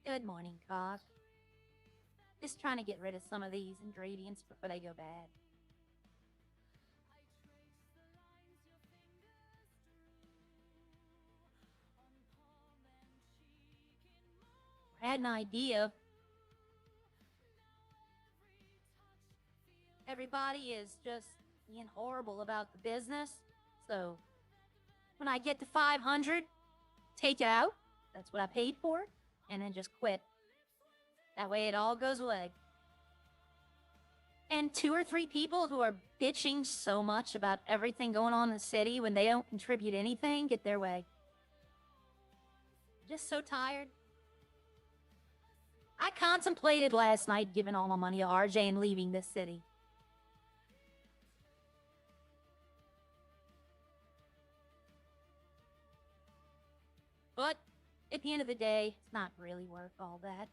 Good morning, Cock. Just trying to get rid of some of these ingredients before they go bad. I had an idea. Everybody is just being horrible about the business. So when I get to 500, take it out. That's what I paid for. And then just quit. That way it all goes away. And 2 or 3 people who are bitching so much about everything going on in the city when they don't contribute anything get their way. Just so tired. I contemplated last night giving all my money to RJ and leaving this city. But at the end of the day, it's not really worth all that.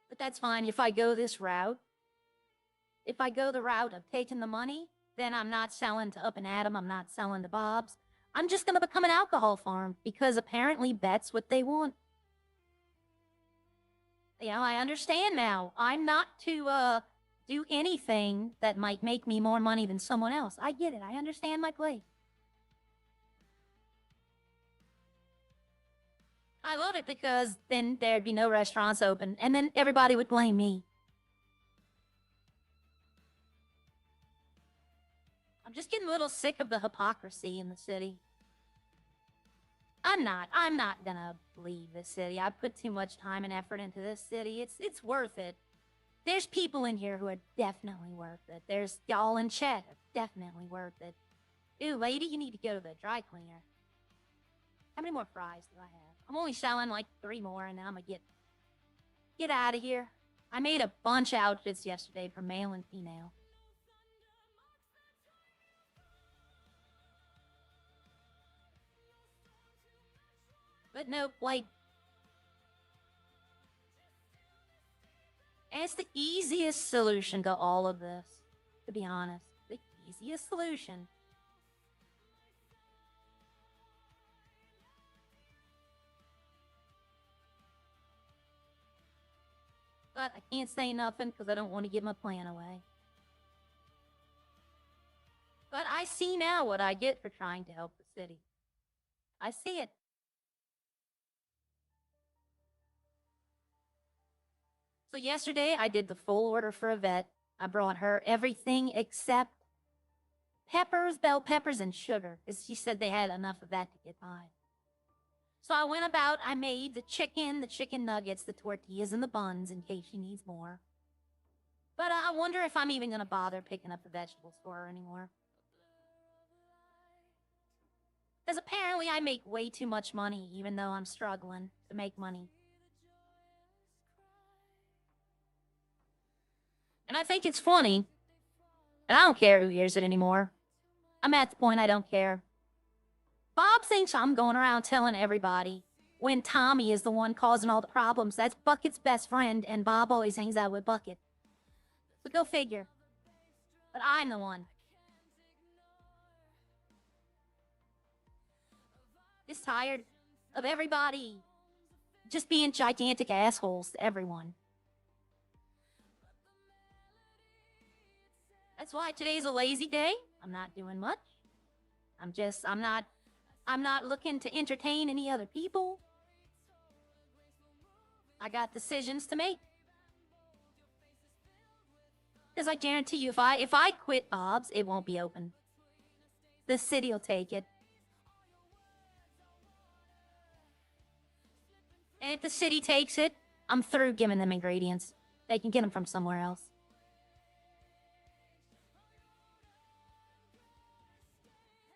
But that's fine if I go this route. If I go the route of taking the money, then I'm not selling to Up and Adam, I'm not selling to Bob's. I'm just gonna become an alcohol farm because apparently that's what they want. You know, I understand now. I'm not to do anything that might make me more money than someone else. I get it. I understand my place. I love it because then there'd be no restaurants open, and then everybody would blame me. I'm just getting a little sick of the hypocrisy in the city. I'm not gonna leave this city. I put too much time and effort into this city. It's worth it. There's people in here who are definitely worth it. There's y'all in chat are definitely worth it. Ew, lady, you need to go to the dry cleaner. How many more fries do I have? I'm only selling like 3 more, and then I'm gonna get out of here. I made a bunch of outfits yesterday for male and female. But nope, like, and it's the easiest solution to all of this, to be honest. The easiest solution. But I can't say nothing because I don't want to give my plan away. But I see now what I get for trying to help the city. I see it. So yesterday I did the full order for Yvette. I brought her everything except peppers, bell peppers, and sugar, because she said they had enough of that to get by. So I went about, I made the chicken nuggets, the tortillas, and the buns in case she needs more. But I wonder if I'm even going to bother picking up the vegetables for her anymore. Because apparently I make way too much money, even though I'm struggling to make money. And I think it's funny. And I don't care who hears it anymore. I'm at the point I don't care. Bob thinks I'm going around telling everybody when Tommy is the one causing all the problems. That's Bucket's best friend, and Bob always hangs out with Bucket. So go figure. But I'm the one. Just tired of everybody just being gigantic assholes to everyone. That's why today's a lazy day. I'm not doing much. I'm not looking to entertain any other people. I got decisions to make. Because I guarantee you, if I quit Bob's, it won't be open. The city will take it. And if the city takes it, I'm through giving them ingredients. They can get them from somewhere else.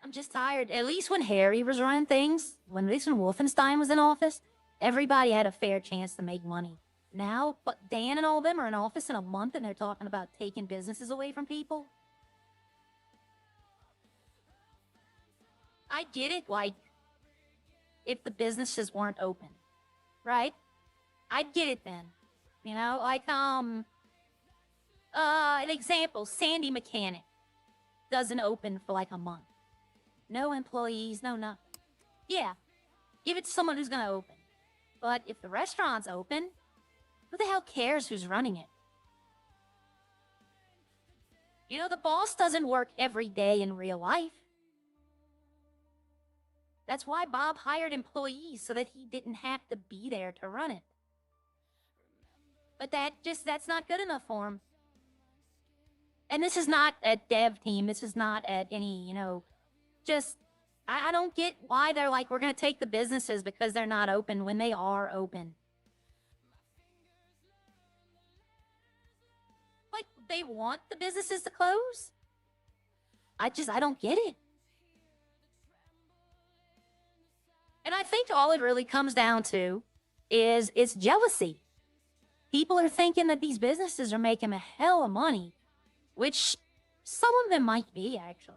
I'm just tired. At least when Harry was running things, at least when Wolfenstein was in office, everybody had a fair chance to make money. Now, but Dan and all of them are in office in a month and they're talking about taking businesses away from people. I get it, like, if the businesses weren't open, right? I'd get it then. You know, like, an example, Sandy Mechanic doesn't open for like a month. No employees, no nothing. Yeah, give it to someone who's gonna open. But if the restaurant's open, who the hell cares who's running it? You know, the boss doesn't work every day in real life. That's why Bob hired employees, so that he didn't have to be there to run it. But that's not good enough for him. And this is not a dev team. This is not at any, just, I don't get why they're like, we're going to take the businesses because they're not open when they are open. Like, they want the businesses to close? I don't get it. And I think all it really comes down to is it's jealousy. People are thinking that these businesses are making a hell of money, which some of them might be, actually.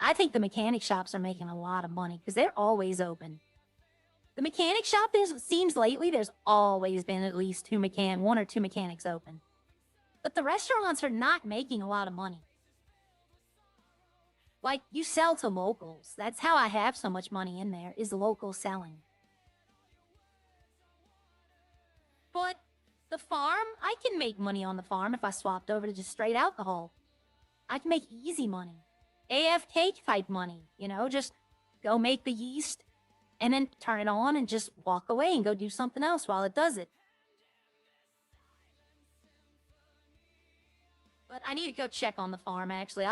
I think the mechanic shops are making a lot of money because they're always open. The mechanic shop, seems lately there's always been at least one or two mechanics open. But the restaurants are not making a lot of money. Like, you sell to locals. That's how I have so much money in there, is local selling. But the farm, I can make money on the farm if I swapped over to just straight alcohol. I can make easy money. AFK type money, just go make the yeast and then turn it on and just walk away and go do something else while it does it. But I need to go check on the farm, actually.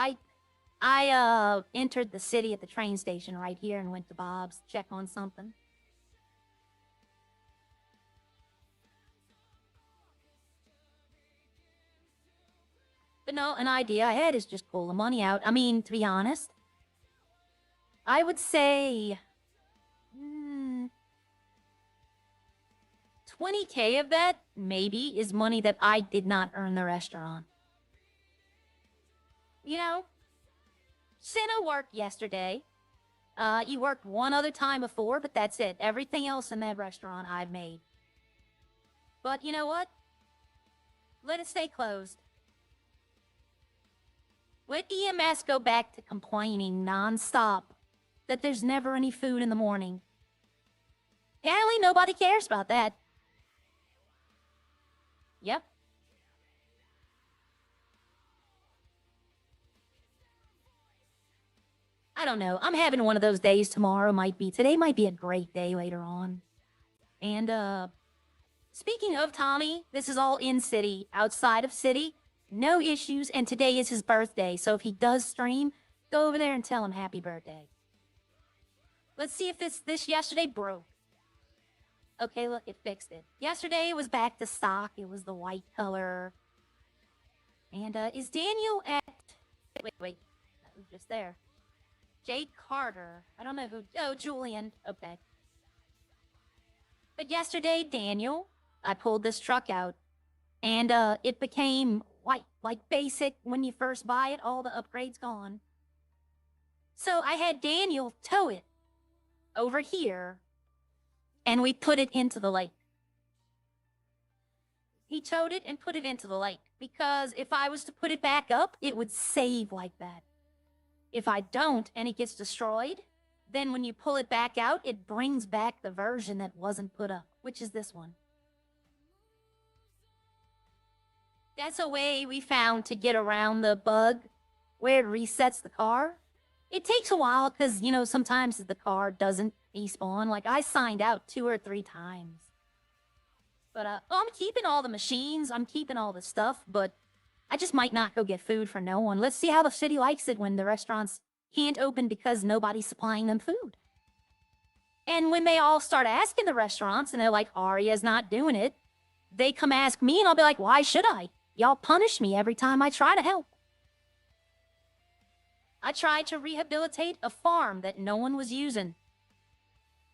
I entered the city at the train station right here and went to Bob's to check on something. But no, an idea I had is just pull the money out. I mean, to be honest, I would say 20K of that, maybe, is money that I did not earn the restaurant. Cinna worked yesterday. You worked one other time before, but that's it. Everything else in that restaurant I've made. But you know what? Let it stay closed. Let EMS go back to complaining non-stop that there's never any food in the morning. Apparently nobody cares about that. Yep. I don't know. I'm having one of those days tomorrow. Today might be a great day later on. And, speaking of Tommy, this is all in city. Outside of city, no issues, and today is his birthday. So if he does stream, go over there and tell him happy birthday. Let's see if this yesterday broke. Okay, look, it fixed it. Yesterday it was back to stock. It was the white color. And, is Daniel at... Wait. Who's just there? Jake Carter. I don't know who... Oh, Julian. Okay. But yesterday, Daniel, I pulled this truck out. And, it became white. Like basic, when you first buy it, all the upgrades gone. So I had Daniel tow it over here. And we put it into the lake. He towed it and put it into the lake. Because if I was to put it back up, it would save like that. If I don't and it gets destroyed, then when you pull it back out, it brings back the version that wasn't put up, which is this one. That's a way we found to get around the bug where it resets the car. It takes a while because, sometimes the car doesn't despawn. Like, I signed out 2 or 3 times. But, I'm keeping all the machines. I'm keeping all the stuff, but I just might not go get food for no one. Let's see how the city likes it when the restaurants can't open because nobody's supplying them food. And when they all start asking the restaurants and they're like, Aria's not doing it, they come ask me and I'll be like, why should I? Y'all punish me every time I try to help. I tried to rehabilitate a farm that no one was using.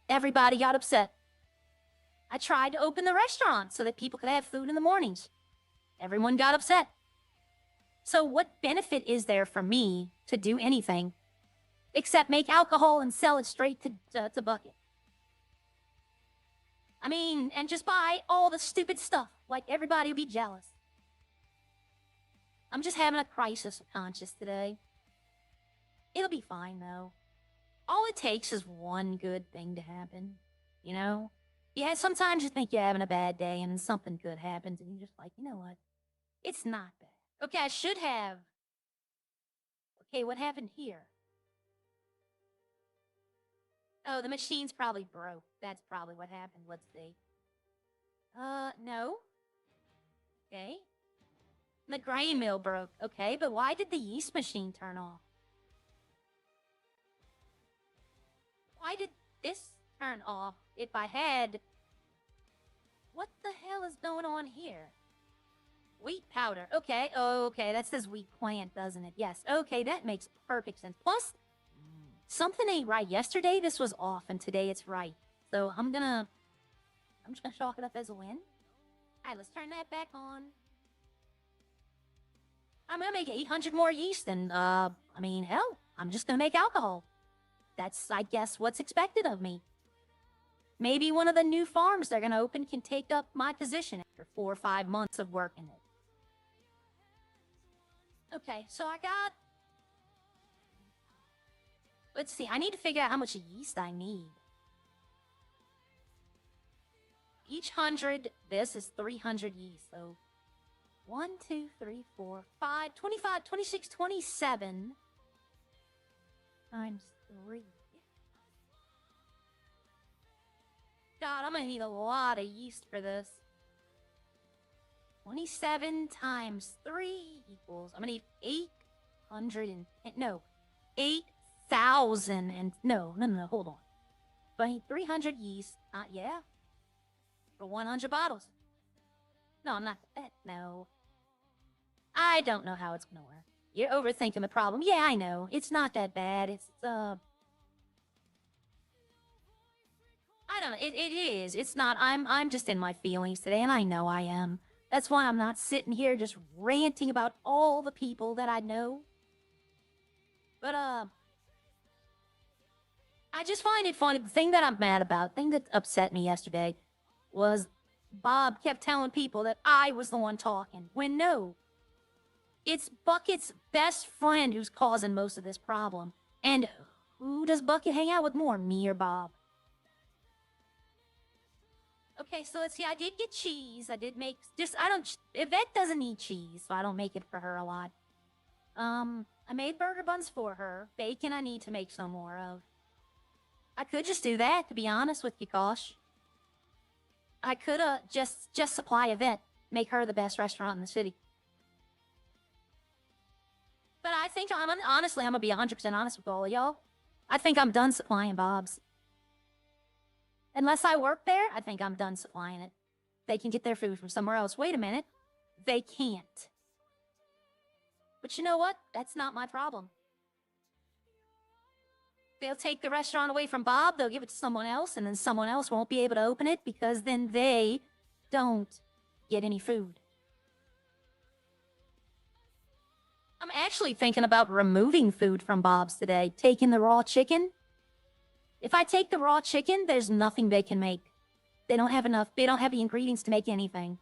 Everybody got upset. I tried to open the restaurant so that people could have food in the mornings. Everyone got upset. So what benefit is there for me to do anything except make alcohol and sell it straight to Bucket? I mean, and just buy all the stupid stuff. Like, everybody would be jealous. I'm just having a crisis of conscience today. It'll be fine, though. All it takes is one good thing to happen, you know? Yeah, sometimes you think you're having a bad day and something good happens and you're just like, you know what? It's not bad. Okay, I should have. Okay, what happened here? Oh, the machine's probably broke. That's probably what happened. Let's see. No. Okay. The grain mill broke. Okay, but why did the yeast machine turn off? Why did this turn off if I had... What the hell is going on here? Wheat powder. Okay, okay, that says wheat plant, doesn't it? Yes, okay, that makes perfect sense. Plus, something ain't right. Yesterday, this was off, and today it's right. So I'm just gonna chalk it up as a win. Alright, let's turn that back on. I'm gonna make 800 more yeast, and, I mean, hell, I'm just gonna make alcohol. That's, I guess, what's expected of me. Maybe one of the new farms they're gonna open can take up my position after 4 or 5 months of working it. Okay, so I got... Let's see, I need to figure out how much yeast I need. Each 100, this is 300 yeast, so... 1, 2, 3, 4, 5, 25, 26, 27... times 3. God, I'm gonna need a lot of yeast for this. 27 times 3 equals... I'm gonna need 800 and... No. 8,000 and... No, hold on. But I need 300 yeast. Yeah. For 100 bottles. No, I'm not... No. I don't know how it's gonna work. You're overthinking the problem. Yeah, I know. It's not that bad. It's, I don't know. It is. It's not. I'm just in my feelings today, and I know I am. That's why I'm not sitting here just ranting about all the people that I know. But, I just find it funny. The thing that I'm mad about, the thing that upset me yesterday, was Bob kept telling people that I was the one talking, when no. It's Bucket's best friend who's causing most of this problem. And who does Bucket hang out with more, me or Bob? Okay, so let's see, I did get cheese. I did make, Yvette doesn't eat cheese, so I don't make it for her a lot. I made burger buns for her. Bacon I need to make some more of. I could just do that, to be honest with you, Kosh. I could, just supply Yvette. Make her the best restaurant in the city. But I think, honestly, I'm gonna be 100% honest with all of y'all. I think I'm done supplying Bob's. Unless I work there, I think I'm done supplying it. They can get their food from somewhere else. Wait a minute. They can't. But you know what? That's not my problem. They'll take the restaurant away from Bob, they'll give it to someone else, and then someone else won't be able to open it because then they don't get any food. I'm actually thinking about removing food from Bob's today. Taking the raw chicken. If I take the raw chicken, there's nothing they can make. They don't have enough. They don't have the ingredients to make anything.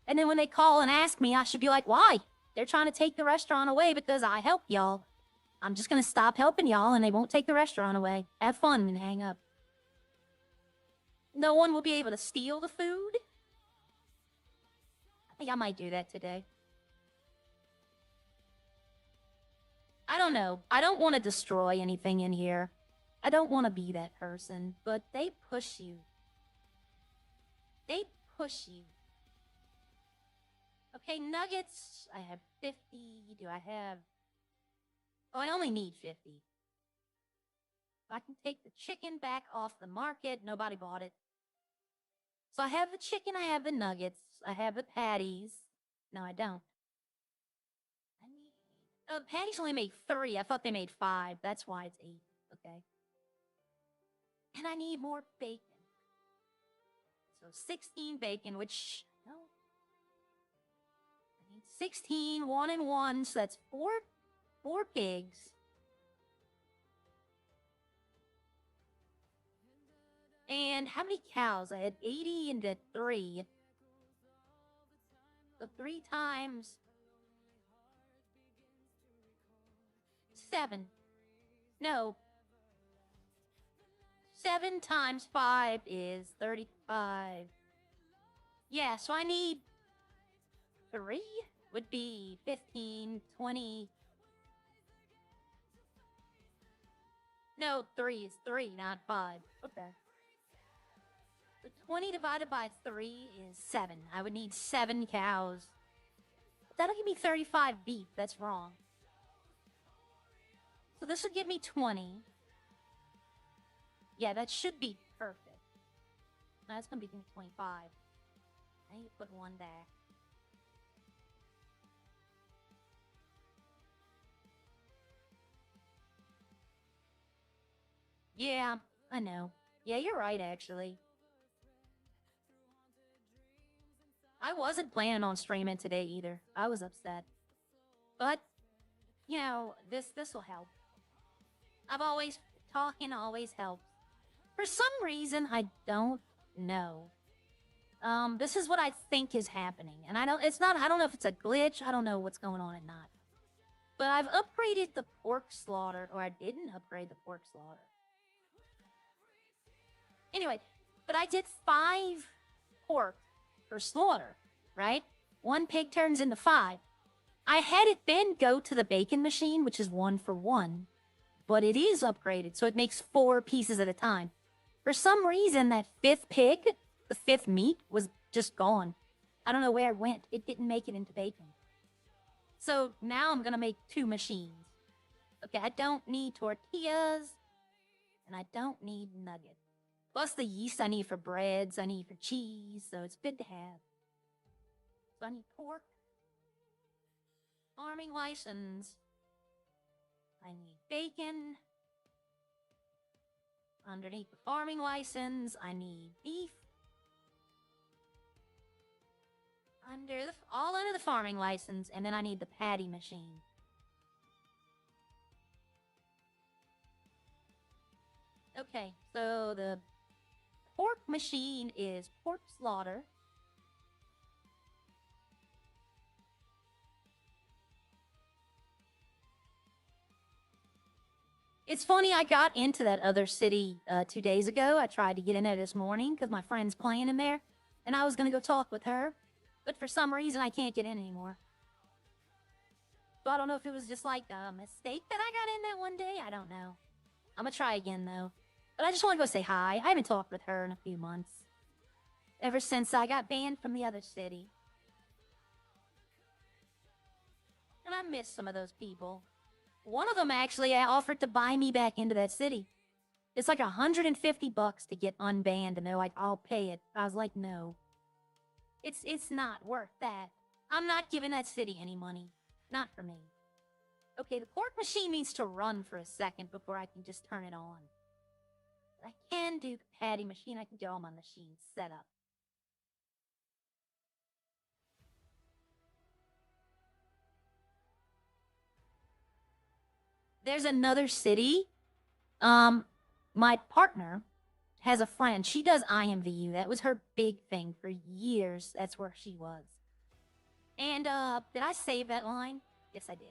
And then when they call and ask me, I should be like, why? They're trying to take the restaurant away because I help y'all. I'm just gonna stop helping y'all and they won't take the restaurant away. Have fun and hang up. No one will be able to steal the food? I think I might do that today. I don't know. I don't want to destroy anything in here. I don't want to be that person, but they push you. They push you. Okay, nuggets. I have 50. Do I have... Oh, I only need 50. I can take the chicken back off the market. Nobody bought it. So I have the chicken. I have the nuggets. I have the patties. No, I don't. Patties only made 3. I thought they made 5. That's why it's 8. Okay. And I need more bacon. So 16 bacon, which... No. I need 16, 1 and 1, so that's 4 pigs. And how many cows? I had 80 into 3. So 3 times... 7. No. 7 times 5 is 35. Yeah, so I need 3 would be 15, 20. No, 3 is 3, not 5. Okay. So 20 divided by 3 is 7. I would need 7 cows. That'll give me 35 beef. That's wrong. So this would give me 20. Yeah, that should be perfect. No, that's gonna be 25. I need to put 1 there. Yeah, I know. Yeah, you're right, actually. I wasn't planning on streaming today either. I was upset. But, you know, this will help. I've always, talking always helps. For some reason, I don't know. This is what I think is happening. And I don't know if it's a glitch. I don't know what's going on or not. But I've upgraded the pork slaughter, or I didn't upgrade the pork slaughter. Anyway, but I did 5 pork for slaughter, right? 1 pig turns into 5. I had it then go to the bacon machine, which is 1 for 1. But it is upgraded, so it makes 4 pieces at a time. For some reason, that 5th pig, the 5th meat, was just gone. I don't know where it went. It didn't make it into bacon. So now I'm gonna make 2 machines. Okay, I don't need tortillas, and I don't need nuggets. Plus the yeast I need for breads, I need for cheese, so it's good to have. So I need pork, farming license, I need bacon. Underneath the farming license, I need beef. All under the farming license, and then I need the patty machine. Okay, so the pork machine is pork slaughter. It's funny, I got into that other city 2 days ago. I tried to get in there this morning because my friend's playing in there, and I was going to go talk with her. But for some reason, I can't get in anymore. So I don't know if it was just like a mistake that I got in that one day. I don't know. I'm going to try again, though. But I just want to go say hi. I haven't talked with her in a few months. Ever since I got banned from the other city. And I miss some of those people. One of them actually offered to buy me back into that city. It's like $150 to get unbanned, and they're like, I'll pay it. I was like, no. It's not worth that. I'm not giving that city any money. Not for me. Okay, the pork machine needs to run for a second before I can just turn it on. But I can do the patty machine. I can get all my machines set up. There's another city. My partner has a friend. She does IMVU. That was her big thing for years. That's where she was. And, did I save that line? Yes, I did.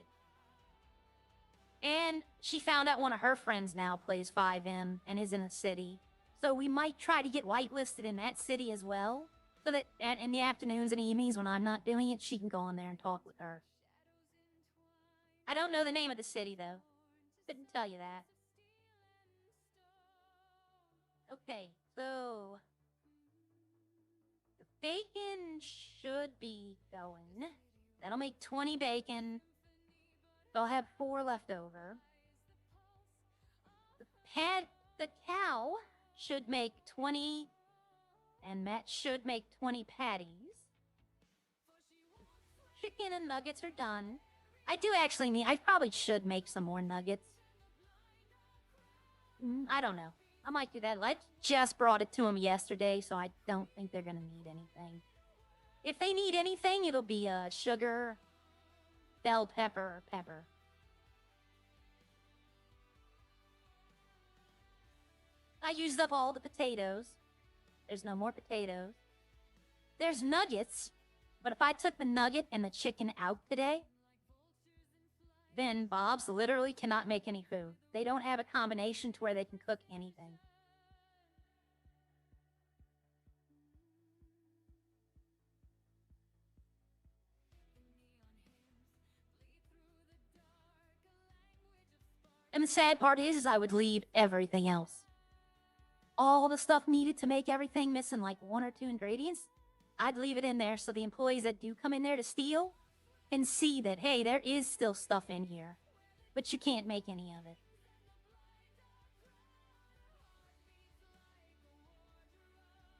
And she found out one of her friends now plays 5M and is in a city. So we might try to get whitelisted in that city as well. So that in the afternoons and evenings when I'm not doing it, she can go in there and talk with her. I don't know the name of the city, though. Couldn't tell you that. Okay, so the bacon should be going. That'll make 20 bacon. So I'll have 4 left over. The cow should make 20, and Matt should make 20 patties. Chicken and nuggets are done. I do actually need, I probably should make some more nuggets. I don't know. I might do that. I just brought it to them yesterday, so I don't think they're going to need anything. If they need anything, it'll be sugar, bell pepper, or pepper. I used up all the potatoes. There's no more potatoes. There's nuggets, but if I took the nugget and the chicken out today, then Bob's literally cannot make any food. They don't have a combination to where they can cook anything. And the sad part is I would leave everything else. All the stuff needed to make everything missing like 1 or 2 ingredients, I'd leave it in there so the employees that do come in there to steal can see that, hey, there is still stuff in here, but you can't make any of it.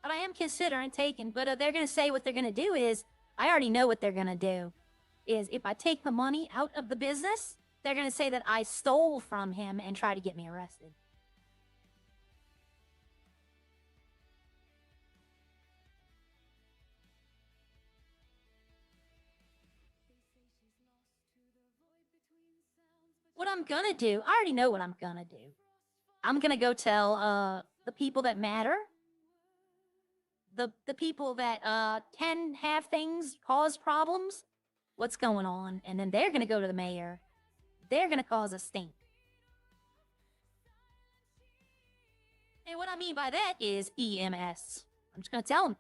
But I am considering taking, but they're going to say what they're going to do is, I already know what they're going to do, is if I take the money out of the business, they're going to say that I stole from him and try to get me arrested. What I'm going to do, I already know what I'm going to do. I'm going to go tell the people that matter, the people that can have things cause problems, what's going on, and then they're going to go to the mayor. They're going to cause a stink. And what I mean by that is EMS. I'm just going to tell them.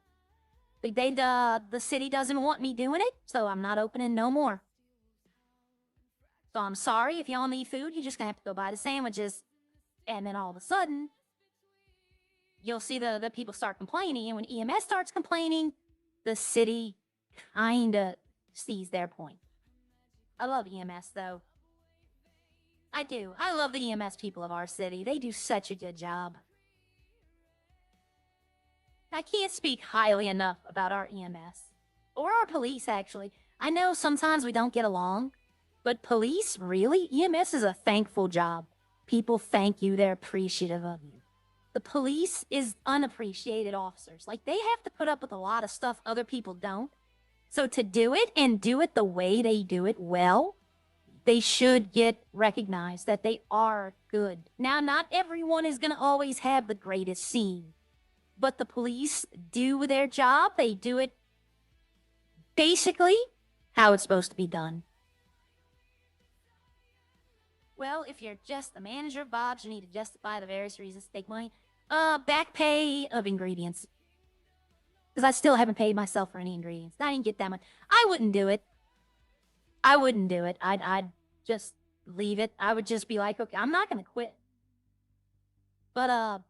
The city doesn't want me doing it, so I'm not opening no more. So I'm sorry, if y'all need food, you're just going to have to go buy the sandwiches. And then all of a sudden, you'll see the people start complaining. And when EMS starts complaining, the city kind of sees their point. I love EMS, though. I do. I love the EMS people of our city. They do such a good job. I can't speak highly enough about our EMS. Or our police, actually. I know sometimes we don't get along, but police, really? EMS is a thankful job. People thank you. They're appreciative of you. The police is unappreciated officers. Like, they have to put up with a lot of stuff other people don't. So to do it and do it the way they do it well, they should get recognized that they are good. Now, not everyone is going to always have the greatest scene, but the police do their job. They do it basically how it's supposed to be done. Well, if you're just the manager of Bob's, you need to justify the various reasons to take money. Back pay of ingredients. Because I still haven't paid myself for any ingredients. I didn't get that much. I wouldn't do it. I wouldn't do it. I'd just leave it. I would just be like, okay, I'm not going to quit. But,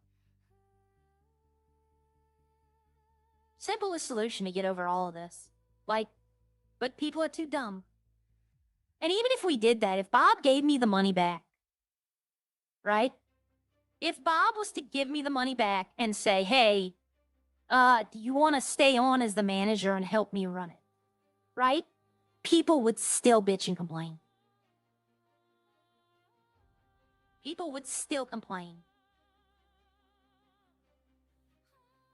simplest solution to get over all of this. Like, but people are too dumb. And even if we did that, if Bob gave me the money back, right? If Bob was to give me the money back and say, hey, do you want to stay on as the manager and help me run it? Right? People would still bitch and complain. People would still complain.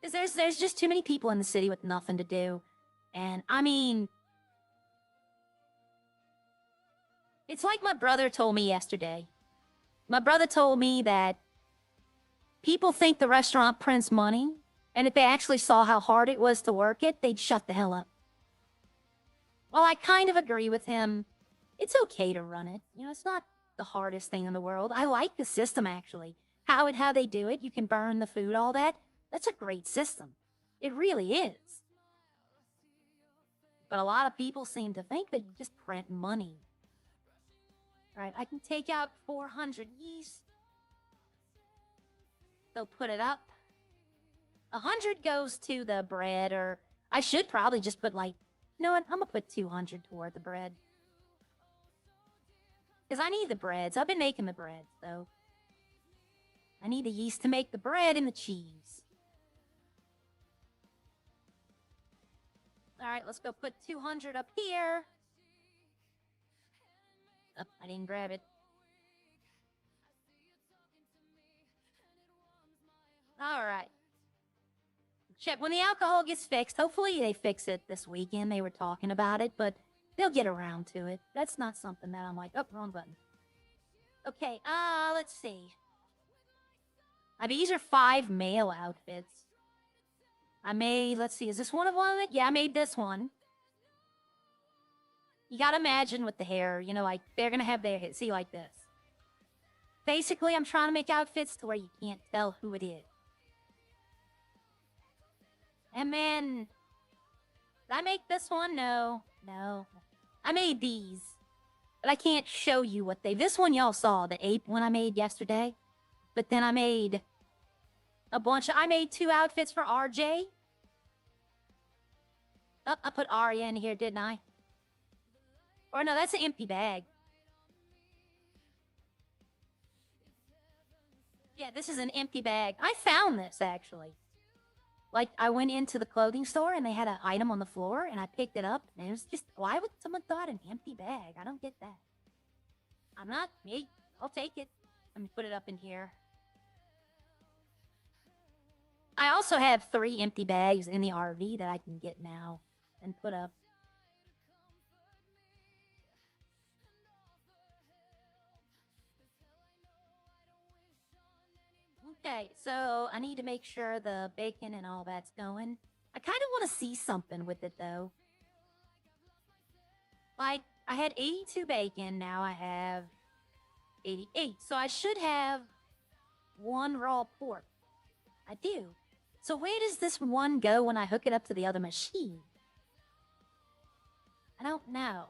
Because there's just too many people in the city with nothing to do. And, I mean, it's like my brother told me yesterday. My brother told me that people think the restaurant prints money, and if they actually saw how hard it was to work it, they'd shut the hell up. Well, I kind of agree with him. It's okay to run it. You know, it's not the hardest thing in the world. I like the system, actually. How they do it, you can burn the food, all that. That's a great system. It really is. But a lot of people seem to think that you just print money. Right, I can take out 400 yeast. They'll put it up. 100 goes to the bread, or I should probably just put like, you know what, I'm gonna put 200 toward the bread. Because I need the breads. I've been making the breads, though. I need the yeast to make the bread and the cheese. Alright, let's go put 200 up here. Oh, I didn't grab it. Alright. Check when the alcohol gets fixed. Hopefully they fix it this weekend. They were talking about it, but they'll get around to it. That's not something that I'm like, oh, wrong button. Okay, let's see. These are 5 male outfits. I made, let's see, is this one of them? Yeah, I made this one. You gotta imagine with the hair, you know, like, they're gonna have their hair, see, like this. Basically, I'm trying to make outfits to where you can't tell who it is. And then, did I make this one? No. I made these. But I can't show you what they... This one y'all saw, the ape one I made yesterday. But then I made a bunch of... I made 2 outfits for RJ. Oh, I put Arya in here, didn't I? Or no, that's an empty bag. Yeah, this is an empty bag. I found this, actually. Like, I went into the clothing store, and they had an item on the floor, and I picked it up, and it was just... Why would someone thought an empty bag? I don't get that. I'm not me. I'll take it. Let me put it up in here. I also have 3 empty bags in the RV that I can get now and put up. Okay, so I need to make sure the bacon and all that's going. I kind of want to see something with it, though. Like, I had 82 bacon, now I have 88. So I should have 1 raw pork. I do. So where does this one go when I hook it up to the other machine? I don't know.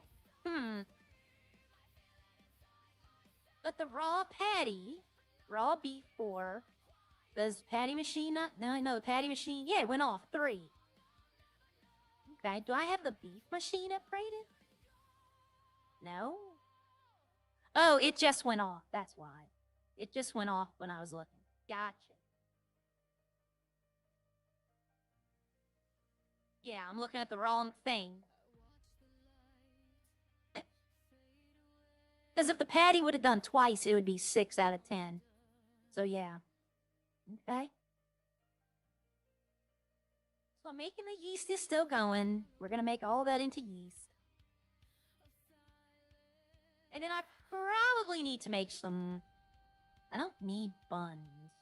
But the raw patty, raw beef 4, does patty machine not? No, the patty machine, yeah, it went off 3. Okay, do I have the beef machine upgraded? No? Oh, it just went off, that's why. It just went off when I was looking. Gotcha. Yeah, I'm looking at the wrong thing. Because if the patty would have done twice, it would be 6 out of 10. So, yeah. Okay. So I'm making the yeast is still going. We're going to make all that into yeast. And then I probably need to make some... I don't need buns.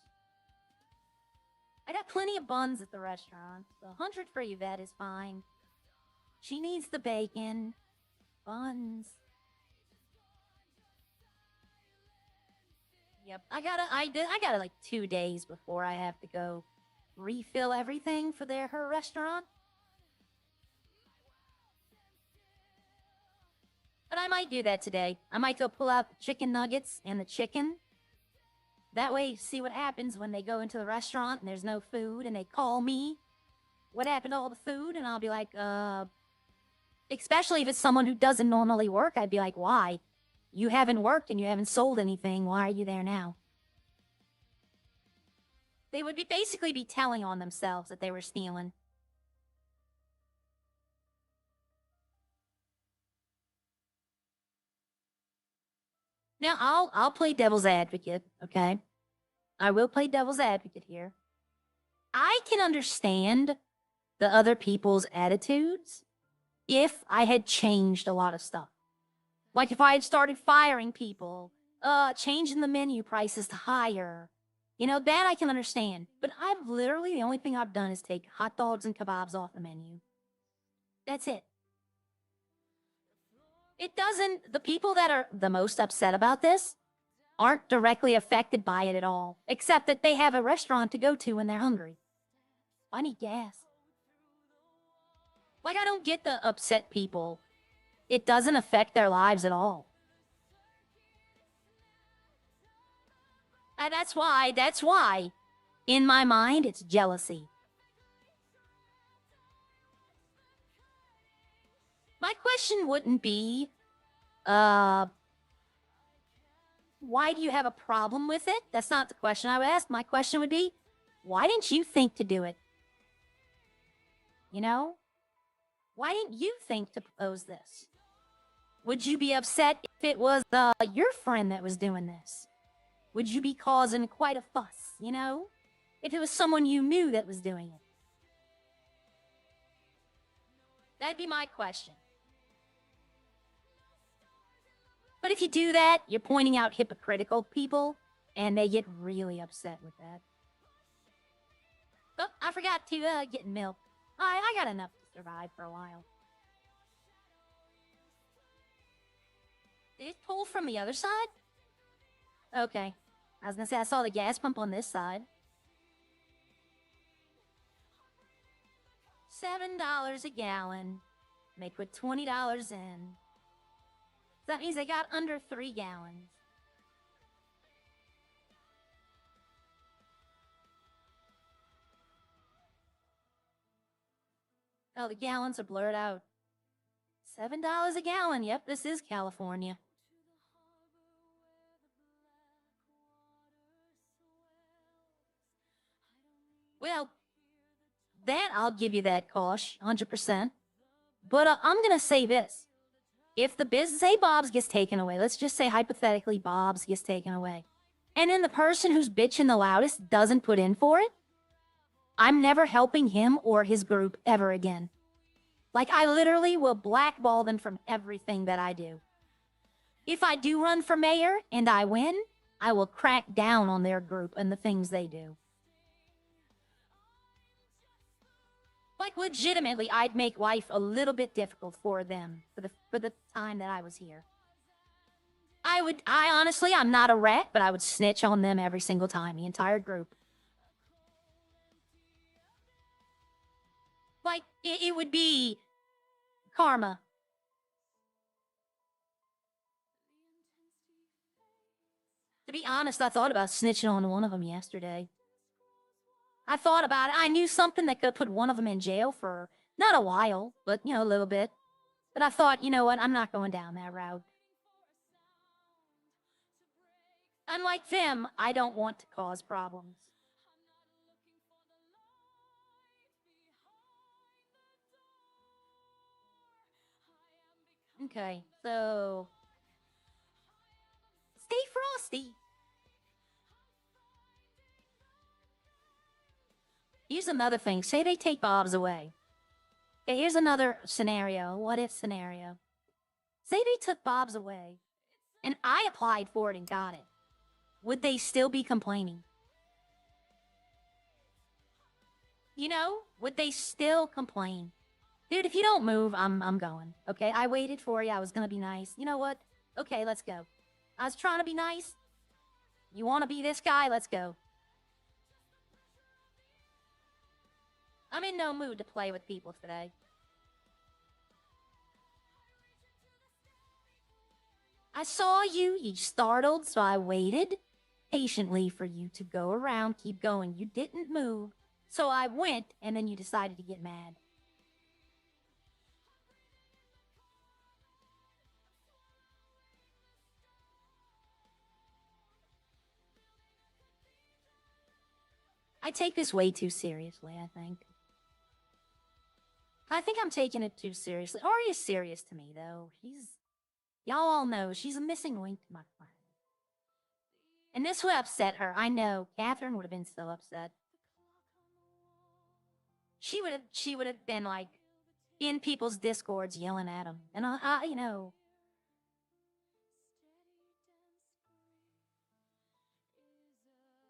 I got plenty of buns at the restaurant. The 100 for Yvette is fine. She needs the bacon. Buns. Yep, I gotta like 2 days before I have to go refill everything for her restaurant. But I might do that today. I might go pull out the chicken nuggets and the chicken. That way, see what happens when they go into the restaurant and there's no food and they call me. What happened to all the food? And I'll be like, especially if it's someone who doesn't normally work, I'd be like, why? You haven't worked and you haven't sold anything. Why are you there now? They would basically be telling on themselves that they were stealing. Now, I'll play devil's advocate, okay? I will play devil's advocate here. I can understand the other people's attitudes if I had changed a lot of stuff. Like if I had started firing people, changing the menu prices to higher. You know, that I can understand. But I've literally, the only thing I've done is take hot dogs and kebabs off the menu. That's it. It doesn't, the people that are the most upset about this aren't directly affected by it at all, except that they have a restaurant to go to when they're hungry. I need gas. Like, I don't get the upset people. It doesn't affect their lives at all. And that's why, in my mind, it's jealousy. My question wouldn't be, why do you have a problem with it? That's not the question I would ask. My question would be, why didn't you think to do it? You know? Why didn't you think to propose this? Would you be upset if it was your friend that was doing this? Would you be causing quite a fuss, you know? If it was someone you knew that was doing it? That'd be my question. But if you do that, you're pointing out hypocritical people, and they get really upset with that. Oh, I forgot to get milk. I got enough to survive for a while. Did it pull from the other side? Okay. I was gonna say, I saw the gas pump on this side. $7 a gallon. Make with $20 in. That means they got under 3 gallons. Oh, the gallons are blurred out. $7 a gallon. Yep, this is California. Well, that I'll give you that, Kosh, 100%. But I'm gonna say this. If the business, say Bob's gets taken away, let's just say hypothetically Bob's gets taken away, and then the person who's bitching the loudest doesn't put in for it, I'm never helping him or his group ever again. Like, I literally will blackball them from everything that I do. If I do run for mayor and I win, I will crack down on their group and the things they do. Like, legitimately, I'd make life a little bit difficult for them for the time that I was here. I honestly, I'm not a rat, but I would snitch on them every single time, the entire group. Like, it would be karma. To be honest, I thought about snitching on one of them yesterday. I thought about it. I knew something that could put one of them in jail for not a while, but, you know, a little bit. But I thought, you know what, I'm not going down that route. Unlike them, I don't want to cause problems. Okay, so stay frosty. Here's another thing. Say they take Bob's away. Okay, here's another scenario. What if scenario? Say they took Bob's away, and I applied for it and got it. Would they still be complaining? You know, would they still complain? Dude, if you don't move, I'm going. Okay, I waited for you. I was gonna be nice. You know what? Okay, let's go. I was trying to be nice. You want to be this guy? Let's go. I'm in no mood to play with people today. I saw you. You startled, so I waited patiently for you to go around, keep going. You didn't move, so I went, and then you decided to get mad. I take this way too seriously, I think. I think I'm taking it too seriously. Arya's serious to me, though. Y'all all know, she's a missing link to my plan. And this would upset her. I know. Catherine would have been so upset. She would have been, like, in people's discords yelling at them. And you know.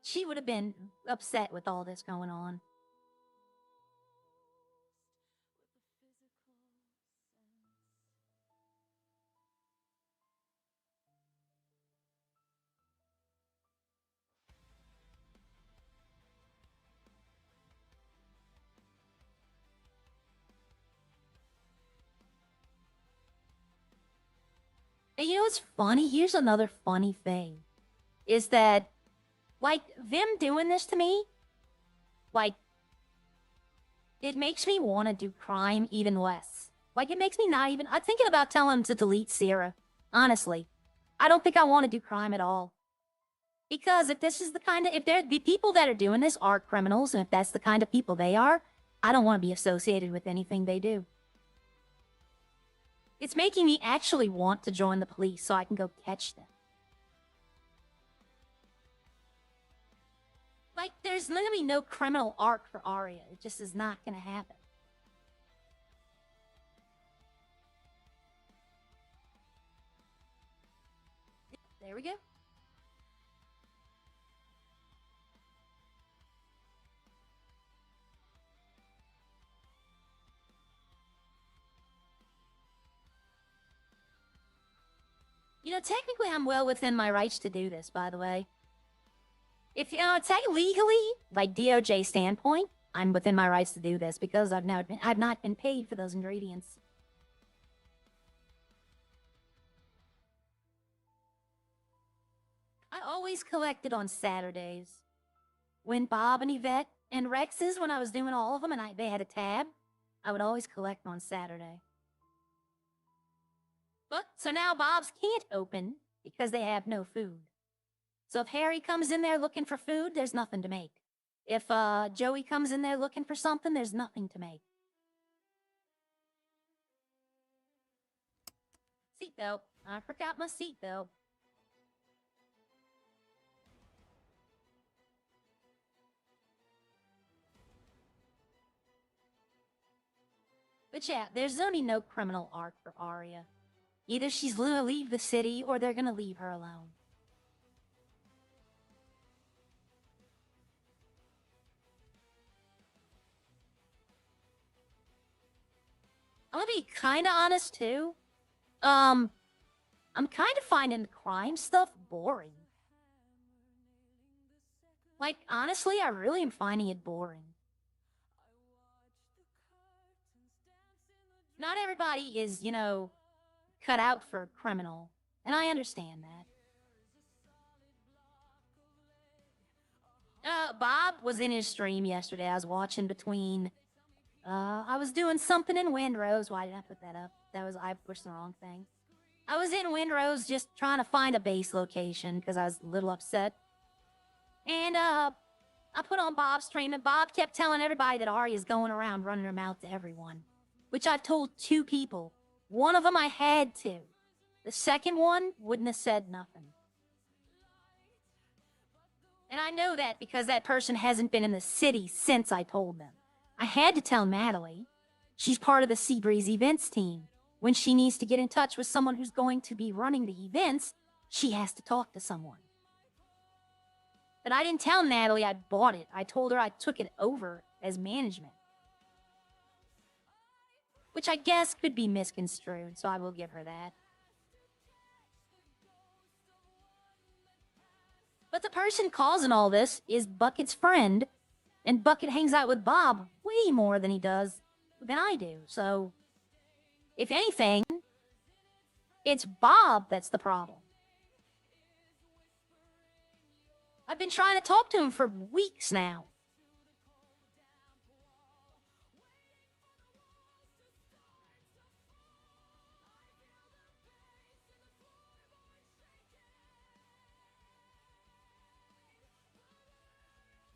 She would have been upset with all this going on. And you know what's funny? Here's another funny thing. Is that, like, them doing this to me, like, it makes me want to do crime even less. Like, it makes me not even... I'm thinking about telling them to delete Sierra. Honestly. I don't think I want to do crime at all. Because if this is the kind of... If they're, the people that are doing this are criminals, and if that's the kind of people they are, I don't want to be associated with anything they do. It's making me actually want to join the police so I can go catch them. Like, there's literally no criminal arc for Arya. It just is not gonna happen. There we go. You know, technically I'm well within my rights to do this, by the way. If, you know, legally, like DOJ standpoint, I'm within my rights to do this because I've not been paid for those ingredients. always collected on Saturdays. When Bob and Yvette and Rex's, when I was doing all of them and they had a tab, I would always collect on Saturday. But, so now Bob's can't open because they have no food. So if Harry comes in there looking for food, there's nothing to make. If Joey comes in there looking for something, there's nothing to make. Seatbelt. I forgot my seatbelt. But yeah, there's only no criminal arc for Arya. Either she's gonna leave the city or they're gonna leave her alone. I'm gonna be kinda honest too. I'm kinda finding the crime stuff boring. Like, honestly, I really am finding it boring. Not everybody is, you know, cut out for a criminal, and I understand that. Bob was in his stream yesterday. I was watching between. I was doing something in Windrose. Why did I put that up? I pushed the wrong thing. I was in Windrose just trying to find a base location because I was a little upset. And, I put on Bob's stream, and Bob kept telling everybody that Arya's going around running her mouth to everyone. Which I've told 2 people. One of them I had to. The second one wouldn't have said nothing. And I know that because that person hasn't been in the city since I told them. I had to tell Natalie. She's part of the Seabreeze events team. When she needs to get in touch with someone who's going to be running the events, she has to talk to someone. But I didn't tell Natalie I bought it. I told her I took it over as management. Which I guess could be misconstrued, so I will give her that. But the person causing all this is Bucket's friend, and Bucket hangs out with Bob way more than I do. So, if anything, it's Bob that's the problem. I've been trying to talk to him for weeks now.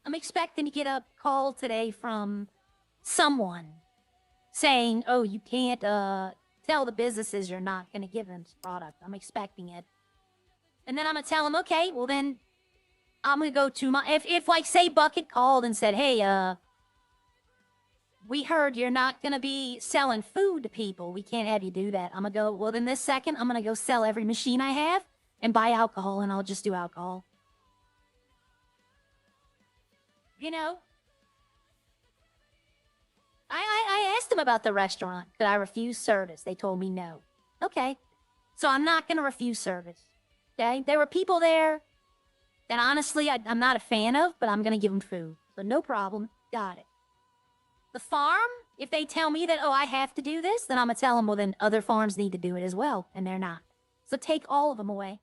I'm expecting to get a call today from someone saying, oh, you can't tell the businesses you're not going to give them this product. I'm expecting it. And then I'm going to tell them, okay, well then I'm going to go to my... If like, say Bucket called and said, hey, we heard you're not going to be selling food to people. We can't have you do that. I'm going to go, well then this second, I'm going to go sell every machine I have and buy alcohol, and I'll just do alcohol. You know, I asked them about the restaurant. Could I refuse service? They told me no. Okay. So I'm not going to refuse service. Okay? There were people there that honestly I'm not a fan of, but I'm going to give them food. So no problem. Got it. The farm, if they tell me that, oh, I have to do this, then I'm going to tell them, well, then other farms need to do it as well, and they're not. So take all of them away.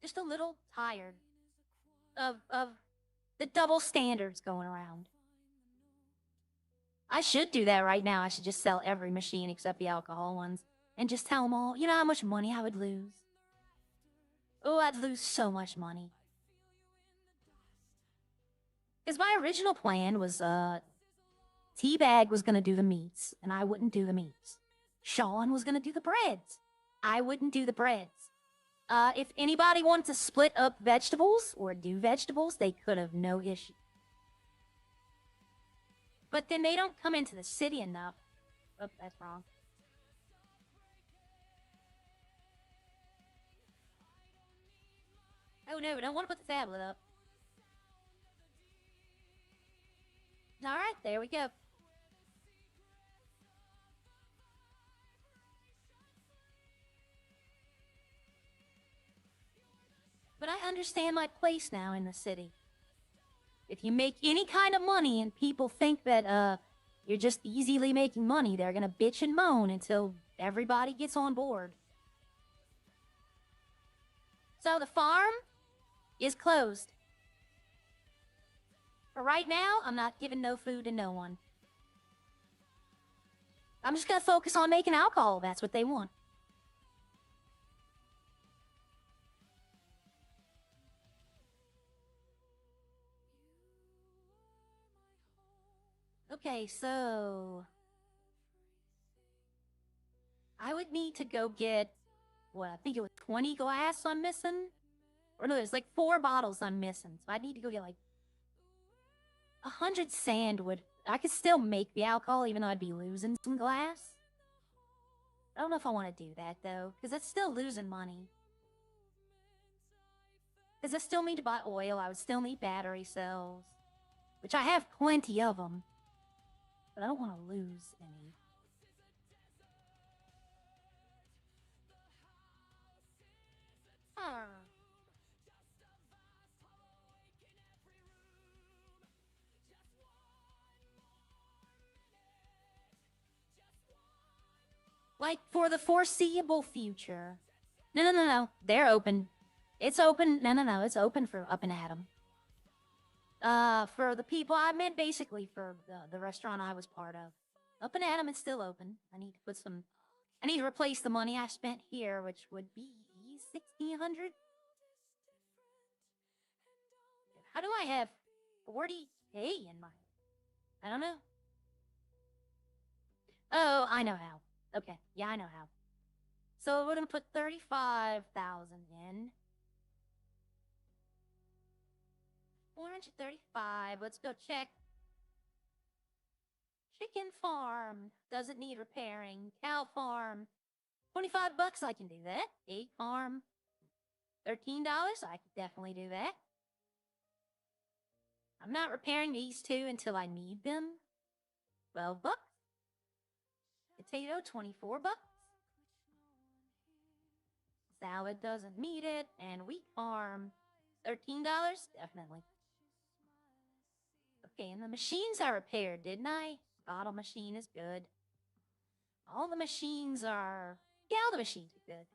Just a little tired of the double standards going around. I should do that right now. I should just sell every machine except the alcohol ones and just tell them all, you know how much money I would lose? Oh, I'd lose so much money. Because my original plan was, Teabag was going to do the meats, and I wouldn't do the meats. Sean was going to do the breads. I wouldn't do the breads. If anybody wanted to split up vegetables or do vegetables, they could have no issue. But then they don't come into the city enough. Oh, that's wrong. Oh no, I don't want to put the tablet up. Alright, there we go. But I understand my place now in the city. If you make any kind of money and people think that you're just easily making money, they're gonna bitch and moan until everybody gets on board. So the farm is closed. For right now, I'm not giving no food to no one. I'm just gonna focus on making alcohol. That's what they want. Okay, so I would need to go get what I think it was 20 glass I'm missing. Or no, there's like 4 bottles I'm missing. So I need to go get like 100 sandwood. I could still make the alcohol even though I'd be losing some glass. I don't know if I want to do that though, because that's still losing money. Because I still need to buy oil. I would still need battery cells, which I have plenty of them. But I don't want to lose any. Like, for the foreseeable future. No. They're open. It's open. No. It's open for up and Adam. For the people, I meant basically for the restaurant I was part of. Up and Adam is still open. I need to put some... I need to replace the money I spent here, which would be 1,600. How do I have 40K in my... I don't know. Oh, I know how. Okay, yeah, I know how. So we're gonna put 35,000 in. 435. Let's go check. Chicken farm doesn't need repairing. Cow farm, $25. I can do that. Egg farm, $13. I could definitely do that. I'm not repairing these 2 until I need them. $12. Potato, $24. Salad doesn't need it. And wheat farm, $13. Definitely. Okay, and the machines I repaired, didn't I? Bottle machine is good. All the machines are... Yeah, all the machines are good.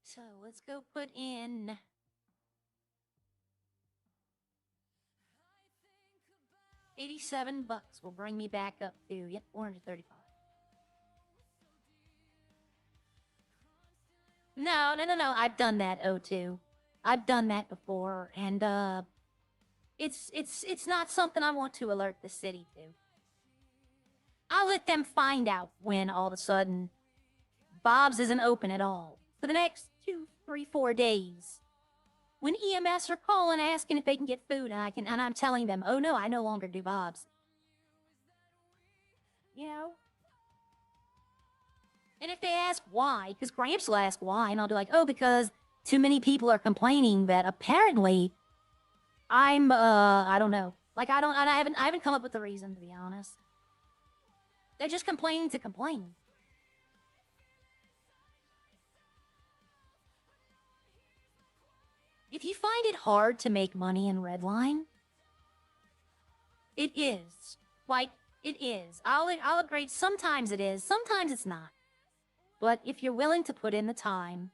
So, let's go put in... $87 will bring me back up to, yep, 435. No. I've done that, O2. I've done that before, and, it's not something I want to alert the city to. I'll let them find out when all of a sudden Bob's isn't open at all for the next 2, 3, 4 days. When EMS are calling asking if they can get food, and I'm telling them, oh no, I no longer do Bob's. You know? And if they ask why, because Gramps will ask why, and I'll be like, oh, because too many people are complaining that apparently I'm, I don't know. Like, I haven't come up with a reason, to be honest. They're just complaining to complain. If you find it hard to make money in Redline, it is. Like, it is. I'll agree, sometimes it is, sometimes it's not. But if you're willing to put in the time,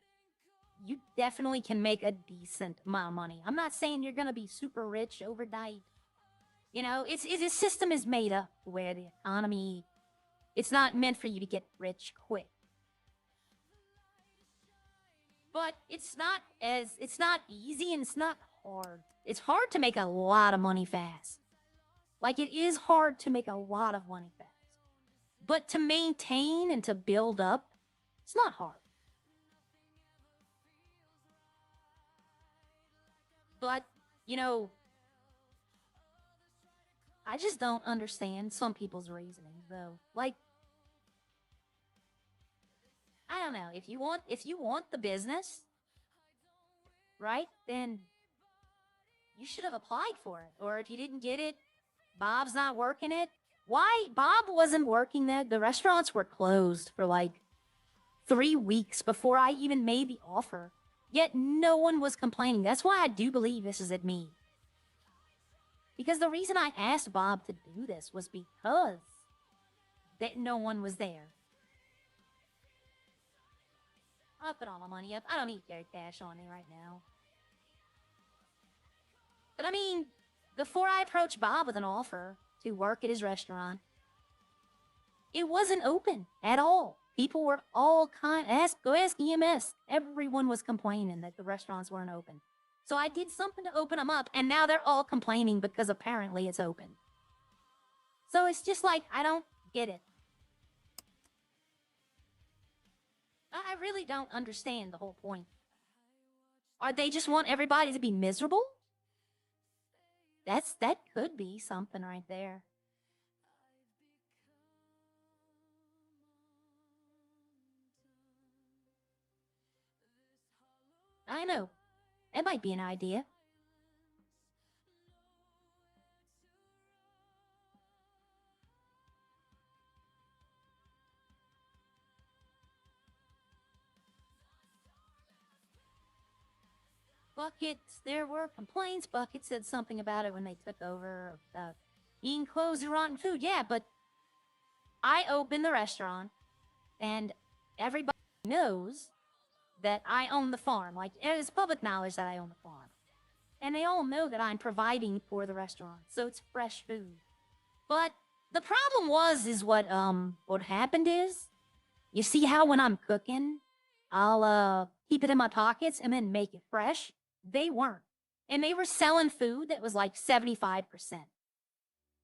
you definitely can make a decent amount of money. I'm not saying you're gonna be super rich overnight. You know, the system is made up where the economy, it's not meant for you to get rich quick. But it's not easy and it's not hard. It's hard to make a lot of money fast. Like, it is hard to make a lot of money fast. But to maintain and to build up, it's not hard. But, you know, I just don't understand some people's reasoning, though. Like, I don't know, if you want the business, right, then you should have applied for it. Or if you didn't get it, Bob's not working it. Why? Bob wasn't working there. The restaurants were closed for like 3 weeks before I even made the offer. Yet no one was complaining. That's why I do believe this is at me. Because the reason I asked Bob to do this was because that no one was there. I'll put all my money up. I don't need to carry cash on me right now. But I mean, before I approached Bob with an offer to work at his restaurant, it wasn't open at all. People were all go ask EMS. Everyone was complaining that the restaurants weren't open. So I did something to open them up, and now they're all complaining because apparently it's open. So it's just like, I don't get it. I really don't understand the whole point. Are they just want everybody to be miserable? That could be something right there. I know. That might be an idea. Buckets, there were complaints. Bucket said something about it when they took over, about eating clothes and rotten food. Yeah, but I opened the restaurant, and everybody knows that I own the farm. Like, it's public knowledge that I own the farm. And they all know that I'm providing for the restaurant, so it's fresh food. But the problem is what happened is, you see how when I'm cooking, I'll keep it in my pockets and then make it fresh? They weren't. And they were selling food that was like 75%.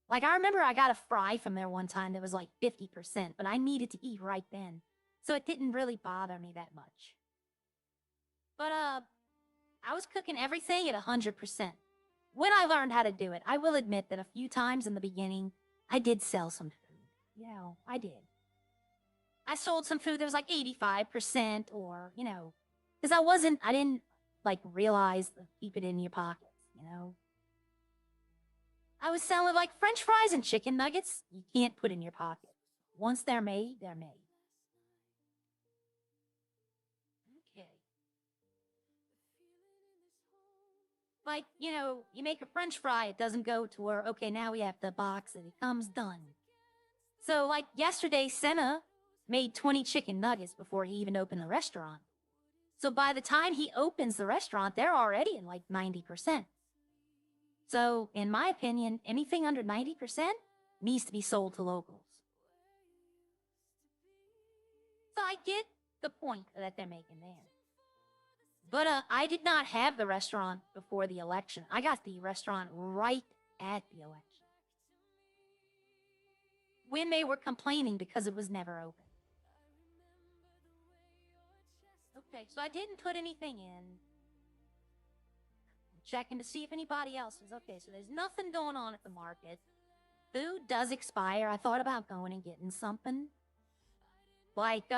Like, I remember I got a fry from there one time that was like 50%, but I needed to eat right then. So it didn't really bother me that much. But, I was cooking everything at 100%. When I learned how to do it, I will admit that a few times in the beginning, I did sell some food. Yeah, I did. I sold some food that was like 85% or, because I didn't like realize the keep it in your pockets, I was selling like French fries and chicken nuggets. You can't put in your pocket. Once they're made, they're made. Okay. Like, you make a French fry, it doesn't go to where, okay, now we have to box it. It comes done. So, like, yesterday, Senna made 20 chicken nuggets before he even opened the restaurant. So by the time he opens the restaurant, they're already in like 90%. So, in my opinion, anything under 90% needs to be sold to locals. So I get the point that they're making there. But I did not have the restaurant before the election. I got the restaurant right at the election, when they were complaining because it was never open. Okay, so I didn't put anything in. I'm checking to see if anybody else is okay. So there's nothing going on at the market. Food does expire. I thought about going and getting something like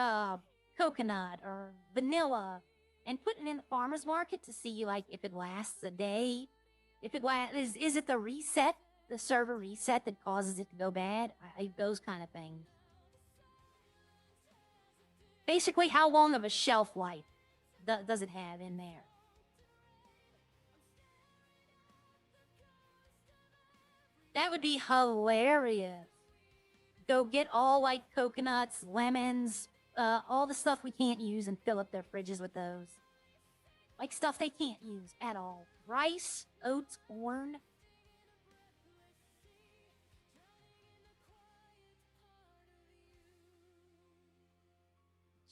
coconut or vanilla and putting in the farmer's market to see like if it lasts a day. If it is it the reset, the server reset that causes it to go bad? Those kind of things. Basically, how long of a shelf life does it have in there? That would be hilarious. Go get all like coconuts, lemons, all the stuff we can't use and fill up their fridges with those. Like stuff they can't use at all. Rice, oats, corn.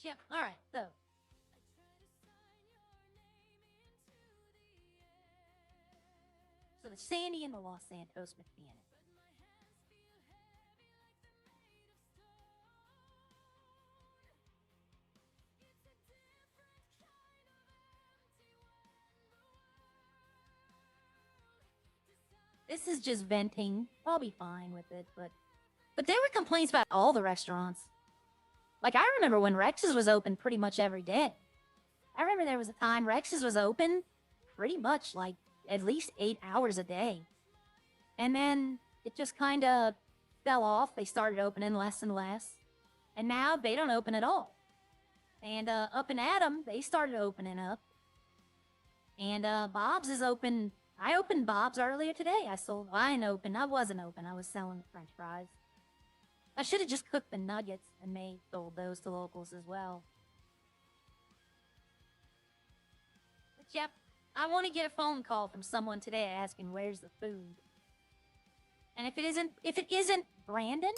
Yep, alright, so. So the Sandy and the Los Santos mechanic. This is just venting. I'll be fine with it, but there were complaints about all the restaurants. Like, I remember when Rex's was open pretty much every day. I remember there was a time Rex's was open pretty much like at least 8 hours a day. And then it just kind of fell off. They started opening less and less. And now they don't open at all. And up in Adam, they started opening up. And Bob's is open. I opened Bob's earlier today. I wasn't open. I was selling French fries. I should have just cooked the nuggets and sold those to locals as well. Yep. I want to get a phone call from someone today asking where's the food. And if it isn't Brandon,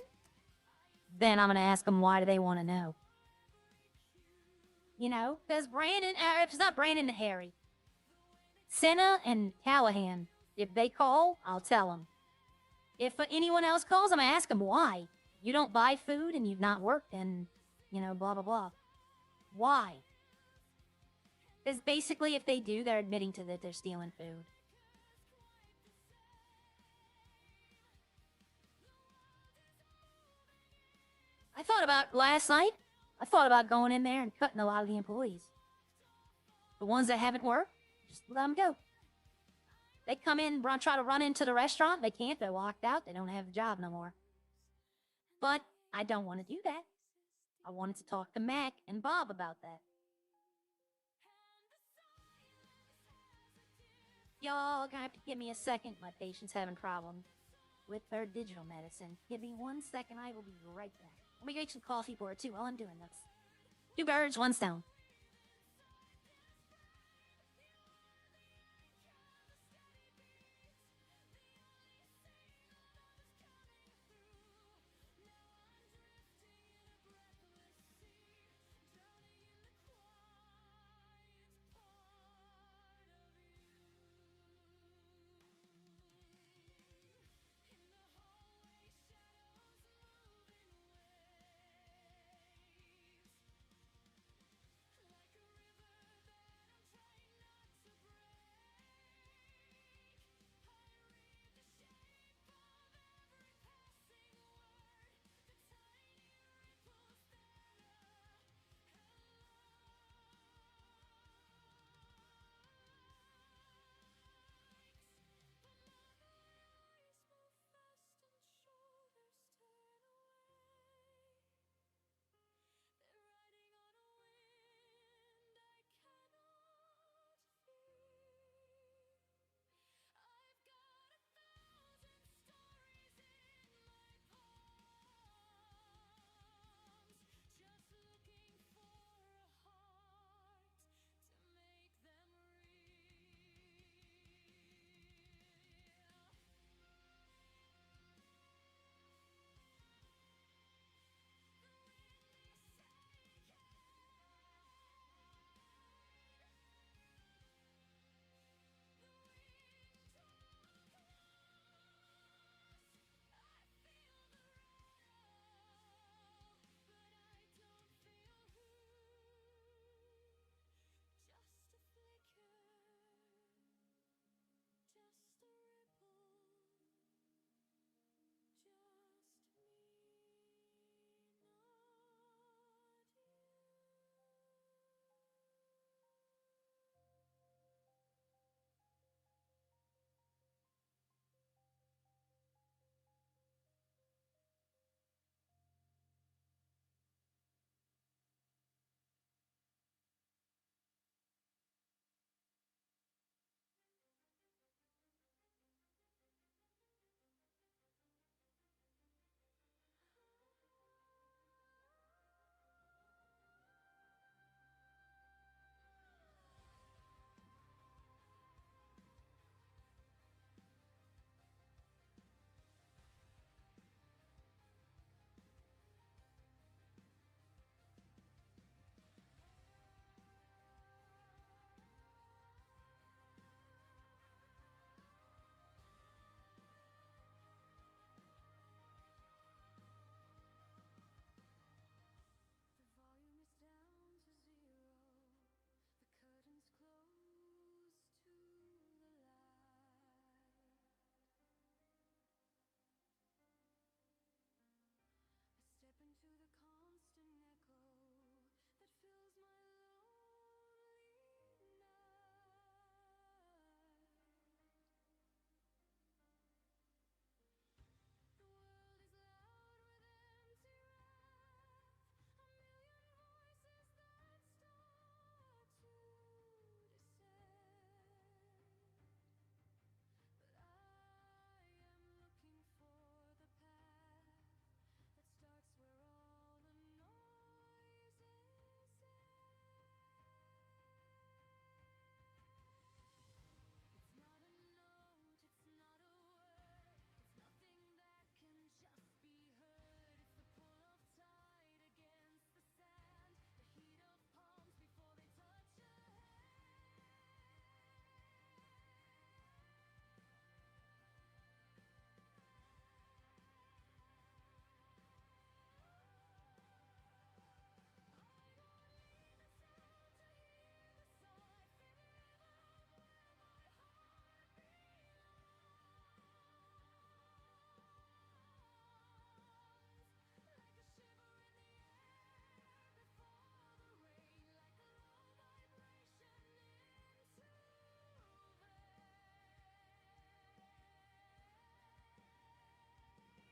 then I'm gonna ask them why do they want to know. You know, because Brandon, if it's not Brandon and Harry, Senna and Callahan, if they call, I'll tell them. If anyone else calls, I'm gonna ask them why. You don't buy food and you've not worked and, you know, blah, blah, blah. Why? Because basically, if they do, they're admitting to that they're stealing food. I thought about last night, I thought about going in there and cutting a lot of the employees. The ones that haven't worked, just let them go. They come in, try to run into the restaurant. They can't. They're locked out. They don't have a job no more. But I don't want to do that. I wanted to talk to Mac and Bob about that. Y'all gonna have to give me a second. My patient's having problems with her digital medicine. Give me 1 second. I will be right back. Let me get some coffee for her too while I'm doing this. 2 birds, 1 stone.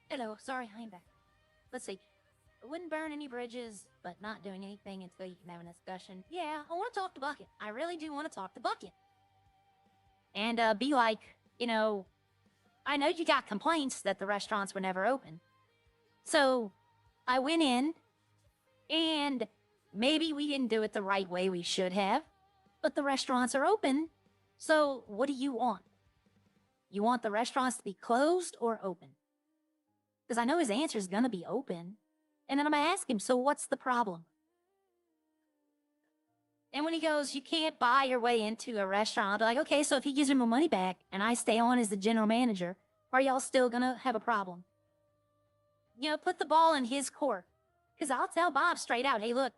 Hello, sorry, I'm back. Let's see. I wouldn't burn any bridges, but not doing anything until you can have a discussion. Yeah, I want to talk to Bucket. I really do want to talk to Bucket. And be like, you know, I know you got complaints that the restaurants were never open. So I went in, and maybe we didn't do it the right way we should have, but the restaurants are open. So what do you want? You want the restaurants to be closed or open? Because I know his answer is going to be open. And then I'm going to ask him, so what's the problem? And when he goes, you can't buy your way into a restaurant, I'll be like, okay, so if he gives me my money back and I stay on as the general manager, are y'all still going to have a problem? You know, put the ball in his court. Because I'll tell Bob straight out, hey, look,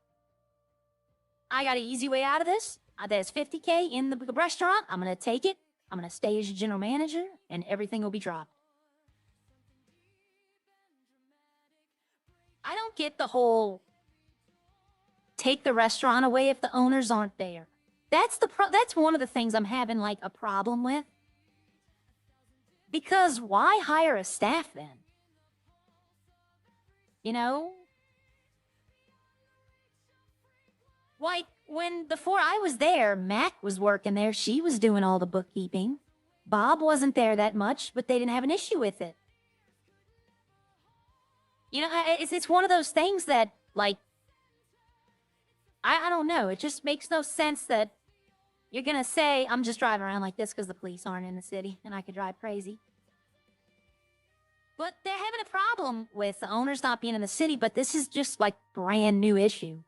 I got an easy way out of this. There's $50K in the restaurant. I'm going to take it. I'm going to stay as your general manager, and everything will be dropped. I don't get the whole take the restaurant away if the owners aren't there. That's one of the things I'm having like a problem with. Because why hire a staff then? You know? Like, before I was there, Mac was working there. She was doing all the bookkeeping. Bob wasn't there that much, but they didn't have an issue with it. You know, it's one of those things that, like, I don't know. It just makes no sense that you're gonna say, I'm just driving around like this because the police aren't in the city and I could drive crazy. But they're having a problem with the owners not being in the city, but this is just like brand new issue.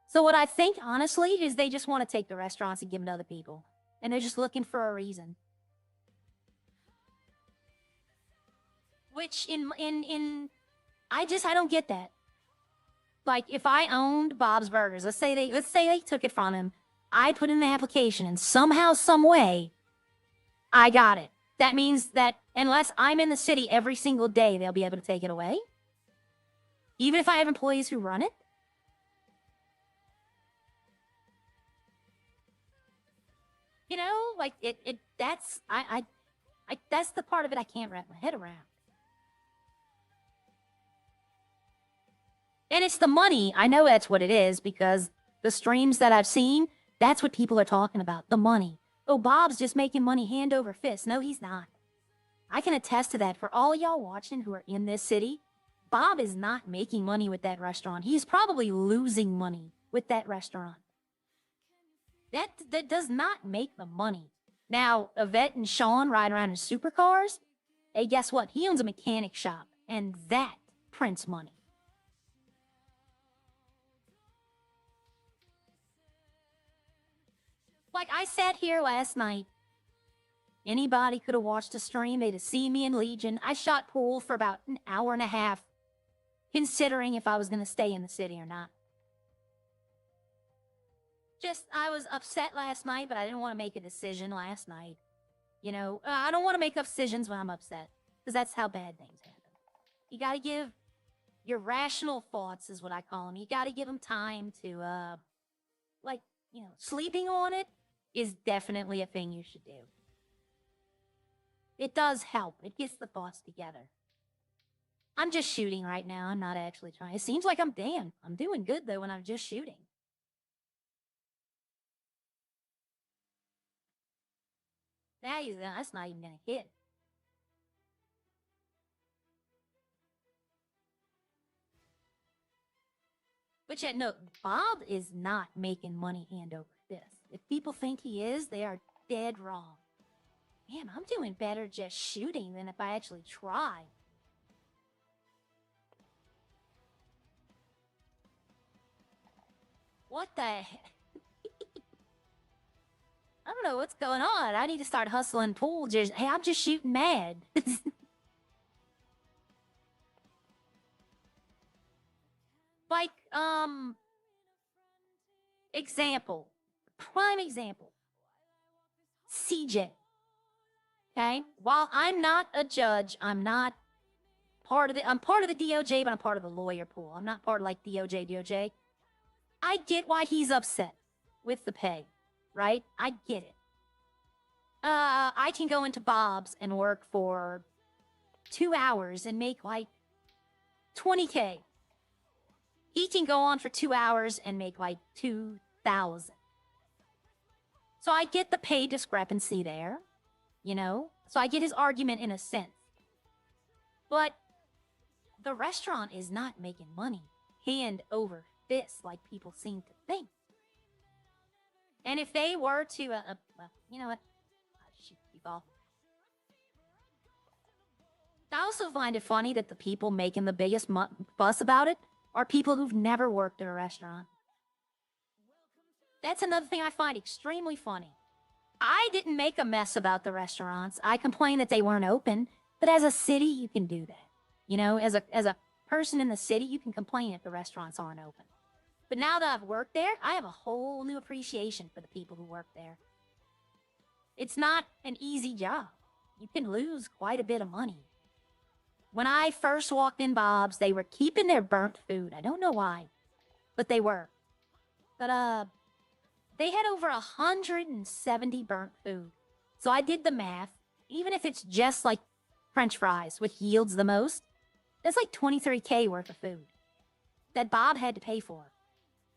So what I think, honestly, is they just want to take the restaurants and give them to other people. And they're just looking for a reason. Which I don't get that. Like, if I owned Bob's Burgers, let's say they took it from him, I put in the application, and somehow, some way, I got it. That means that unless I'm in the city every single day, they'll be able to take it away? Even if I have employees who run it? You know, like, that's the part of it I can't wrap my head around. And it's the money. I know that's what it is, because the streams that I've seen, that's what people are talking about, the money. Oh, Bob's just making money hand over fist. No, he's not. I can attest to that. For all y'all watching who are in this city, Bob is not making money with that restaurant. He's probably losing money with that restaurant. That does not make the money. Now, Yvette and Sean ride around in supercars. Hey, guess what? He owns a mechanic shop, and that prints money. Like, I sat here last night. Anybody could have watched the stream. They'd have seen me in Legion. I shot pool for about an hour and a half, considering if I was going to stay in the city or not. I was upset last night, but I didn't want to make a decision last night. You know, I don't want to make decisions when I'm upset, because that's how bad things happen. You gotta give your rational thoughts, is what I call them. You gotta give them time to, sleeping on it is definitely a thing you should do. It does help. It gets the thoughts together. I'm just shooting right now. I'm not actually trying. It seems like I'm doing good, though, when I'm just shooting. That's not even gonna hit. But yet, no, Bob is not making money hand over fist. If people think he is, they are dead wrong. Man, I'm doing better just shooting than if I actually try. What the heck? I don't know what's going on. I need to start hustling pool. Hey, I'm just shooting mad. Like, example. Prime example. CJ. Okay? While I'm not a judge, I'm part of the DOJ, but I'm part of the lawyer pool. I'm not part of, like, DOJ. I get why he's upset with the pay, right? I get it. I can go into Bob's and work for 2 hours and make like 20K. He can go on for 2 hours and make like 2,000. So I get the pay discrepancy there, you know? So I get his argument in a sense. But the restaurant is not making money hand over fist like people seem to think. And if they were to, well, you know what? Shoot, keep off. I also find it funny that the people making the biggest fuss about it are people who've never worked at a restaurant. That's another thing I find extremely funny. I didn't make a mess about the restaurants. I complained that they weren't open, but as a city, you can do that. You know, as a person in the city, you can complain if the restaurants aren't open. But now that I've worked there, I have a whole new appreciation for the people who work there. It's not an easy job. You can lose quite a bit of money. When I first walked in Bob's, they were keeping their burnt food. I don't know why, but they were. But, they had over 170 burnt food. So I did the math. Even if it's just like French fries, which yields the most, that's like 23K worth of food that Bob had to pay for.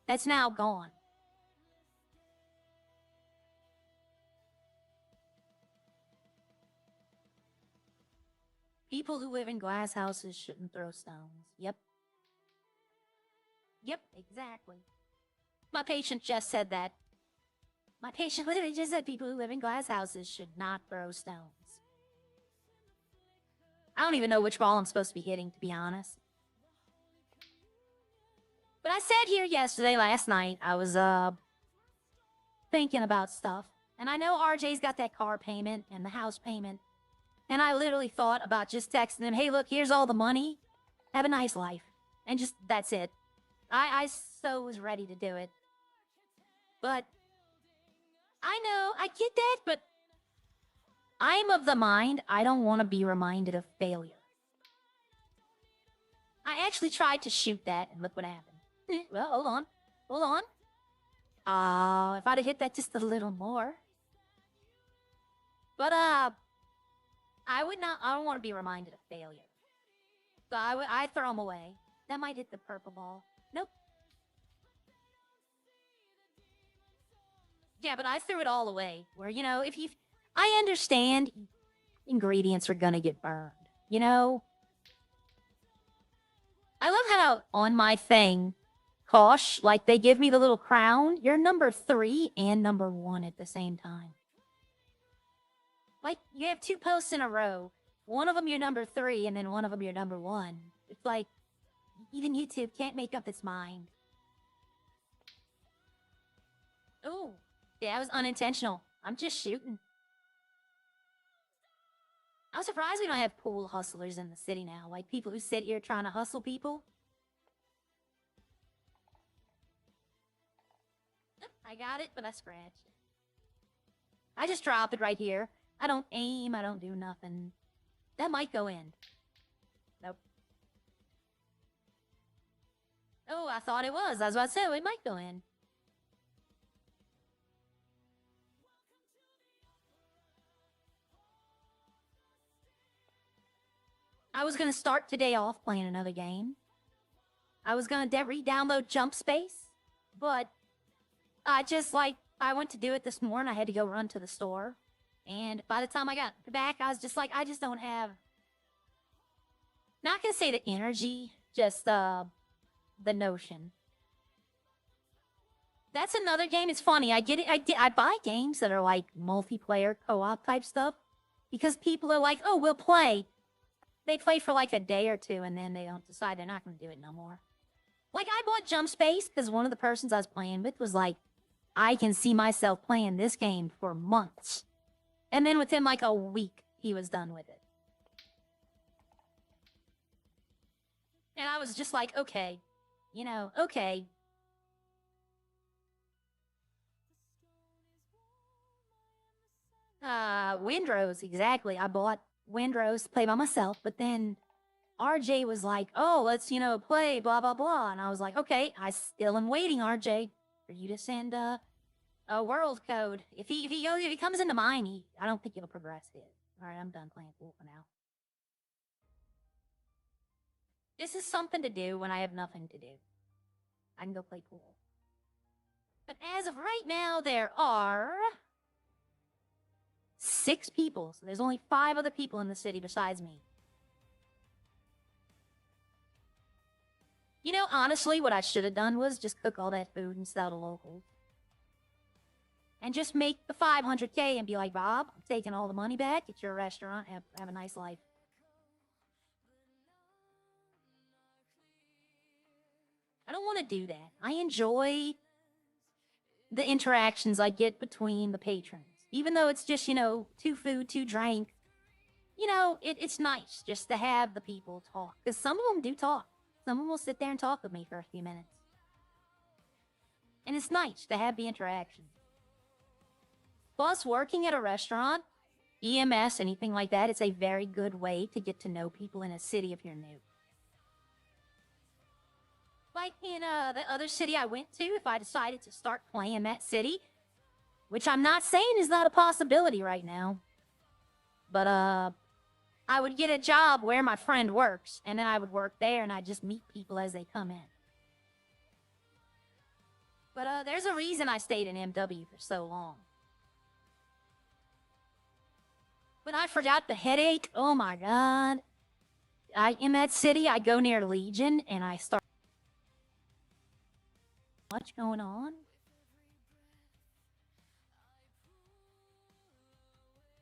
That's now gone. People who live in glass houses shouldn't throw stones. Yep. Yep, exactly. My patient just said that. My patient literally just said people who live in glass houses should not throw stones. I don't even know which ball I'm supposed to be hitting, to be honest. But I sat here last night, I was, thinking about stuff. And I know RJ's got that car payment and the house payment. And I literally thought about just texting him, hey, look, here's all the money. Have a nice life. And just, that's it. I so was ready to do it. But I know, I get that, but I'm of the mind I don't want to be reminded of failure. I actually tried to shoot that, and look what happened. Well, hold on. Hold on. Oh, if I'd have hit that just a little more. But, I don't want to be reminded of failure. So I'd throw them away. That might hit the purple ball. Nope. Yeah, but I threw it all away. Where, you know, I understand ingredients are gonna get burned, you know? I love how on my thing, Kosh, like they give me the little crown. You're number 3 and number 1 at the same time. Like, you have 2 posts in a row. One of them you're number 3, and then one of them you're number 1. It's like, even YouTube can't make up its mind. Ooh, yeah, it was unintentional. I'm just shooting. I'm surprised we don't have pool hustlers in the city now. Like, people who sit here trying to hustle people. I got it, but I scratched. I just drop it right here. I don't aim, I don't do nothing. That might go in. Nope. Oh, I thought it was. I was about to say, it might go in. I was gonna start today off playing another game. I was gonna re-download Jump Space, but I went to do it this morning. I had to go run to the store. And by the time I got back, I was just like, I just don't have, not gonna say the energy, just, the notion. That's another game. It's funny. I get it. I buy games that are like multiplayer co-op type stuff because people are like, oh, we'll play. They play for like a day or two and then they don't decide they're not going to do it no more. Like, I bought Jump Space because one of the persons I was playing with was like, I can see myself playing this game for months. And then within like a week, he was done with it. And I was just like, okay, you know, okay. Windrose, exactly. I bought Windrose to play by myself, but then RJ was like, oh, let's, you know, play, blah, blah, blah. And I was like, okay, I still am waiting, RJ, for you to send a world code. If he comes into mine, I don't think he'll progress it. All right, I'm done playing pool for now. This is something to do when I have nothing to do. I can go play pool. But as of right now, there are 6 people. So there's only 5 other people in the city besides me. You know, honestly, what I should have done was just cook all that food and sell to locals. And just make the 500K and be like, Bob, I'm taking all the money back. Get your restaurant. Have a nice life. I don't want to do that. I enjoy the interactions I get between the patrons. Even though it's just, 2 food, 2 drink. It's nice just to have the people talk. Because some of them do talk. Some of them will sit there and talk with me for a few minutes. And it's nice to have the interaction. Plus, working at a restaurant, EMS, anything like that, it's a very good way to get to know people in a city if you're new. Like in the other city I went to, if I decided to start playing that city, which I'm not saying is not a possibility right now, but I would get a job where my friend works, and then I would work there, and I'd just meet people as they come in. But there's a reason I stayed in MW for so long. But I forgot the headache. Oh my god. In that city, I go near Legion, and I start much going on.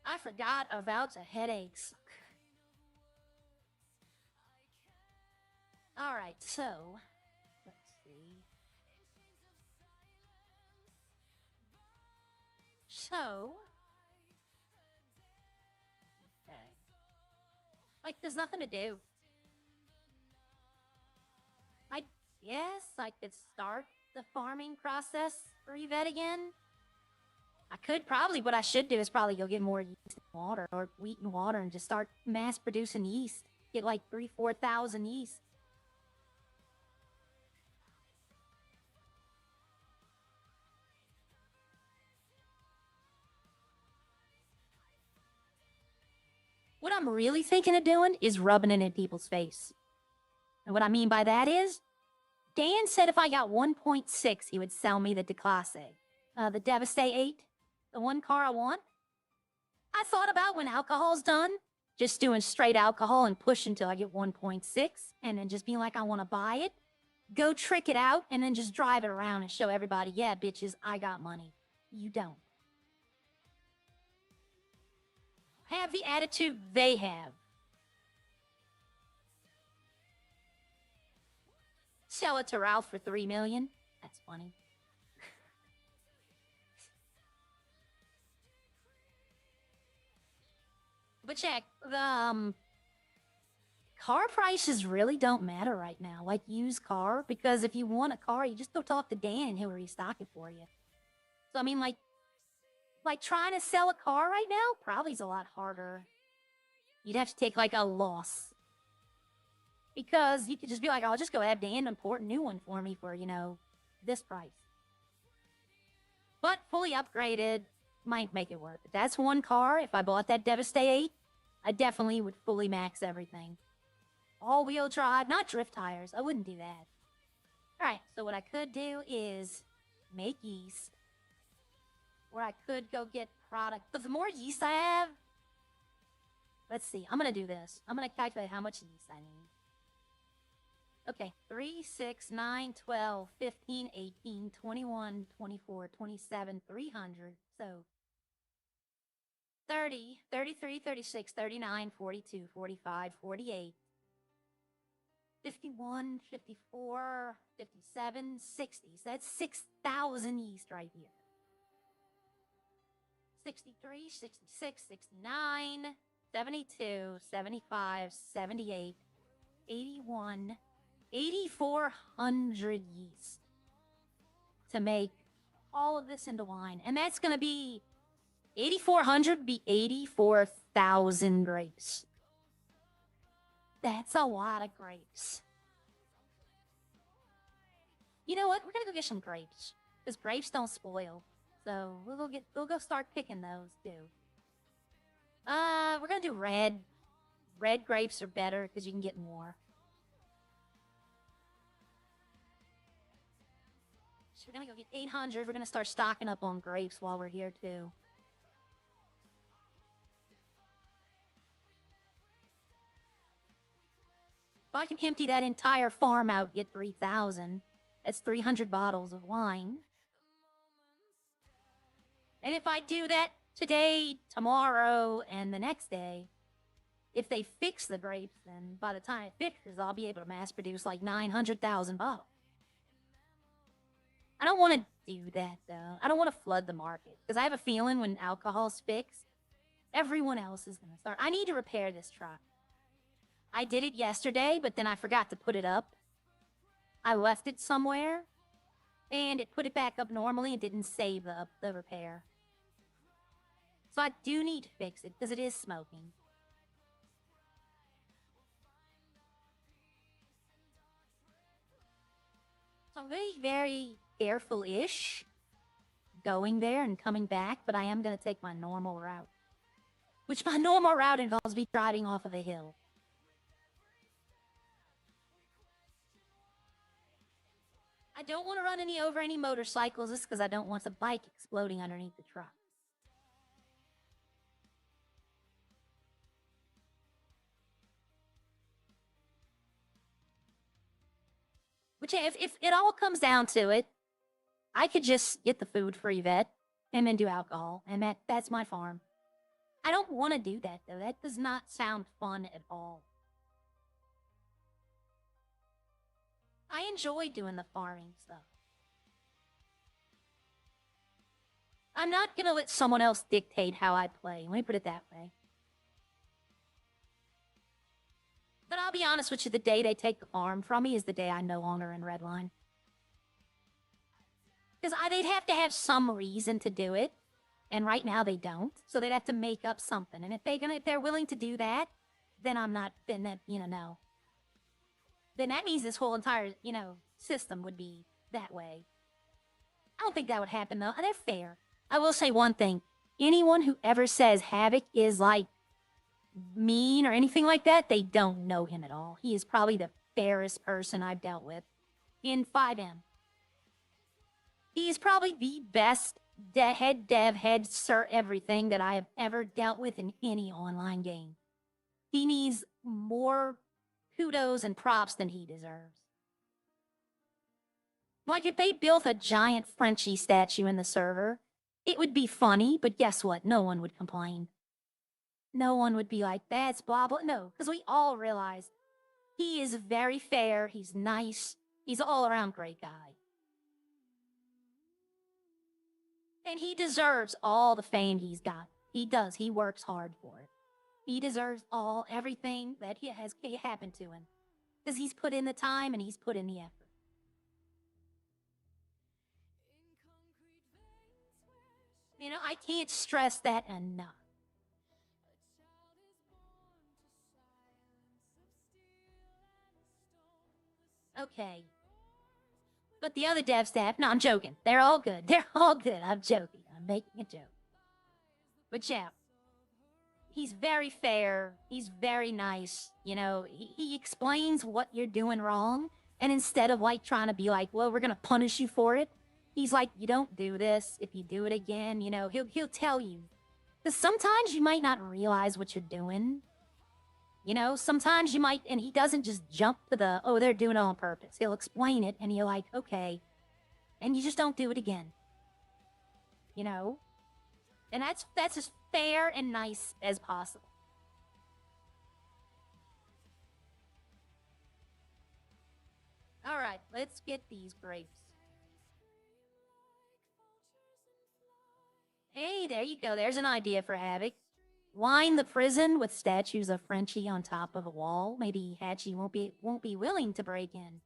I forgot about the headaches. Alright, so let's see. So okay. Like there's nothing to do. I guess I could start the farming process for Yvette again. I could probably, what I should do is probably go get more yeast and water, or wheat and water, and just start mass producing yeast. Get like 3,000-4,000 yeast. What I'm really thinking of doing is rubbing it in people's face. And what I mean by that is, Dan said if I got 1.6, he would sell me the Declasse. The Devastate 8, the one car I want. I thought about when alcohol's done, just doing straight alcohol and push until I get 1.6, and then just being like, I want to buy it, go trick it out, and then just drive it around and show everybody, yeah, bitches, I got money. You don't. Have the attitude they have. Sell it to Ralph for $3 million. That's funny. But check, the car prices really don't matter right now. Like used car, because if you want a car, you just go talk to Dan and he'll restock it for you. So I mean, like trying to sell a car right now probably is a lot harder. You'd have to take like a loss. Because you could just be like, I'll just go have Dan import a new one for me for, this price. But fully upgraded might make it worth it. That's one car. If I bought that Devastate 8, I definitely would fully max everything. All-wheel drive, not drift tires. I wouldn't do that. Alright, so what I could do is make yeast. Or I could go get product. But the more yeast I have... Let's see, I'm going to do this. I'm going to calculate how much yeast I need. Okay, 3, 6, 9, 12, 15, 18, 21, 24, 27, 300. So 30, 33, 36, 39, 42, 45, 48, 51, 54, 57, 60. So that's 6,000 yeast right here. 63, 66, 69, 72, 75, 78, 81, 8,400 yeast to make all of this into wine. And that's going to be 8,400 be 84,000 grapes. That's a lot of grapes. You know what? We're going to go get some grapes. Because grapes don't spoil. So we'll go start picking those too. We're going to do red. Red grapes are better because you can get more. we're gonna go get 800. We're gonna start stocking up on grapes while we're here, too. If I can empty that entire farm out, get 3,000. That's 300 bottles of wine. And if I do that today, tomorrow, and the next day, if they fix the grapes, then by the time it fixes, I'll be able to mass produce like 900,000 bottles. I don't want to do that, though. I don't want to flood the market, because I have a feeling when alcohol's fixed, everyone else is going to start. I need to repair this truck. I did it yesterday, but then I forgot to put it up. I left it somewhere, and it put it back up normally and didn't save the repair. So I do need to fix it, because it is smoking. So I'm very, very careful-ish going there and coming back, but I am going to take my normal route. Which my normal route involves me driving off of a hill. I don't want to run over any motorcycles just because I don't want the bike exploding underneath the truck. Which, if it all comes down to it, I could just get the food for Yvette and then do alcohol, and that's my farm. I don't want to do that, though. That does not sound fun at all. I enjoy doing the farming stuff. I'm not gonna let someone else dictate how I play. Let me put it that way. But I'll be honest with you, the day they take the farm from me is the day I'm no longer in Redline. Because they'd have to have some reason to do it, and right now they don't. So they'd have to make up something. And if they're willing to do that, then I'm not. Then that no. Then that means this whole entire system would be that way. I don't think that would happen though. They're fair. I will say one thing: anyone who ever says Havoc is like mean or anything like that, they don't know him at all. He is probably the fairest person I've dealt with in 5M. He is probably the best head dev, head sir everything that I have ever dealt with in any online game. He needs more kudos and props than he deserves. Like, if they built a giant Frenchie statue in the server, it would be funny, but guess what? No one would complain. No one would be like, that's blah, blah. No, because we all realize he is very fair, he's nice, he's an all-around great guy. And he deserves all the fame he's got. He does. He works hard for it. He deserves everything that has happened to him. Because he's put in the time and he's put in the effort. I can't stress that enough. Okay. But the other dev staff, no, I'm joking. They're all good. They're all good. I'm joking. I'm making a joke. But yeah, he's very fair. He's very nice. He explains what you're doing wrong. And instead of trying to be like, well, we're going to punish you for it, he's like, you don't do this. If you do it again, he'll tell you. Because sometimes you might not realize what you're doing. Sometimes you might, and he doesn't just jump to they're doing it on purpose. He'll explain it, and you're like, okay. And you just don't do it again. And that's as fair and nice as possible. Alright, let's get these grapes. Hey, there you go. There's an idea for Havoc. Line the prison with statues of Frenchie on top of a wall. Maybe Hatchie won't be willing to break in.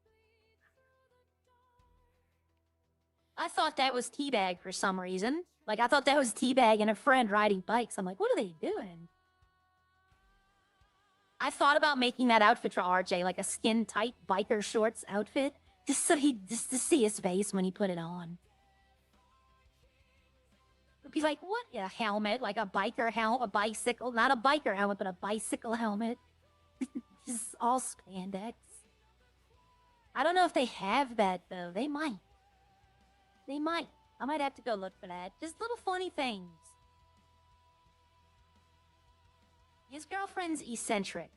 I thought that was Teabag for some reason. I thought that was Teabag and a friend riding bikes. I'm like, what are they doing? I thought about making that outfit for RJ, like a skin-tight biker shorts outfit, just to see his face when he put it on. Be like, what? A helmet, like a biker helmet, a bicycle, not a biker helmet, but a bicycle helmet. Just all spandex. I don't know if they have that, though. They might. They might. I might have to go look for that. Just little funny things. His girlfriend's eccentric.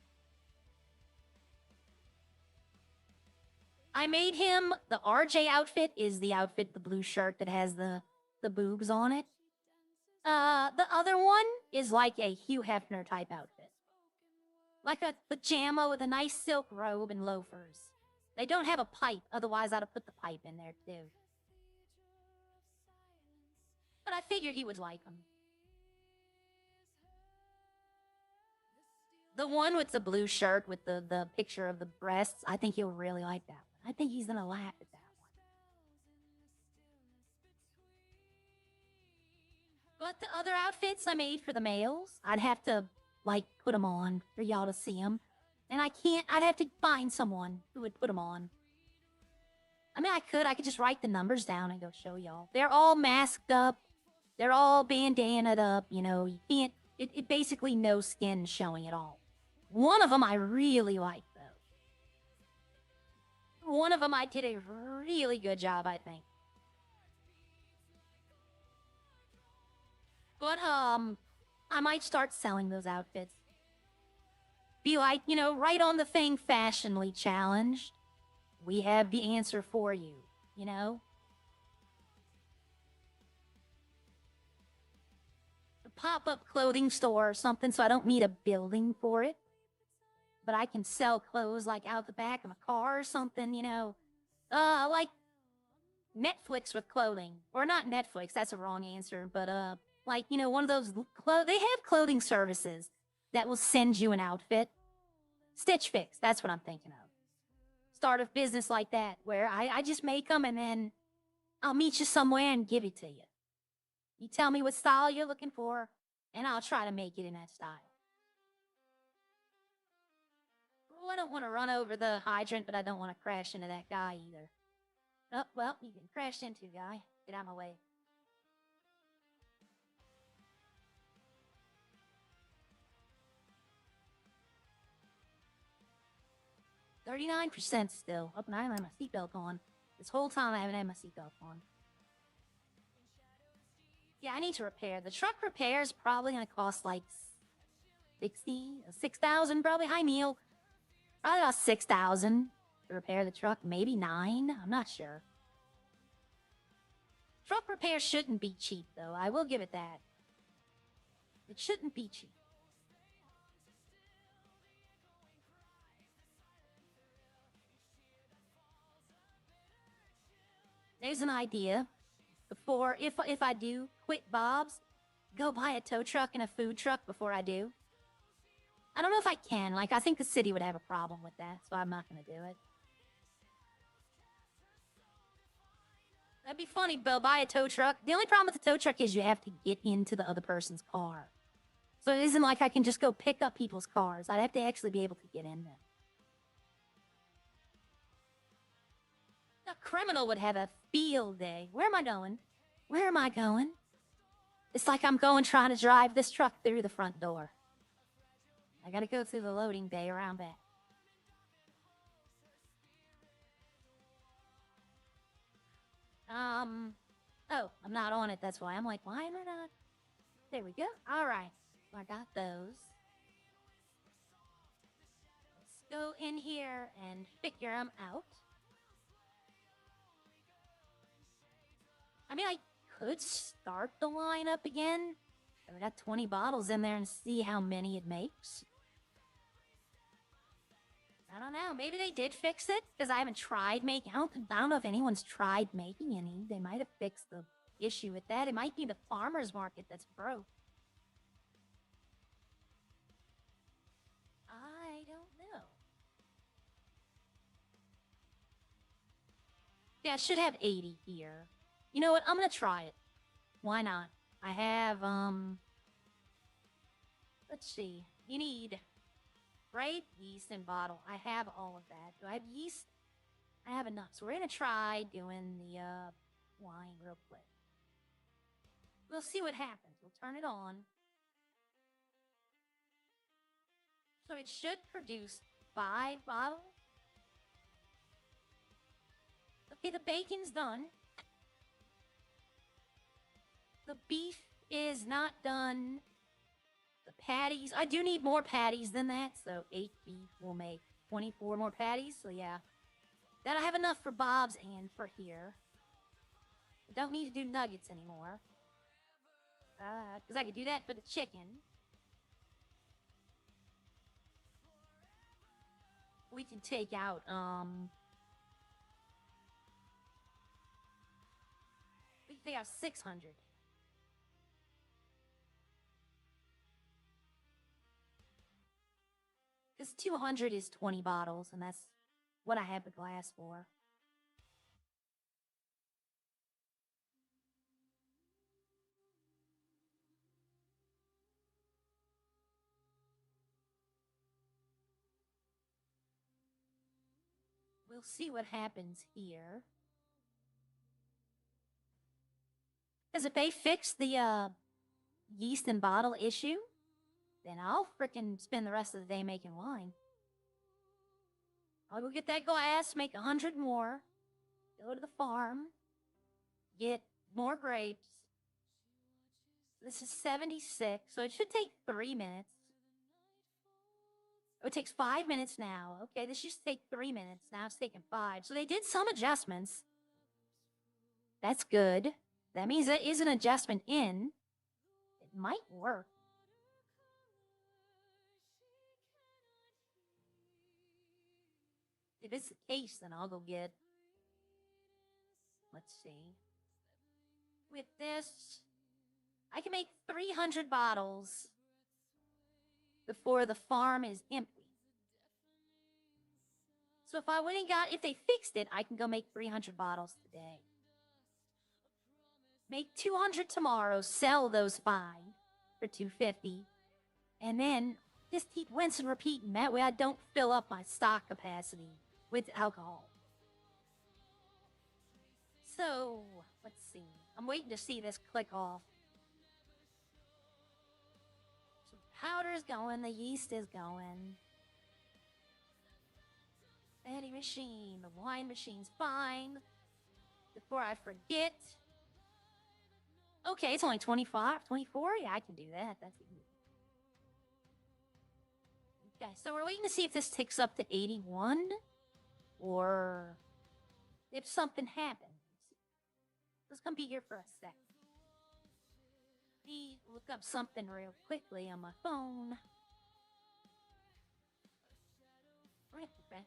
I made him, the RJ outfit is the outfit, the blue shirt that has the boobs on it. The other one is like a Hugh Hefner type outfit. Like a pajama with a nice silk robe and loafers. They don't have a pipe, otherwise I'd have put the pipe in there too. But I figured he would like them. The one with the blue shirt with the picture of the breasts, I think he'll really like that one. I think he's gonna laugh at that one. But the other outfits I made for the males, I'd have to, like, put them on for y'all to see them. And I can't, I'd have to find someone who would put them on. I mean, I could just write the numbers down and go show y'all. They're all masked up. They're all bandanaed up, you know, you can't, it basically no skin showing at all. One of them I really like, though. One of them I did a really good job, I think. But, I might start selling those outfits. Be like, you know, right on the thing, fashionably challenged. We have the answer for you, you know? A pop-up clothing store or something, so I don't need a building for it. But I can sell clothes, like, out the back of a car or something, you know? Like Netflix with clothing. Or not Netflix, that's a wrong answer, but, like, you know, one of those, they have clothing services that will send you an outfit. Stitch Fix, that's what I'm thinking of. Start a business like that, where I just make them and then I'll meet you somewhere and give it to you. You tell me what style you're looking for, and I'll try to make it in that style. Oh, I don't want to run over the hydrant, but I don't want to crash into that guy either. Oh, well, you can crash into, guy. Get out of my way. $39% still. Oh, and I haven't had my seatbelt on. This whole time I haven't had my seatbelt on. Yeah, I need to repair. The truck repair is probably going to cost like 6,000 probably. Hi, Neil. Probably about 6,000 to repair the truck. Maybe 9. I'm not sure. Truck repair shouldn't be cheap, though. I will give it that. It shouldn't be cheap. There's an idea. Before, if I do quit Bob's, go buy a tow truck and a food truck before I do. I don't know if I can. Like, I think the city would have a problem with that, so I'm not going to do it. That'd be funny, Bill. Buy a tow truck. The only problem with the tow truck is you have to get into the other person's car. So it isn't like I can just go pick up people's cars. I'd have to actually be able to get in them. A criminal would have a field day. Where am I going? Where am I going? It's like I'm going trying to drive this truck through the front door. I gotta go through the loading bay around back. Oh, I'm not on it, that's why. I'm like, why am I not? There we go. Alright, I got those. Let's go in here and figure them out. I mean, I could start the line up again. I got 20 bottles in there and see how many it makes. I don't know. Maybe they did fix it because I haven't tried making. I don't know if anyone's tried making any. They might have fixed the issue with that. It might be the farmer's market that's broke. I don't know. Yeah, I should have 80 here. You know what? I'm gonna try it. Why not? I have, let's see. You need right yeast and bottle. I have all of that. Do I have yeast? I have enough. So we're gonna try doing the, wine real quick. We'll see what happens. We'll turn it on. So it should produce 5 bottles. Okay, the bacon's done. The beef is not done. The patties, I do need more patties than that, so 8 beef will make 24 more patties, so yeah. Then I have enough for Bob's and for here. I don't need to do nuggets anymore. Because I could do that for the chicken. We can take out, we can take out 600. Because 200 is 20 bottles, and that's what I have the glass for. We'll see what happens here. Because if they fix the yeast and bottle issue, then I'll frickin' spend the rest of the day making wine. I'll go get that glass, make 100 more, go to the farm, get more grapes. This is 76, so it should take 3 minutes. Oh, it takes 5 minutes now. Okay, this used to take 3 minutes. Now it's taking 5. So they did some adjustments. That's good. That means there is an adjustment in. It might work. If it's the case, then I'll go get... Let's see. With this, I can make 300 bottles before the farm is empty. So if I went and got... If they fixed it, I can go make 300 bottles today. Make 200 tomorrow, sell those 5 for 250, and then just keep rinse and repeat, and that way I don't fill up my stock capacity with alcohol. So, let's see. I'm waiting to see this click off. So powder is going, the yeast is going. Fatty machine, the wine machine's fine. Before I forget... Okay, it's only 25, 24? Yeah, I can do that. That's easy. Okay, so we're waiting to see if this ticks up to 81, or if something happens. Let's come be here for a sec. Let me look up something real quickly on my phone. Right, okay.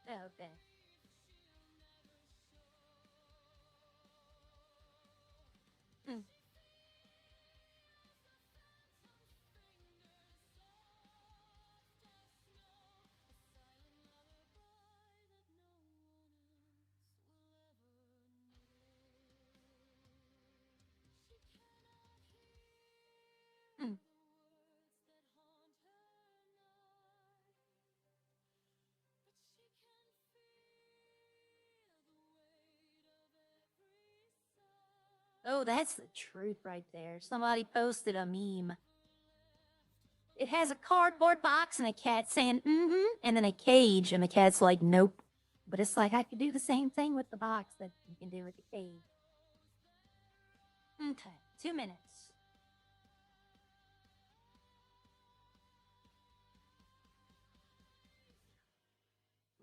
Okay. Mm. Mm. Oh, that's the truth right there. Somebody posted a meme. It has a cardboard box and a cat saying, mm-hmm, and then a cage, and the cat's like, nope. But it's like, I could do the same thing with the box that you can do with the cage. Okay, 2 minutes.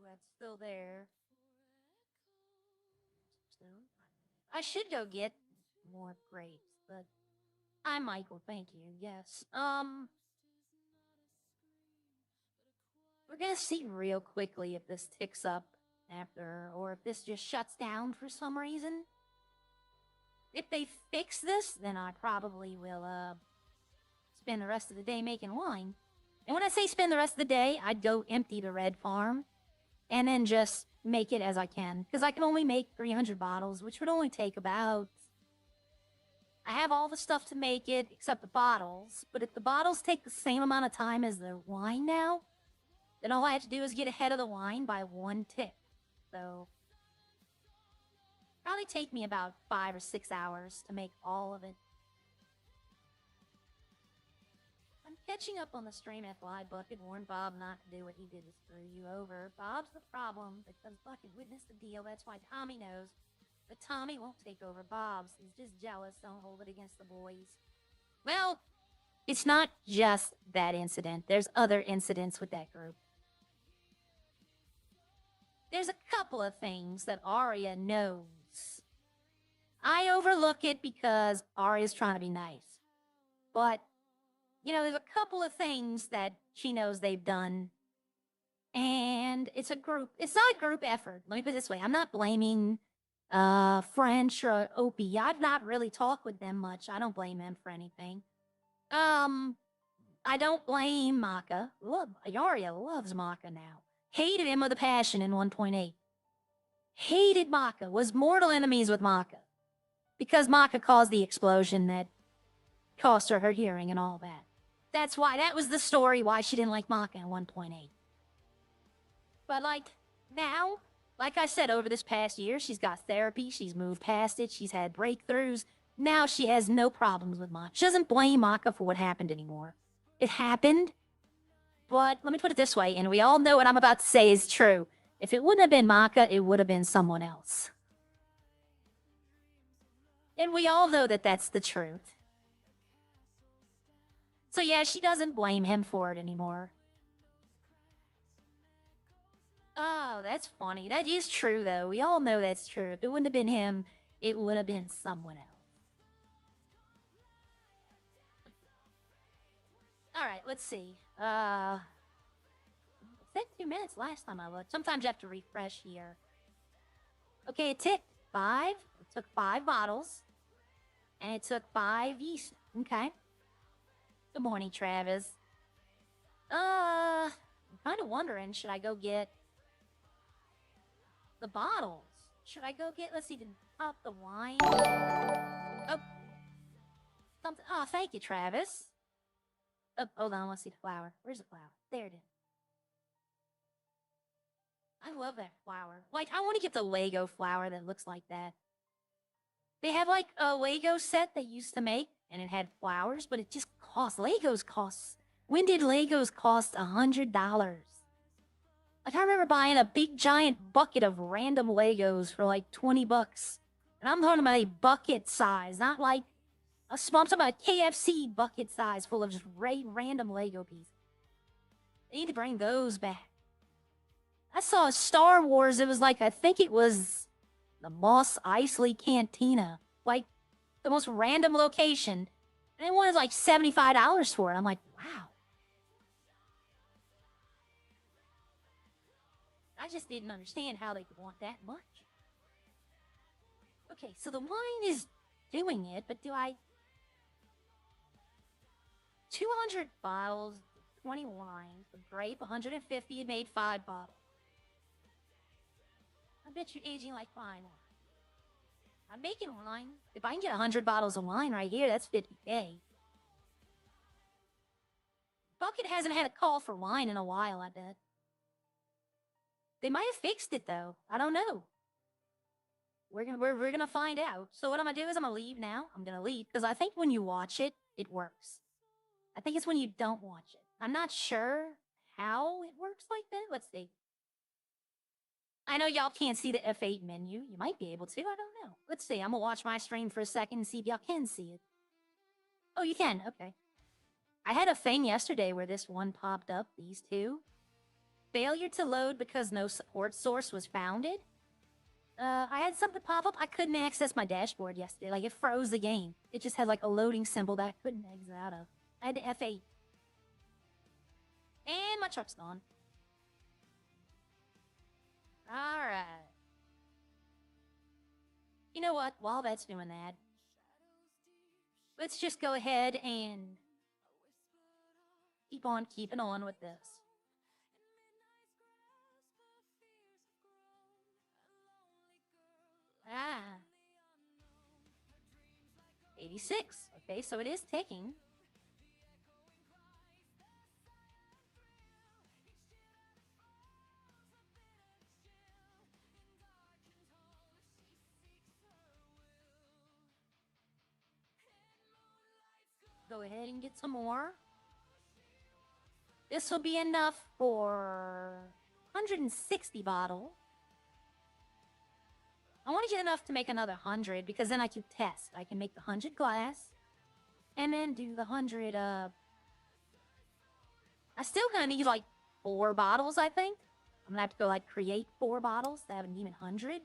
That's still there. I should go get more grapes, but I'm Michael, thank you, yes. We're gonna see real quickly if this ticks up after, or if this just shuts down for some reason. If they fix this, then I probably will, spend the rest of the day making wine. And when I say spend the rest of the day, I'd go empty the red farm and then just make it as I can. Because I can only make 300 bottles, which would only take about... I have all the stuff to make it, except the bottles. But if the bottles take the same amount of time as the wine now, then all I have to do is get ahead of the wine by 1 tick. So, probably take me about 5 or 6 hours to make all of it. I'm catching up on the stream after Bucket warned Bob not to do what he did to screw you over. Bob's the problem because Bucket witnessed the deal. That's why Tommy knows. But Tommy won't take over Bob's. He's just jealous. Don't hold it against the boys. Well, it's not just that incident. There's other incidents with that group. There's a couple of things that Arya knows. I overlook it because Arya's trying to be nice. But, you know, there's a couple of things that she knows they've done. And it's a group. It's not a group effort. Let me put it this way. I'm not blaming French or Opie. I've not really talked with them much. I don't blame them for anything. I don't blame Maka. Arya loves Maka now. Hated him with a passion in 1.8. Hated Maka. Was mortal enemies with Maka. Because Maka caused the explosion that cost her hearing and all that. That's why. That was the story why she didn't like Maka in 1.8. But, like, now... Like I said, over this past year, she's got therapy, she's moved past it, she's had breakthroughs. Now she has no problems with Maka. She doesn't blame Maka for what happened anymore. It happened, but let me put it this way, and we all know what I'm about to say is true. If it wouldn't have been Maka, it would have been someone else. And we all know that that's the truth. So yeah, she doesn't blame him for it anymore. Oh, that's funny. That is true, though. We all know that's true. If it wouldn't have been him, it would have been someone else. Alright, let's see. It said 2 minutes last time I looked. Sometimes you have to refresh here. Okay, it ticked 5. It took 5 bottles. And it took 5 yeast. Okay. Good morning, Travis. I'm kind of wondering, should I go get... the bottles. Should I go get, let's see, to pop the wine? Oh. Something. Oh, thank you, Travis. Oh, hold on, let's see the flower. Where's the flower? There it is. I love that flower. Like, I want to get the Lego flower that looks like that. They have, like, a Lego set they used to make, and it had flowers, but it just costs. Legos costs. When did Legos cost $100? Like, I remember buying a big giant bucket of random Legos for like 20 bucks. And I'm talking about a bucket size, not like a small, I'm talking about a KFC bucket size full of just random Lego pieces. They need to bring those back. I saw a Star Wars, it was like, I think it was the Moss Eisley Cantina. Like, the most random location. And it wanted like $75 for it. I'm like, wow. I just didn't understand how they could want that much. Okay, so the wine is doing it, but do I... 200 bottles, 20 wines, the grape, 150, it made 5 bottles. I bet you're aging like fine wine. I'm making wine. If I can get 100 bottles of wine right here, that's 50K. Bucket hasn't had a call for wine in a while, I bet. They might have fixed it, though. I don't know. We're gonna find out. So what I'm gonna do is I'm gonna leave now. I'm gonna leave, because I think when you watch it, it works. I think it's when you don't watch it. I'm not sure how it works like that. Let's see. I know y'all can't see the F8 menu. You might be able to. I don't know. Let's see. I'm gonna watch my stream for a second and see if y'all can see it. Oh, you can. Okay. I had a thing yesterday where this one popped up. These two. Failure to load because no support source was founded. I had something pop up. I couldn't access my dashboard yesterday. Like, it froze the game. It just had, like, a loading symbol that I couldn't exit out of. I had to F8. And my truck's gone. Alright. You know what? While that's doing that, let's just go ahead and keep on keeping on with this. Ah. 86. Okay, so it is ticking. Go ahead and get some more. This will be enough for 160 bottle. I want to get enough to make another 100 because then I can test. I can make the 100 glass and then do the 100, I still gonna need like 4 bottles, I think. I'm gonna have to go like create 4 bottles to have an even 100.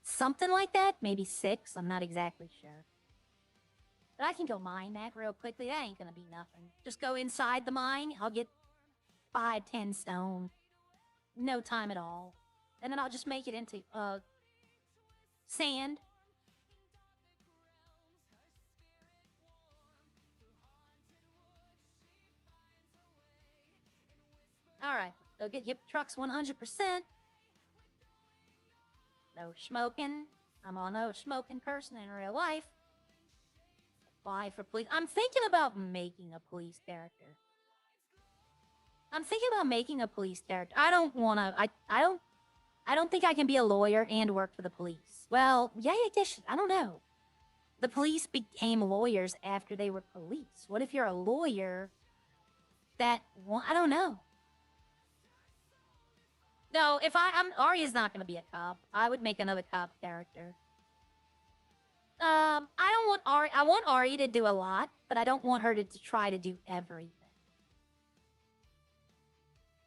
Something like that, maybe 6, I'm not exactly sure. But I can go mine that real quickly, that ain't gonna be nothing. Just go inside the mine, I'll get 5, 10 stone. No time at all. And then I'll just make it into, sand. Alright, go get hip trucks 100%. No smoking. I'm a no smoking person in real life. Apply for police. I'm thinking about making a police character. I don't wanna, I don't think I can be a lawyer and work for the police. Well, yeah, I guess, I don't know. The police became lawyers after they were police. What if you're a lawyer that, well, I don't know. No, if Arya's not gonna be a cop. I would make another cop character. I don't want Arya, I want Arya to do a lot, but I don't want her to try to do everything.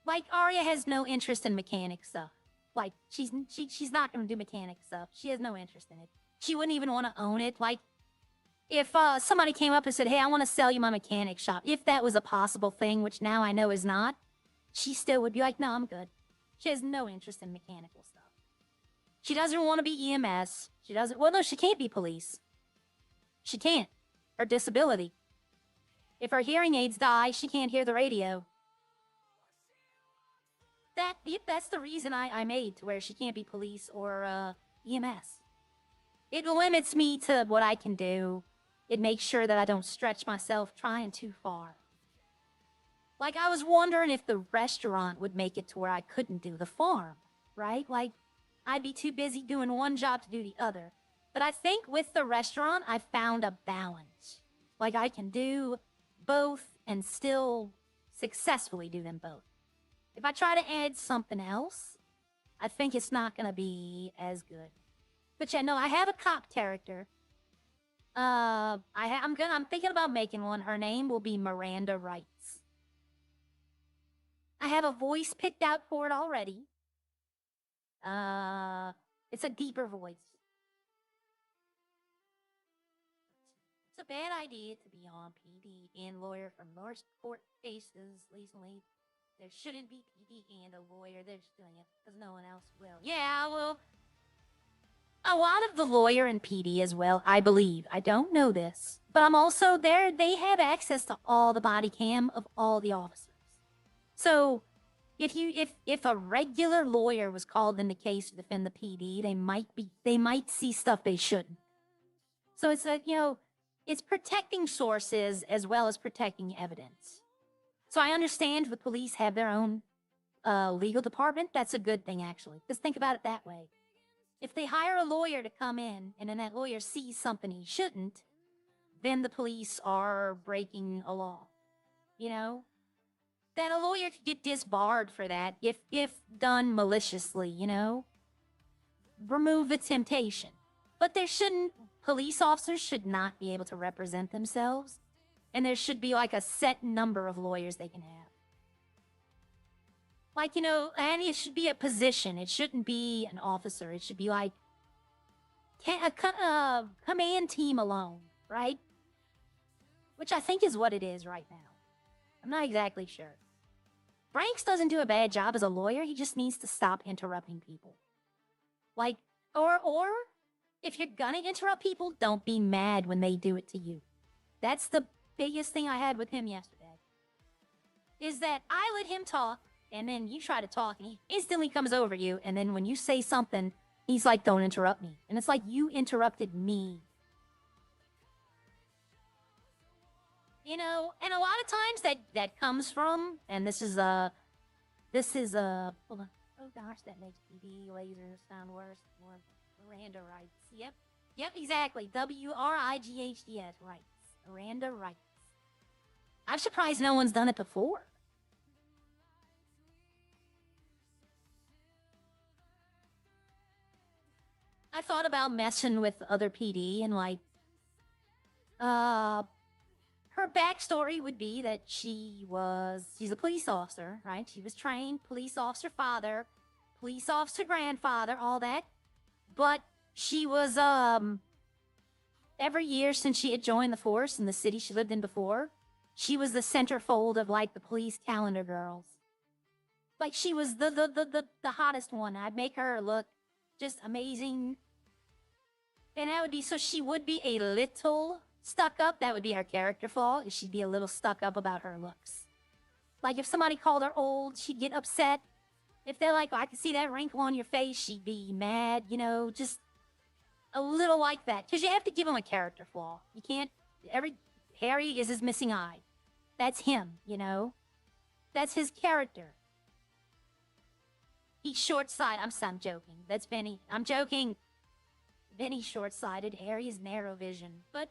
Like, Arya has no interest in mechanic stuff. Like, she's not gonna do mechanic stuff. She has no interest in it. She wouldn't even want to own it. Like, if somebody came up and said, hey, I want to sell you my mechanic shop, if that was a possible thing, which now I know is not, she still would be like, no, I'm good. She has no interest in mechanical stuff. She doesn't want to be EMS. She doesn't, well, no, she can't be police. She can't. Her disability. If her hearing aids die, she can't hear the radio. That's the reason I made to where she can't be police or EMS. It limits me to what I can do. It makes sure that I don't stretch myself trying too far. Like, I was wondering if the restaurant would make it to where I couldn't do the farm, right? Like, I'd be too busy doing one job to do the other. But I think with the restaurant, I found a balance. Like, I can do both and still successfully do them both. If I try to add something else, I think it's not gonna be as good. But yeah, no, I have a cop character. I'm thinking about making one. Her name will be Miranda Wrights. I have a voice picked out for it already. It's a deeper voice. It's a bad idea to be on PD and lawyer for most court cases recently. There shouldn't be PD and a lawyer. They're just doing it because no one else will. Yeah, well, a lot of the lawyer and PD as well, I believe. I don't know this, but I'm also there. They have access to all the body cam of all the officers. So if a regular lawyer was called in the case to defend the PD, they might see stuff they shouldn't. So it's it's protecting sources as well as protecting evidence. So I understand the police have their own legal department. That's a good thing, actually. Just think about it that way. If they hire a lawyer to come in and then that lawyer sees something he shouldn't, then the police are breaking a law. You know? Then a lawyer could get disbarred for that if done maliciously, you know? Remove the temptation. But police officers should not be able to represent themselves. And there should be like a set number of lawyers they can have. Like, and it should be a position. It shouldn't be an officer. It should be like a command team alone, right? Which I think is what it is right now. I'm not exactly sure. Branks doesn't do a bad job as a lawyer. He just needs to stop interrupting people. Like, or if you're gonna interrupt people, don't be mad when they do it to you. That's the biggest thing I had with him yesterday. Is that I let him talk, and then you try to talk, and he instantly comes over you, and then when you say something, he's like, don't interrupt me. And it's like, you interrupted me. You know, and a lot of times that comes from, and this is hold on. Oh gosh, that makes TV lasers sound worse. More Miranda rights. Yep, exactly. WRIGHTS rights. Miranda rights. I'm surprised no one's done it before. I thought about messing with other PD and like, her backstory would be that she's a police officer, right? She was trained, police officer father, police officer grandfather, all that. But she was, every year since she had joined the force in the city she lived in before, she was the centerfold of like the police calendar girls. Like she was the hottest one. I'd make her look just amazing. And that would be, so she would be a little stuck up. That would be her character flaw, is she'd be a little stuck up about her looks. Like if somebody called her old, she'd get upset. If they're like, oh, I can see that wrinkle on your face, she'd be mad, you know, just a little like that. Because you have to give him a character flaw. You can't, Harry is his missing eye. That's him, you know? That's his character. He's short-sighted. I'm joking. That's Benny. I'm joking. Benny's short-sighted. Harry is narrow vision. But,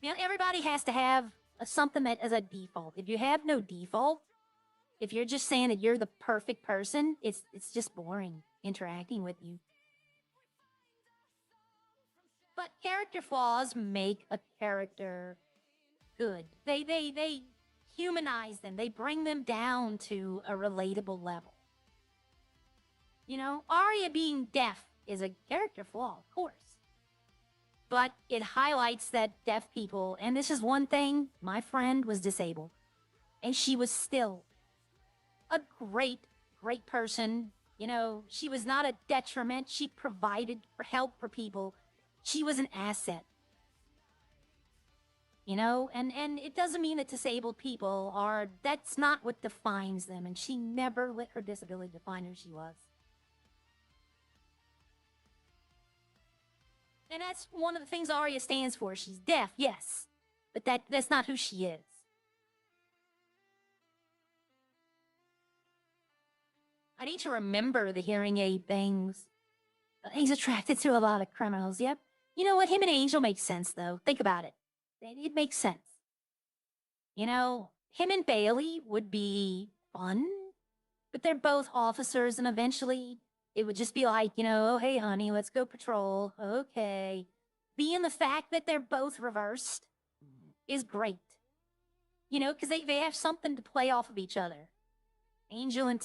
you know, everybody has to have something that is a default. If you have no default, if you're just saying that you're the perfect person, it's just boring interacting with you. But character flaws make a character good. They humanize them. They bring them down to a relatable level. You know, Arya being deaf is a character flaw, of course. But it highlights that deaf people, and this is one thing, my friend was disabled. And she was still a great person. You know, she was not a detriment. She provided for help for people. She was an asset. You know, and it doesn't mean that disabled people are, that's not what defines them. And she never let her disability define who she was. And that's one of the things Arya stands for. She's deaf, yes. But that's not who she is. I need to remember the hearing aid things. He's attracted to a lot of criminals, yep. You know what? Him and Angel make sense, though. Think about it. It makes sense. You know, him and Bailey would be fun, but they're both officers, and eventually it would just be like, you know, oh, hey, honey, let's go patrol. Okay. Being the fact that they're both reversed is great. You know, because they have something to play off of each other. Angel and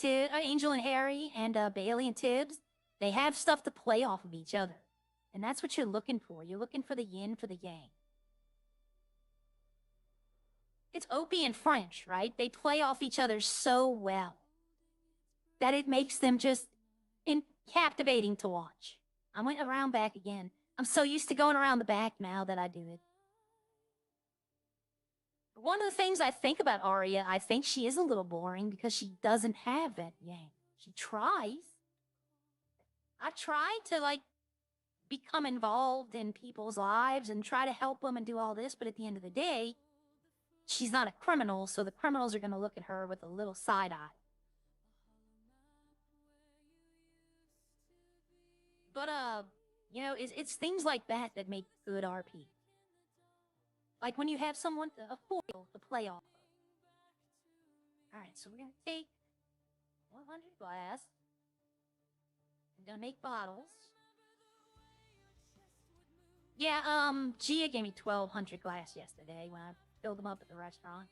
Harry and Bailey and Tibbs, they have stuff to play off of each other. And that's what you're looking for. You're looking for the yin for the yang. It's Opie and French, right? They play off each other so well that it makes them just captivating to watch. I went around back again. I'm so used to going around the back now that I do it. But one of the things I think about Arya, I think she is a little boring because she doesn't have that yang. She tries. I try to, like, become involved in people's lives and try to help them and do all this, but at the end of the day, she's not a criminal, so the criminals are going to look at her with a little side eye. But, you know, it's things like that that make good RP. Like when you have someone, a foil to play off of. Alright, so we're going to take 100 glass. I'm going to make bottles. Yeah, Gia gave me 1,200 glass yesterday when I filled them up at the restaurant.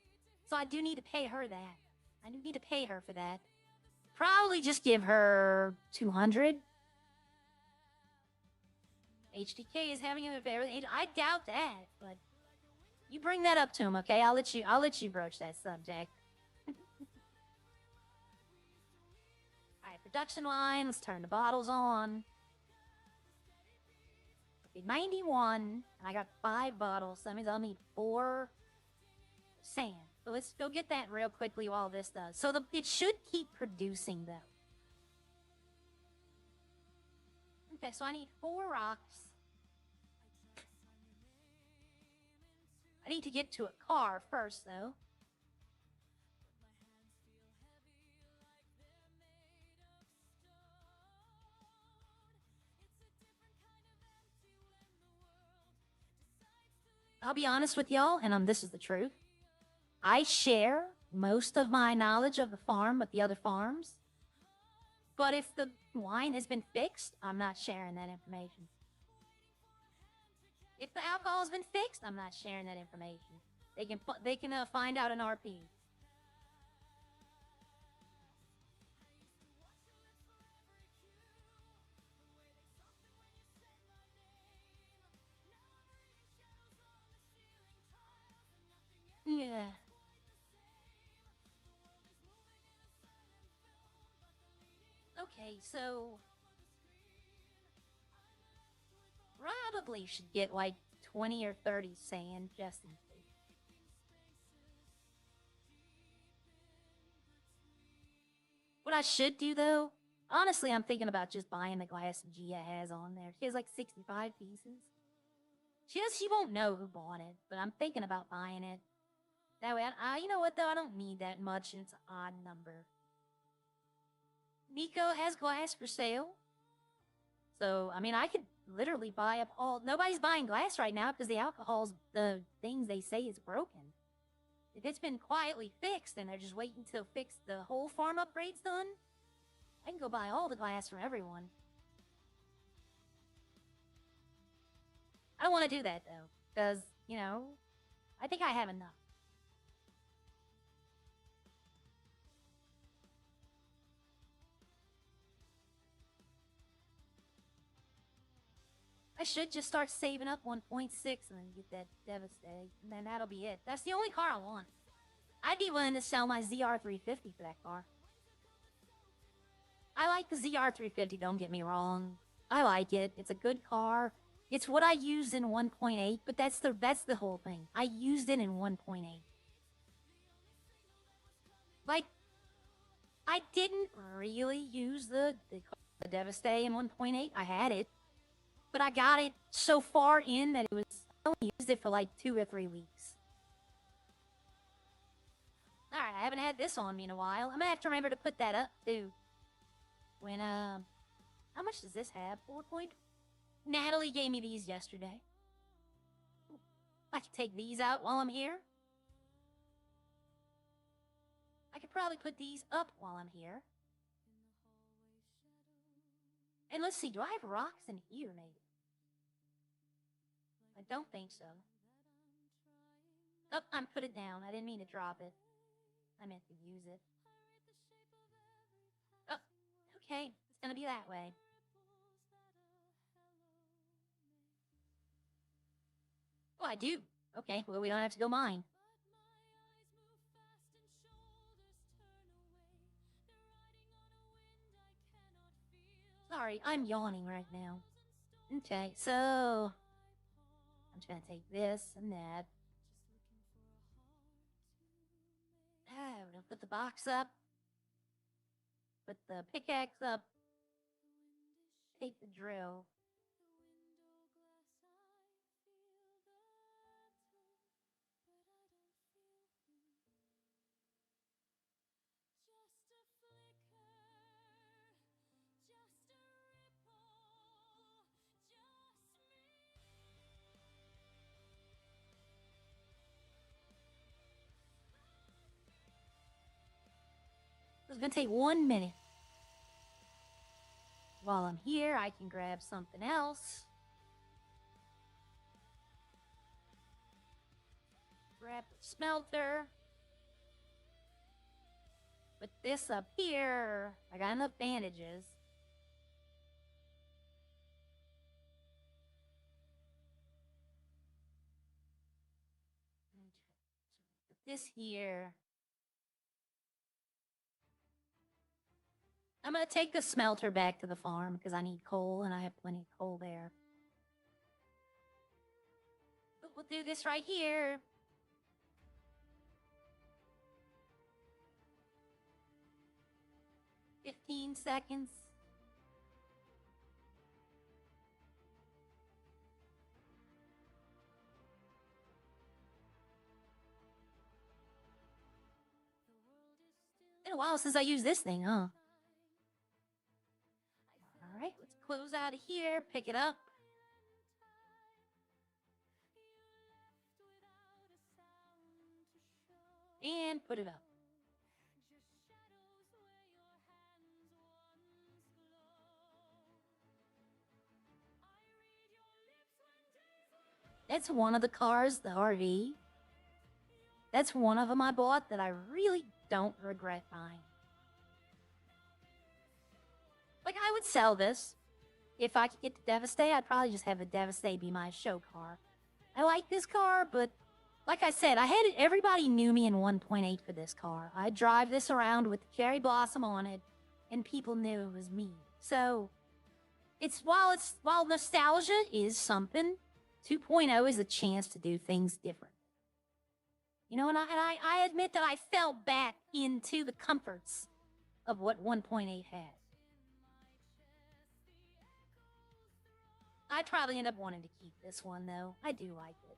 So I do need to pay her that. I do need to pay her for that. Probably just give her 200. HDK is having a very, I doubt that, but you bring that up to him, okay? I'll let you broach that subject. production line. Let's turn the bottles on. Okay, 91. And I got 5 bottles. So that means I'll need 4 sand. So let's go get that real quickly while this does. So it should keep producing, though. Okay, so I need 4 rocks. I need to get to a car first, though. I'll be honest with y'all, and this is the truth. I share most of my knowledge of the farm with the other farms. But if the wine has been fixed, I'm not sharing that information. If the alcohol has been fixed, I'm not sharing that information. They can find out an RP. Yeah. Okay, so probably should get like 20 or 30 sand just in case. What I should do though, honestly, I'm thinking about just buying the glass Gia has on there. She has like 65 pieces. She won't know who bought it, but I'm thinking about buying it. That way, you know what though? I don't need that much, and it's an odd number. Nico has glass for sale. So, I mean, I could literally buy up all... Nobody's buying glass right now because the alcohol's... The things they say is broken. If it's been quietly fixed and they're just waiting to fix the whole farm upgrade's done, I can go buy all the glass from everyone. I don't want to do that, though, because, you know, I think I have enough. I should just start saving up 1.6 and then get that Devastate, and then that'll be it. That's the only car I want. I'd be willing to sell my ZR350 for that car. I like the ZR350, don't get me wrong. I like it. It's a good car. It's what I used in 1.8, but that's the whole thing. I used it in 1.8. Like, I didn't really use the Devastate in 1.8. I had it. But I got it so far in that I only used it for like 2 or 3 weeks. Alright, I haven't had this on me in a while. I'm gonna have to remember to put that up, too. When, how much does this have? 4 point? Natalie gave me these yesterday. I can take these out while I'm here. I could probably put these up while I'm here. And let's see, do I have rocks in here, maybe? I don't think so. Oh, I put it down. I didn't mean to drop it. I meant to use it. Oh, okay. It's gonna be that way. Oh, I do. Okay, well, we don't have to go mine. Sorry, I'm yawning right now. Okay, so... I'm just gonna take this and that. We're gonna put the box up. Put the pickaxe up. Take the drill. It's gonna take 1 minute. While I'm here, I can grab something else. Grab the smelter. Put this up here. I got enough bandages. Put this here. I'm gonna take the smelter back to the farm because I need coal and I have plenty of coal there. But we'll do this right here. $15 seconds. Been a while since I used this thing, huh? Alright, let's close out of here, pick it up. And put it up. That's one of the cars, the RV. That's one of them I bought that I really don't regret buying. Like, I would sell this. If I could get the Devastate, I'd probably just have the Devastate be my show car. I like this car, but like I said, everybody knew me in 1.8 for this car. I'd drive this around with the cherry blossom on it, and people knew it was me. So, while nostalgia is something, 2.0 is a chance to do things different. You know, and I admit that I fell back into the comforts of what 1.8 had. I'd probably end up wanting to keep this one, though. I do like it.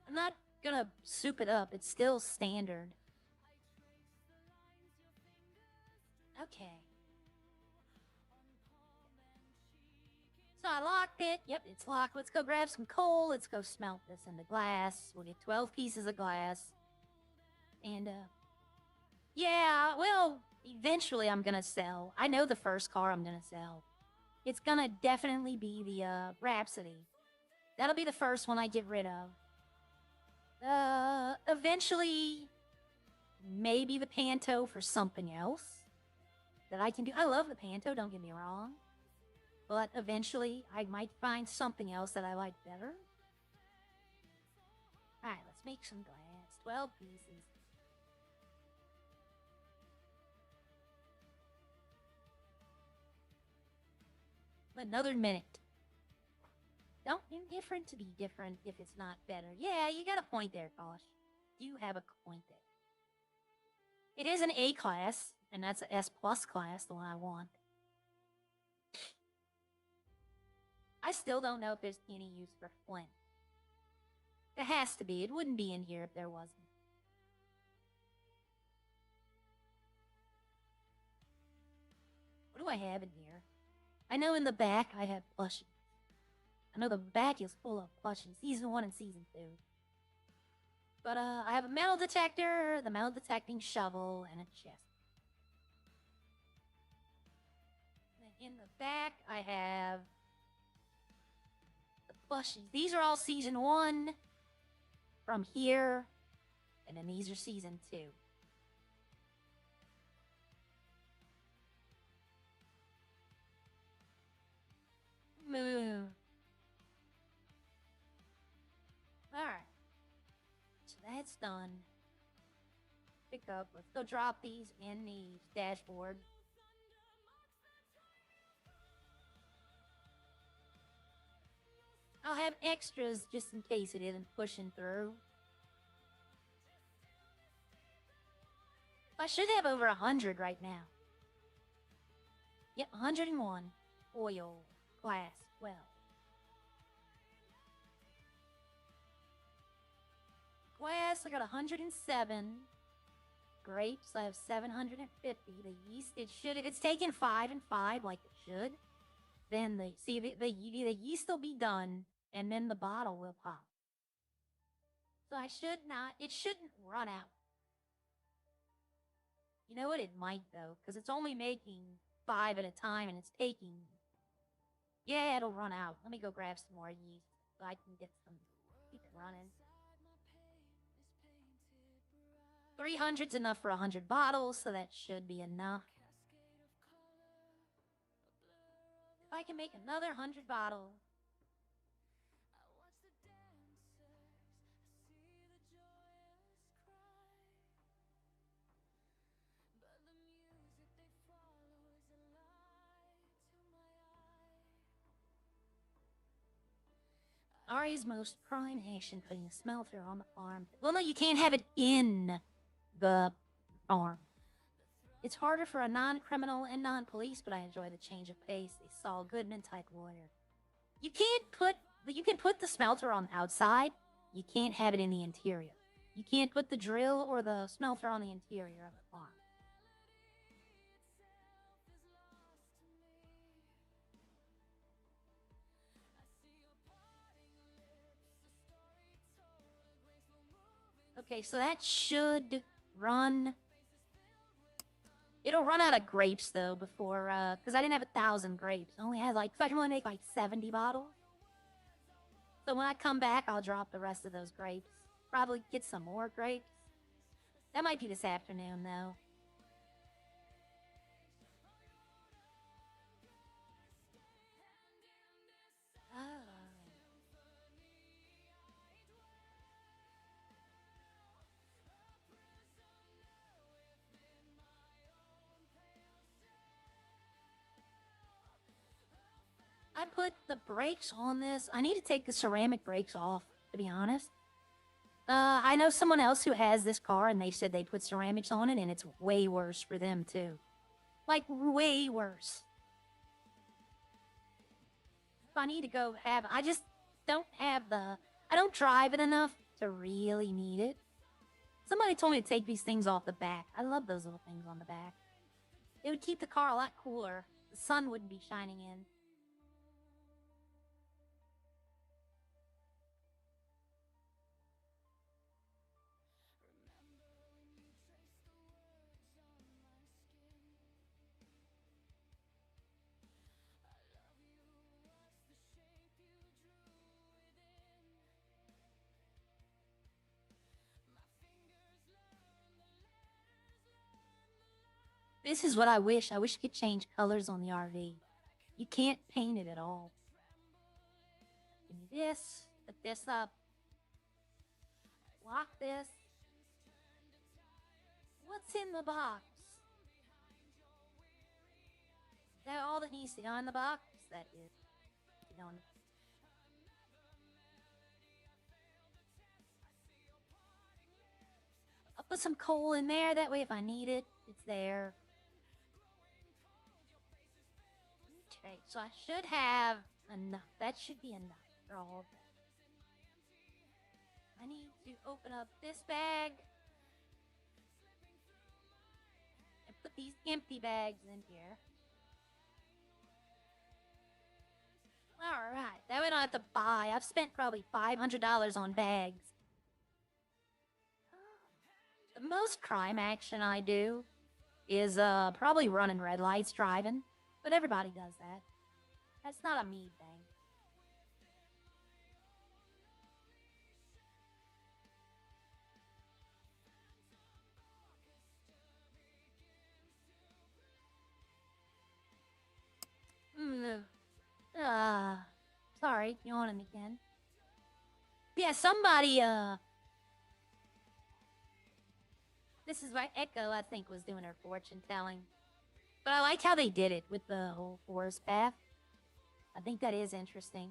I'm not gonna soup it up. It's still standard. Okay. So I locked it. Yep, it's locked. Let's go grab some coal. Let's go smelt this into glass. We'll get 12 pieces of glass. And, yeah, well, eventually I'm gonna sell. I know the first car I'm gonna sell. It's gonna definitely be the, Rhapsody. That'll be the first one I get rid of. Eventually, maybe the Panto for something else that I can do. I love the Panto, don't get me wrong. But eventually, I might find something else that I like better. Alright, let's make some glass. 12 pieces. Another minute. Don't indifferent to be different if it's not better. Yeah, you got a point there, Kosh. You have a point there. It is an A class, and that's an S plus class, the one I want. I still don't know if there's any use for flint. There has to be. It wouldn't be in here if there wasn't. What do I have in here? I know in the back I have plushies. I know the back is full of plushies. Season 1 and Season 2. But, I have a metal detector, the metal detecting shovel, and a chest. And in the back, I have the plushies. These are all Season 1 from here, and then these are Season 2. Moo. Alright. So that's done. Pick up. Let's go drop these in the dashboard. I'll have extras just in case it isn't pushing through. I should have over 100 right now. Yep, 101. Oil. Glass. Well. Glass, I got 107. Grapes, I have 750. The yeast, it's taken 5 and 5 like it should. Then the yeast will be done, and then the bottle will pop. So it shouldn't run out. You know what? It might, though, because it's only making 5 at a time, and it's taking... Yeah, it'll run out. Let me go grab some more yeast so I can get some... Keep it running. 300's enough for 100 bottles, so that should be enough. If I can make another 100 bottles... Ari's most prime nation putting a smelter on the farm. Well, no, you can't have it in the farm. It's harder for a non-criminal and non-police, but I enjoy the change of pace. They Saul Goodman type lawyer. You can put the smelter on the outside. You can't have it in the interior. You can't put the drill or the smelter on the interior of the farm. Okay, so that should run. It'll run out of grapes though before, because I didn't have 1,000 grapes. I only had like, I can only make like 70 bottles. So when I come back, I'll drop the rest of those grapes. Probably get some more grapes. That might be this afternoon though. I put the brakes on this. I need to take the ceramic brakes off, to be honest. I know someone else who has this car, and they said they put ceramics on it, and it's way worse for them, too. Like, way worse. If I need to go have... I just don't have the... I don't drive it enough to really need it. Somebody told me to take these things off the back. I love those little things on the back. It would keep the car a lot cooler. The sun wouldn't be shining in. This is what I wish. I wish you could change colors on the RV. You can't paint it at all. Give me this. Put this up. Lock this. What's in the box? Is that all that needs to go in the box? That is. You know, I'll put some coal in there. That way if I need it, it's there. Okay, so I should have enough. That should be enough for all of that. I need to open up this bag and put these empty bags in here. Alright, that way I don't have to buy. I've spent probably $500 on bags. The most crime action I do is probably running red lights driving. But everybody does that. That's not a me thing. Sorry, yawning again. Yeah, somebody, this is why Echo, I think, was doing her fortune telling. But I like how they did it with the whole forest path. I think that is interesting.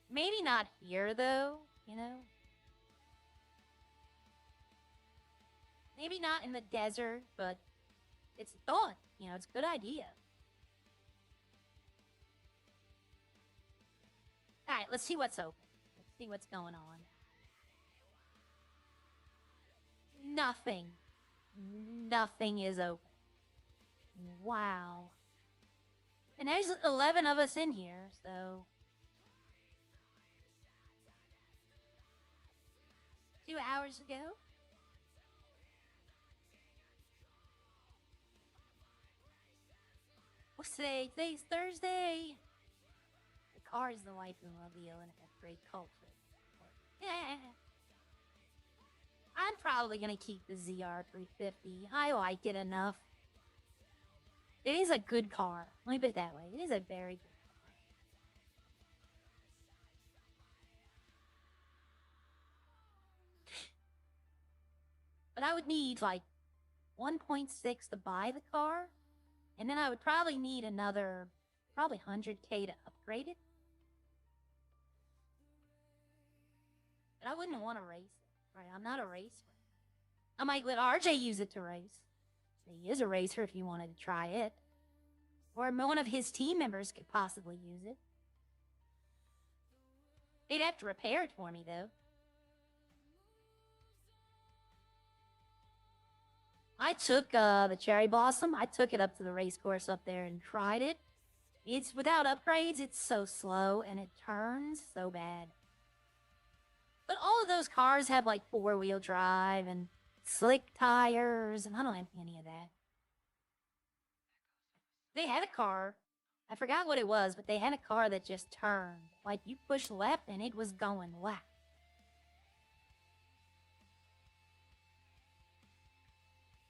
Maybe not here, though, you know? Maybe not in the desert, but it's a thought. You know, it's a good idea. Alright, let's see what's open. Let's see what's going on. Nothing. Nothing is open. Wow. And there's 11 of us in here, so... 2 hours ago? What's today? Today's Thursday! The car is the waifu mobile and it has great culture. Yeah. I'm probably gonna keep the ZR350. I like it enough. It is a good car. Let me put it that way. It is a very good car. But I would need like 1.6 to buy the car. And then I would probably need another, probably 100K to upgrade it. But I wouldn't want to race it, right? I'm not a racer. I might let RJ use it to race. He is a racer if you wanted to try it. Or one of his team members could possibly use it. They'd have to repair it for me, though. I took the Cherry Blossom. I took it up to the race course up there and tried it. It's without upgrades, it's so slow and it turns so bad. But all of those cars have like 4-wheel drive and slick tires, and I don't have any of that. They had a car. I forgot what it was, but they had a car that just turned. Like you push left and it was going left.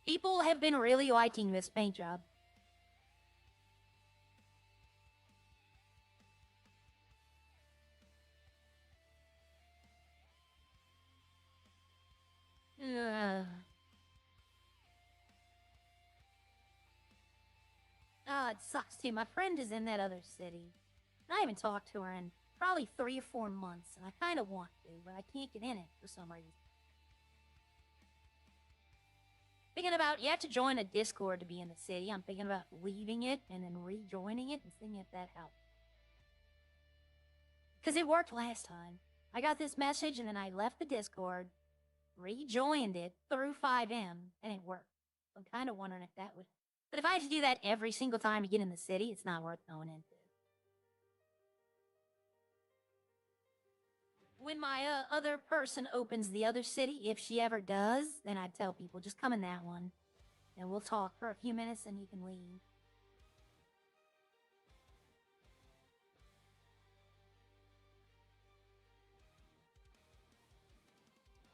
People have been really liking this paint job. Oh, it sucks too. My friend is in that other city. I haven't talked to her in probably 3 or 4 months, and I kind of want to, but I can't get in it for some reason. Thinking about, you have to join a Discord to be in the city. I'm thinking about leaving it and then rejoining it and seeing if that helps. Because it worked last time. I got this message and then I left the Discord, rejoined it through 5M, and it worked. I'm kind of wondering if that would... But if I had to do that every single time to get in the city, it's not worth going into. When my other person opens the other city, if she ever does, then I'd tell people, just come in that one. And we'll talk for a few minutes and you can leave.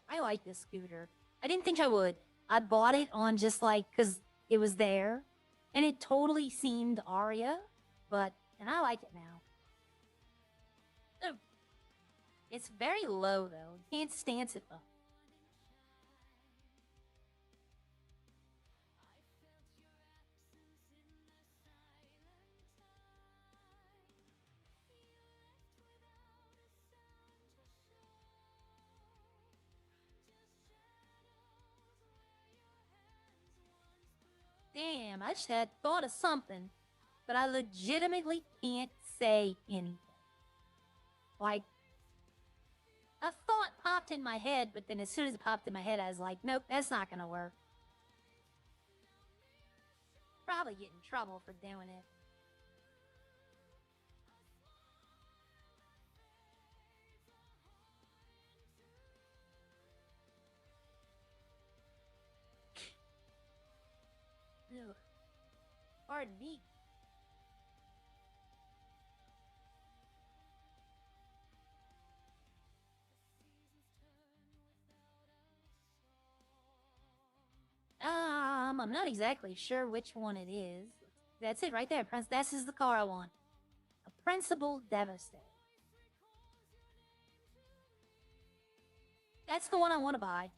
I like this scooter. I didn't think I would. I bought it on just like, because it was there. And it totally seemed Aria, and I like it now. It's very low though. You can't stance it up. Damn, I just had thought of something, but I legitimately can't say anything. Like, a thought popped in my head, but then as soon as it popped in my head, I was like, nope, that's not gonna work. Probably get in trouble for doing it. Ugh. Pardon me. I'm not exactly sure which one it is. That's it right there, Prince. This is the car I want. A Principal Devastator. That's the one I want to buy.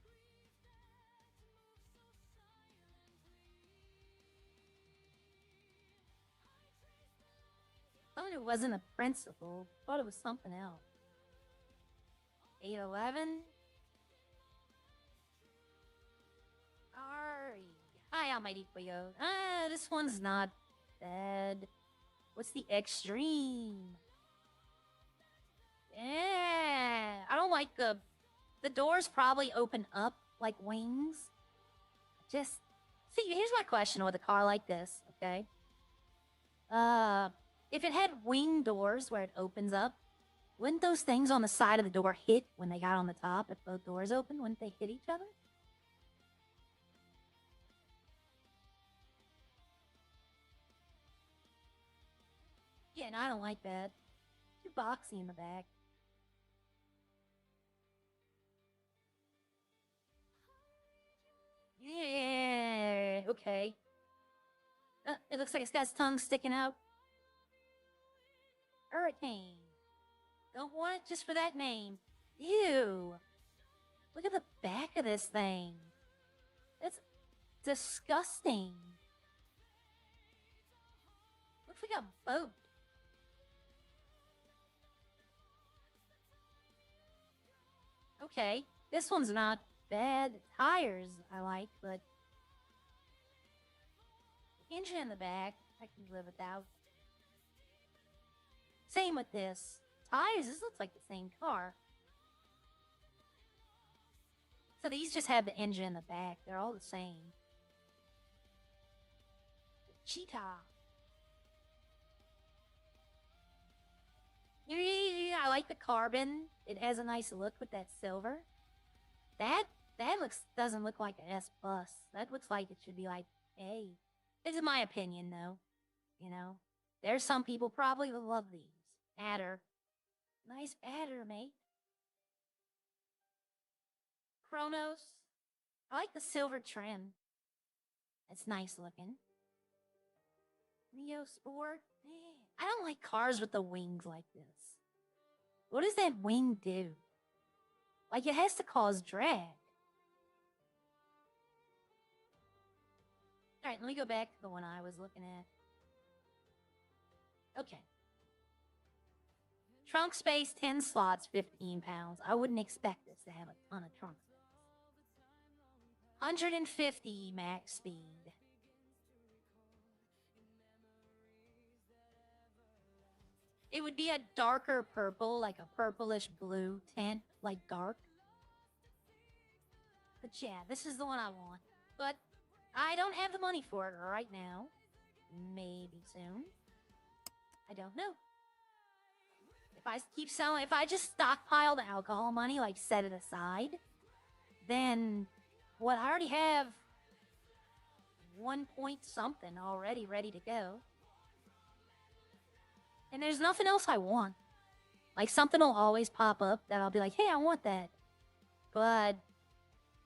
Thought it wasn't a principal. Thought it was something else. 811. Hi, Almighty Puyo. This one's not bad. What's the extreme? Yeah, I don't like the doors probably open up like wings. Just see, here's my question with a car like this, okay? If it had wing doors where it opens up, wouldn't those things on the side of the door hit when they got on the top? If both doors open, wouldn't they hit each other? Yeah, and I don't like that. Too boxy in the back. Yeah, okay. It looks like it's got its tongue sticking out. Hurricane. Don't want it just for that name. Ew. Look at the back of this thing. It's disgusting. Looks like a boat. Okay, this one's not bad. The tires I like, but engine in the back I can live without. Same with this. Tires, this looks like the same car. So these just have the engine in the back. They're all the same. Cheetah. Yeah, I like the carbon. It has a nice look with that silver. That doesn't look like an S plus. That looks like it should be like A. This is my opinion, though. You know, there's some people probably will love these. Adder, nice adder, mate. Chronos, I like the silver trim. It's nice looking. Neo Sport, I don't like cars with the wings like this. What does that wing do? Like, it has to cause drag. Alright, let me go back to the one I was looking at. Okay. Trunk space, 10 slots, 15 pounds. I wouldn't expect this to have a ton of trunk space. 150 max speed. It would be a darker purple, like a purplish blue tint, like dark. But yeah, this is the one I want. But I don't have the money for it right now. Maybe soon. I don't know. If I keep selling, if I just stockpile the alcohol money, like set it aside, then what I already have 1 point something already ready to go. And there's nothing else I want. Like, something will always pop up that I'll be like, hey, I want that. But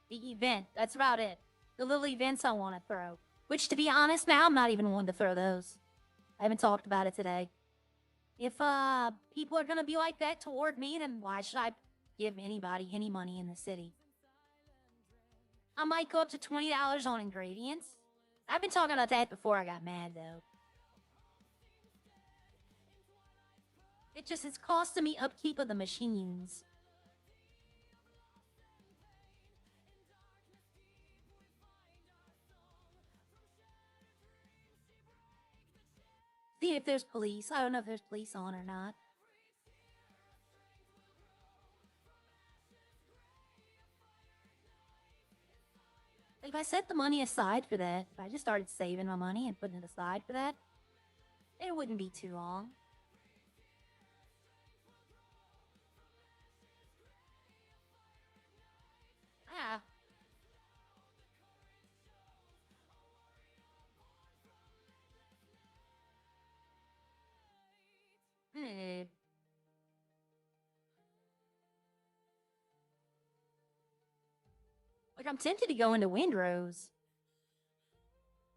the event, that's about it. The little events I want to throw. Which, to be honest, now I'm not even one to throw those. I haven't talked about it today. If people are gonna be like that toward me, then why should I give anybody any money in the city? I might go up to $20 on ingredients. I've been talking about that before I got mad, though. It's costing me upkeep of the machines. See if there's police. I don't know if there's police on or not. If I set the money aside for that, if I just started saving my money and putting it aside for that, it wouldn't be too long. Ah. Hmm. Like, I'm tempted to go into Windrose.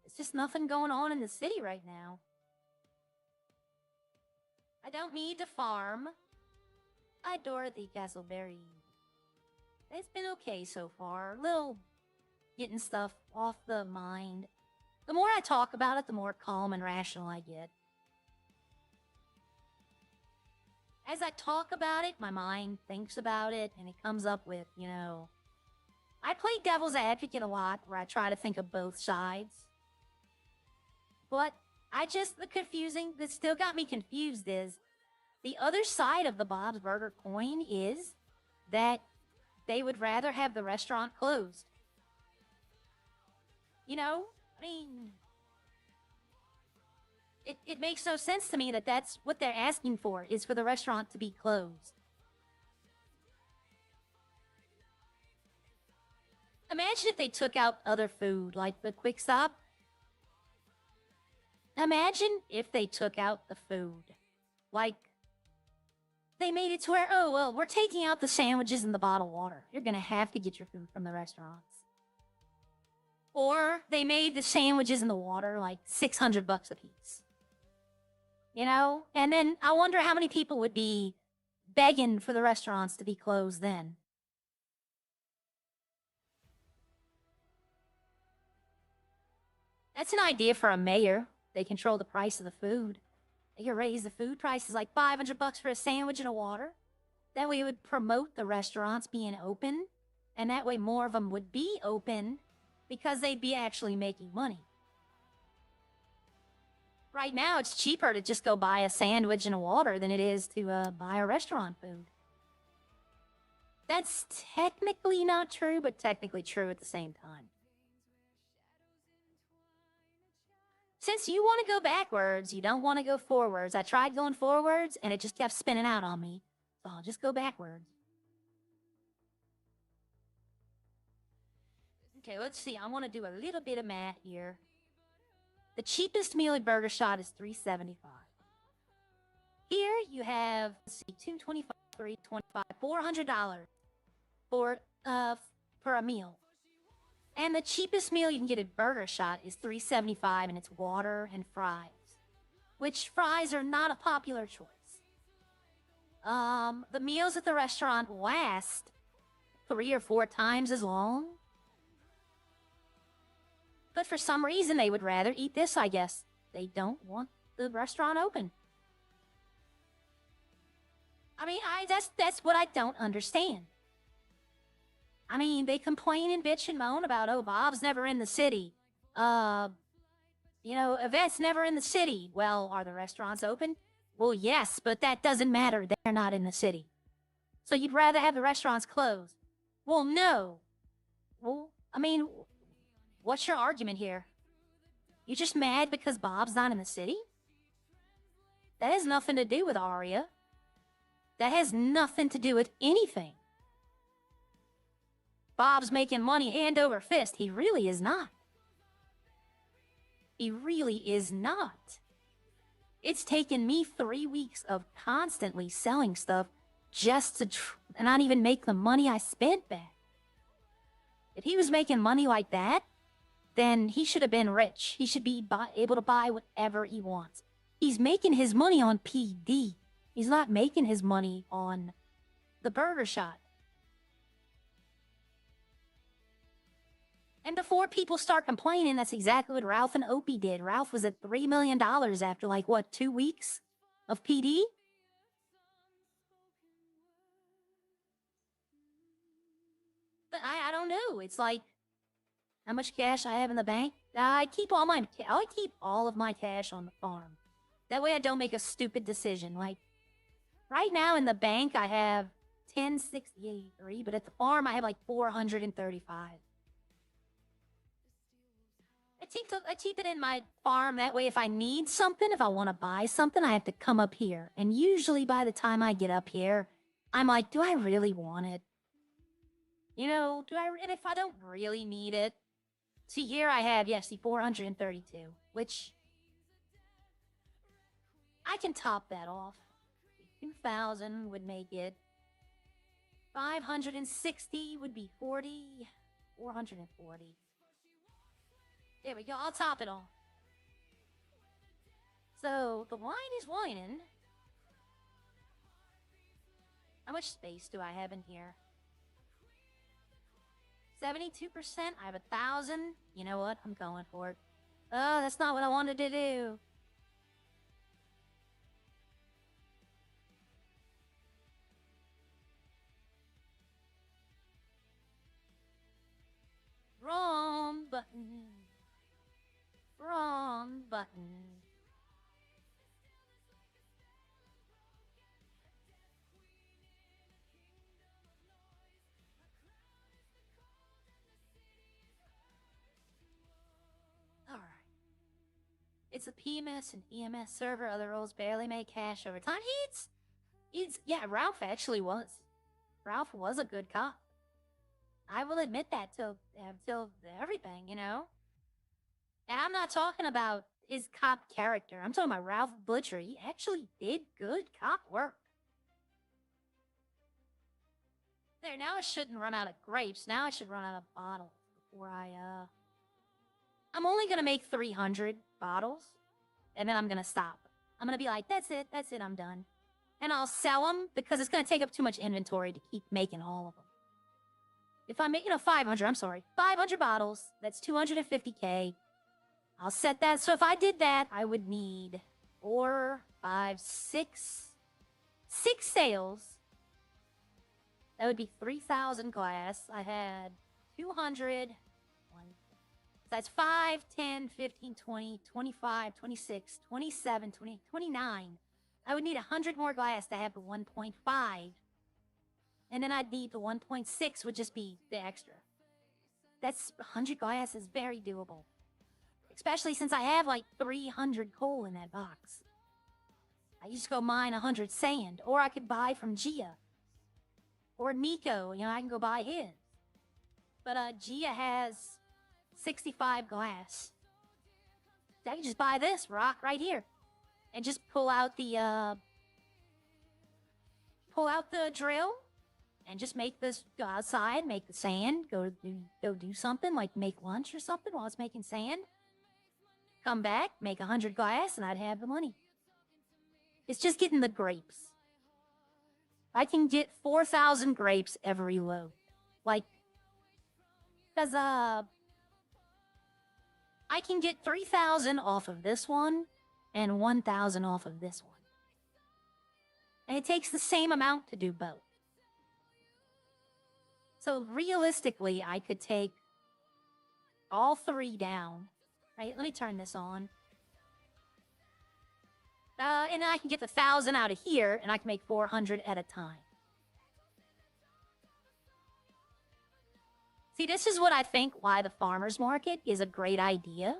It's just nothing going on in the city right now. I don't need to farm. Hi, Dorothy Castleberry. It's been okay so far. A little getting stuff off the mind. The more I talk about it, the more calm and rational I get. As I talk about it, my mind thinks about it, and it comes up with, you know... I play devil's advocate a lot, where I try to think of both sides. But that still got me confused is, the other side of the Bob's Burger coin is that they would rather have the restaurant closed. You know? I mean... It makes no sense to me that that's what they're asking for, is for the restaurant to be closed. Imagine if they took out other food, like the Quick Stop. Imagine if they took out the food. Like, they made it to where, oh, well, we're taking out the sandwiches and the bottled water. You're gonna have to get your food from the restaurants. Or they made the sandwiches and the water like $600 a piece. You know? And then I wonder how many people would be begging for the restaurants to be closed then. That's an idea for a mayor. They control the price of the food. They could raise the food prices like $500 for a sandwich and a water. That way it would promote the restaurants being open, and that way more of them would be open because they'd be actually making money. Right now, it's cheaper to just go buy a sandwich and a water than it is to buy a restaurant food. That's technically not true, but technically true at the same time. Since you want to go backwards, you don't want to go forwards. I tried going forwards, and it just kept spinning out on me. So I'll just go backwards. Okay, let's see. I want to do a little bit of math here. The cheapest meal at Burger Shot is $3.75. Here you have, let's see, $2.25, $3.25, $400 for a meal. And the cheapest meal you can get at Burger Shot is $3.75, and it's water and fries, which fries are not a popular choice. The meals at the restaurant last 3 or 4 times as long. But for some reason, they would rather eat this, I guess. They don't want the restaurant open. I mean, that's what I don't understand. I mean, they complain and bitch and moan about, oh, Bob's never in the city. Yvette's never in the city. Well, are the restaurants open? Well, yes, but that doesn't matter. They're not in the city. So you'd rather have the restaurants closed? Well, no. Well, I mean, what's your argument here? You just mad because Bob's not in the city? That has nothing to do with Aria. That has nothing to do with anything. Bob's making money hand over fist. He really is not. He really is not. It's taken me 3 weeks of constantly selling stuff just to not even make the money I spent back. If he was making money like that, then he should have been rich. He should be able to buy whatever he wants. He's making his money on PD. He's not making his money on the Burger Shot. And before people start complaining, that's exactly what Ralph and Opie did. Ralph was at $3 million after, like, what, 2 weeks of PD? But I don't know. It's like, how much cash I have in the bank? I keep all of my cash on the farm. That way I don't make a stupid decision. Like, right now in the bank I have $10.63, but at the farm I have like $435. I keep it in my farm. That way if I need something, if I want to buy something, I have to come up here. And usually by the time I get up here, I'm like, do I really want it? You know, and if I don't really need it, see, here I have, yes, the 432, which I can top that off. 2,000 would make it. 560 would be 40. 440. There we go, I'll top it all. So, the wine is whining. How much space do I have in here? 72%, I have 1,000. You know what? I'm going for it. Oh, that's not what I wanted to do. Wrong button. Wrong button. Alright. It's a PMS and EMS server. Other roles barely make cash over time. Yeah, Ralph actually was. Ralph was a good cop. I will admit that till everything, you know? And I'm not talking about his cop character. I'm talking about Ralph Butcher. He actually did good cop work. There, now I shouldn't run out of grapes. Now I should run out of bottles before I'm only gonna make 300 bottles, and then I'm gonna stop. I'm gonna be like, that's it, I'm done. And I'll sell them because it's gonna take up too much inventory to keep making all of them. If I make, 500 bottles, that's 250K. I'll set that. So if I did that, I would need 4, 5, 6 sales That would be 3,000 glass. I had 200. That's 5, 10, 15, 20, 25, 26, 27, 28, 29. I would need 100 more glass to have the 1.5. And then I'd need the 1.6 would just be the extra. That's 100 glass is very doable. Especially since I have like 300 coal in that box. I just go mine 100 sand. Or I could buy from Gia. Or Nico, you know, I can go buy his. But Gia has 65 glass. I can just buy this rock right here. And just pull out the drill. And just make this, go outside, make the sand, go do something, like make lunch or something while it's making sand. Come back, make 100 glass, and I'd have the money. It's just getting the grapes. I can get 4,000 grapes every load. Like, because, I can get 3,000 off of this one, and 1,000 off of this one. And it takes the same amount to do both. So realistically, I could take all 3 down. Right, let me turn this on. And then I can get the 1,000 out of here, and I can make 400 at a time. See, this is what I think why the farmer's market is a great idea.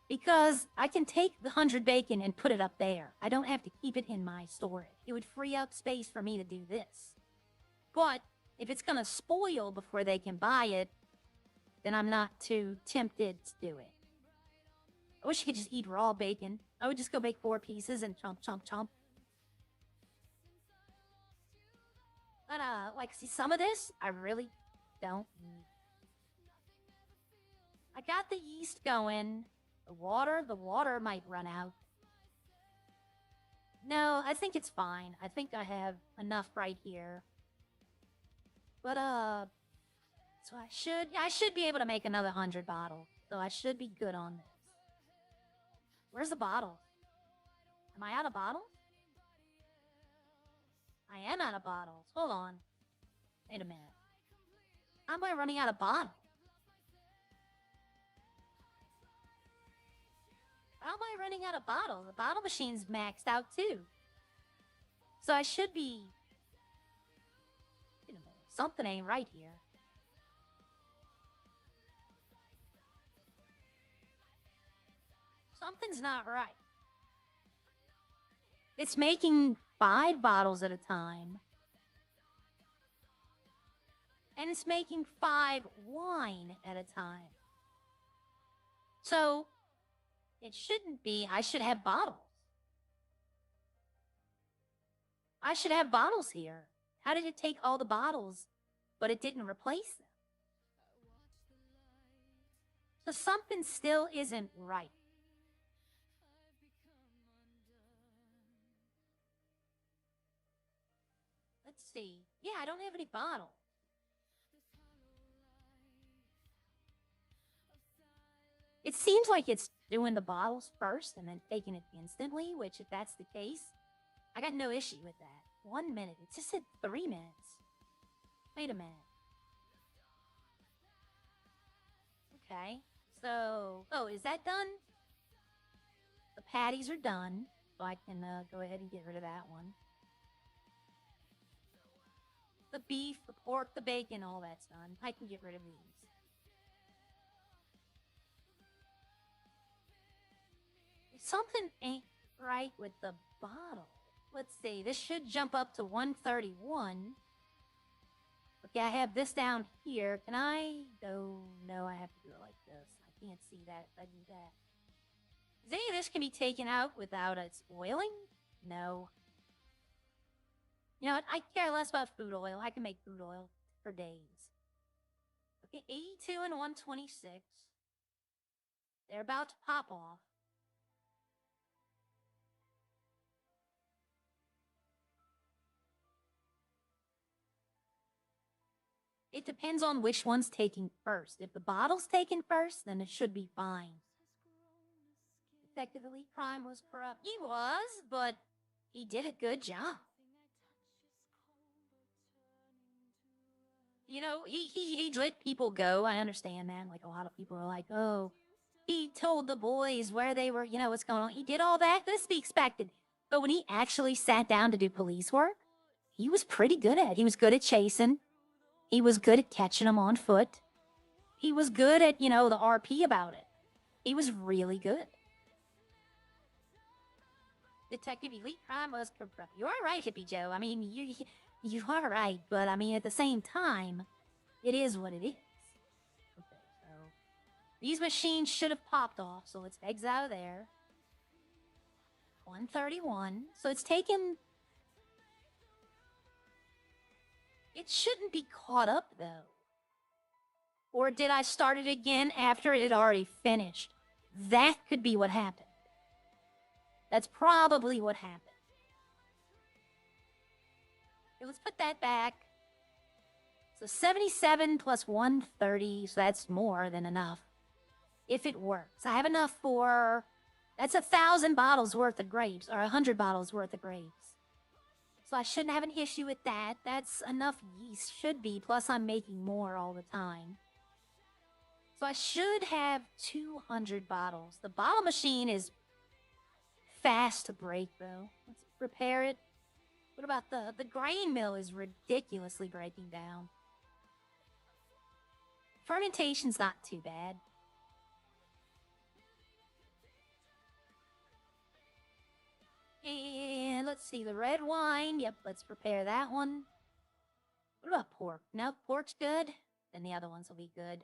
Because I can take the 100 bacon and put it up there. I don't have to keep it in my storage. It would free up space for me to do this. But if it's going to spoil before they can buy it, then I'm not too tempted to do it. I wish I could just eat raw bacon. I would just go bake 4 pieces and chomp, chomp, chomp. But, like, see, some of this, I really don't need. I got the yeast going. The water might run out. No, I think it's fine. I think I have enough right here. But, so I should be able to make another 100 bottles. So I should be good on this. Where's the bottle? Am I out of bottles? I am out of bottles. Hold on. Wait a minute. How am I running out of bottles? How am I running out of bottles? The bottle machine's maxed out too. So I should be... Wait a minute. Something ain't right here. Something's not right. It's making 5 bottles at a time. And it's making 5 wine at a time. So, it shouldn't be. I should have bottles. I should have bottles here. How did it take all the bottles, but it didn't replace them? So something still isn't right. Let's see. Yeah, I don't have any bottles. It seems like it's doing the bottles first and then taking it instantly, which if that's the case, I got no issue with that. 1 minute. It just said 3 minutes. Wait a minute. Okay. So, oh, is that done? The patties are done, so I can go ahead and get rid of that one. The beef, the pork, the bacon, all that's done. I can get rid of these. Something ain't right with the bottle. Let's see, this should jump up to 131. Okay, I have this down here. Can I? Oh, no, I have to do it like this. I can't see that if I do that. Is any of this can be taken out without it spoiling? No. You know what? I care less about food oil. I can make food oil for days. Okay, 82 and 126. They're about to pop off. It depends on which one's taking first. If the bottle's taken first, then it should be fine. Effectively, Prime was corrupt. He was, but he did a good job. You know, he let people go. I understand that. Like, a lot of people are like, oh, he told the boys where they were, what's going on. He did all that. This be expected. But when he actually sat down to do police work, he was pretty good at it. He was good at chasing. He was good at catching them on foot. He was good at, the RP about it. He was really good. Detective Elite Crime was corrupt. You are right, Hippie Joe. I mean, you are right, but I mean, at the same time, it is what it is. Okay, so these machines should have popped off, so let's exit out of there. 131. So it's taken. It shouldn't be caught up though. Or did I start it again after it had already finished? That could be what happened. That's probably what happened. Okay, let's put that back. So 77 plus 130, so that's more than enough. If it works. I have enough for... That's 1,000 bottles worth of grapes, or 100 bottles worth of grapes. So I shouldn't have an issue with that. That's enough yeast, should be, plus I'm making more all the time. So I should have 200 bottles. The bottle machine is fast to break, though. Let's repair it. What about the grain mill is ridiculously breaking down. Fermentation's not too bad. And let's see, the red wine. Yep, let's prepare that one. What about pork? No, pork's good. Then the other ones will be good.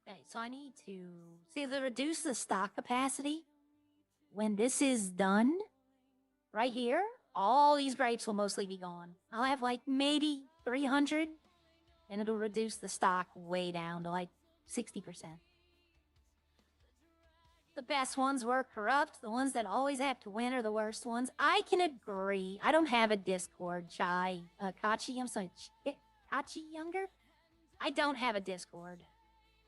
Okay, so I need to see to reduce the stock capacity. When this is done, right here, all these grapes will mostly be gone. I'll have like maybe 300, and it'll reduce the stock way down to like 60%. The best ones were corrupt. The ones that always have to win are the worst ones. I can agree. I don't have a Discord, Kachi, I'm sorry, Kachi Younger? I don't have a Discord.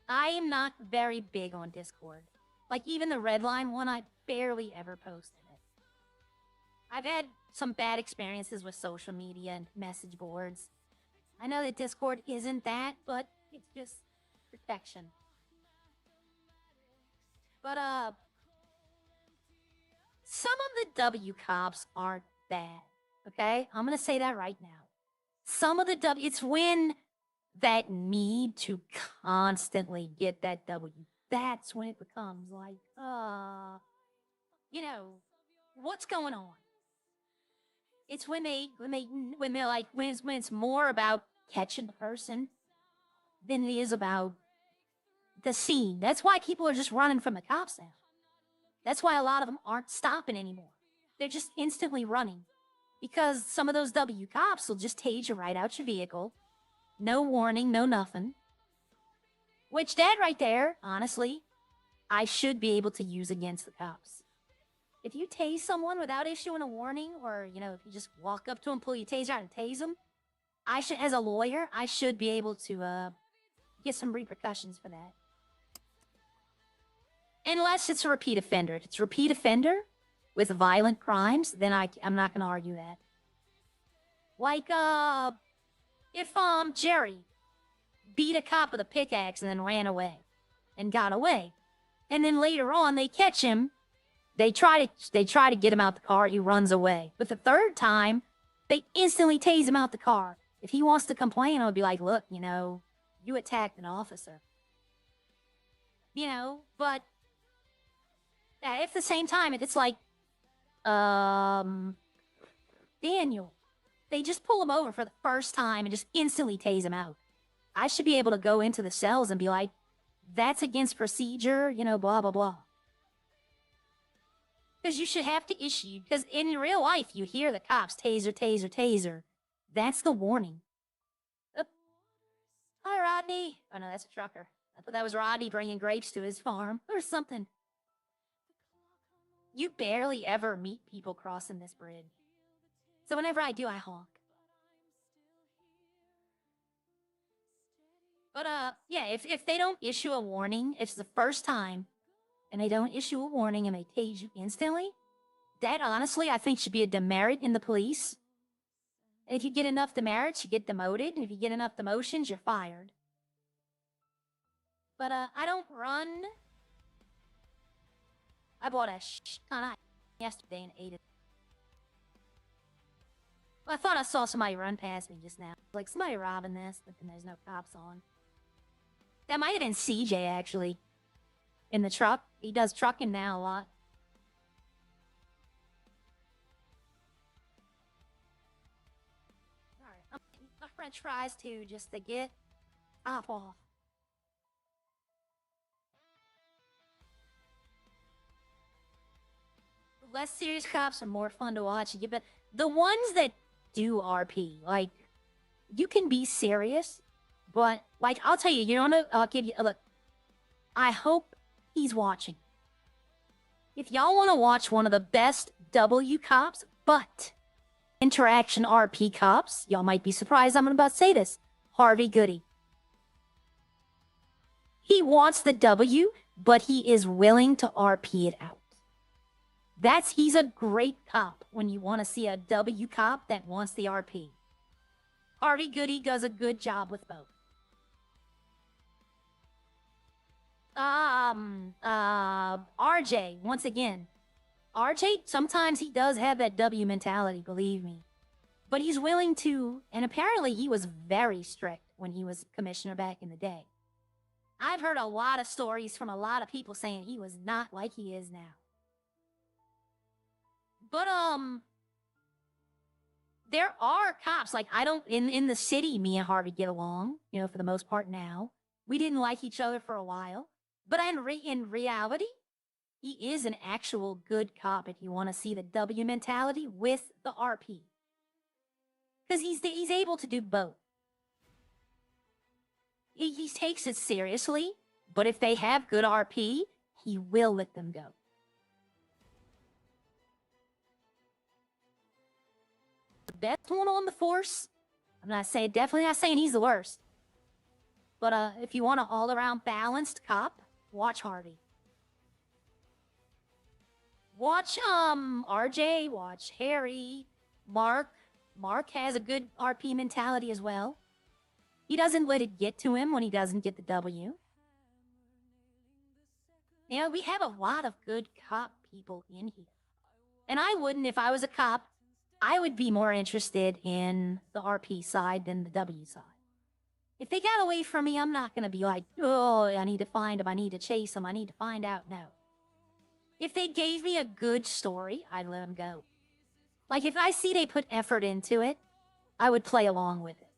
I am not very big on Discord. Like, even the Redline one, I barely ever posted it. I've had some bad experiences with social media and message boards. I know that Discord isn't that, but it's just protection. But, some of the W cops aren't bad, okay? I'm gonna say that right now. Some of the W, it's when that need to constantly get that W, that's when it becomes like, what's going on? It's when it's more about catching the person than it is about the scene. That's why people are just running from the cops now. That's why a lot of them aren't stopping anymore. They're just instantly running. Because some of those W cops will just tase you right out your vehicle. No warning, no nothing. Which that right there, honestly, I should be able to use against the cops. If you tase someone without issuing a warning, or, if you just walk up to them, pull your taser out and tase them, as a lawyer, I should be able to, get some repercussions for that. Unless it's a repeat offender. If it's a repeat offender with violent crimes, then I'm not going to argue that. Like, if, Jerry beat a cop with a pickaxe and then ran away and got away, and then later on they catch him, they try to get him out the car, he runs away. But the third time, they instantly tase him out the car. If he wants to complain, I would be like, look, you attacked an officer. But at the same time, it's like, Daniel, they just pull him over for the first time and just instantly tase him out. I should be able to go into the cells and be like, that's against procedure, blah, blah, blah. Because you should have to issue, because in real life, you hear the cops, taser, taser, taser. That's the warning. Hi, Rodney. Oh, no, that's a trucker. I thought that was Rodney bringing grapes to his farm or something. You barely ever meet people crossing this bridge. So whenever I do, I honk. But, yeah, if they don't issue a warning, it's the first time, and they don't issue a warning and they tase you instantly, That, honestly, I think should be a demerit in the police. And if you get enough demerits, you get demoted. And if you get enough demotions, you're fired. But, I don't run. I bought a ton yesterday and ate it. Well, I thought I saw somebody run past me just now. Like, somebody robbing this, but then there's no cops on. That might have been CJ, actually. In the truck. He does trucking now a lot. Alright, I'm eating my french fries, too, just to get off. The less serious cops are more fun to watch. But the ones that do RP, like, you can be serious, but, like, I'll tell you, I'll give you, look, I hope he's watching. If y'all want to watch one of the best W cops, but interaction RP cops, y'all might be surprised I'm about to say this, Harvey Goody. He wants the W, but he is willing to RP it out. He's a great cop when you want to see a W cop that wants the RP. Harvey Goody does a good job with both. RJ, once again. RJ, sometimes he does have that W mentality, believe me. But he's willing to, and apparently he was very strict when he was commissioner back in the day. I've heard a lot of stories from a lot of people saying he was not like he is now. But, there are cops, like, in the city, me and Harvey get along, for the most part now. We didn't like each other for a while. But in reality, he is an actual good cop if you want to see the W mentality with the RP. Because he's able to do both. He takes it seriously, but if they have good RP, he will let them go. The best one on the force, definitely not saying he's the worst. But if you want an all-around balanced cop, watch Harvey. Watch RJ, watch Harry, Mark. Mark has a good RP mentality as well. He doesn't let it get to him when he doesn't get the W. We have a lot of good cop people in here. And I wouldn't, if I was a cop, I would be more interested in the RP side than the W side. If they got away from me, I'm not going to be like, oh, I need to find them, I need to chase them, I need to find out. No. If they gave me a good story, I'd let them go. Like, if I see they put effort into it, I would play along with it.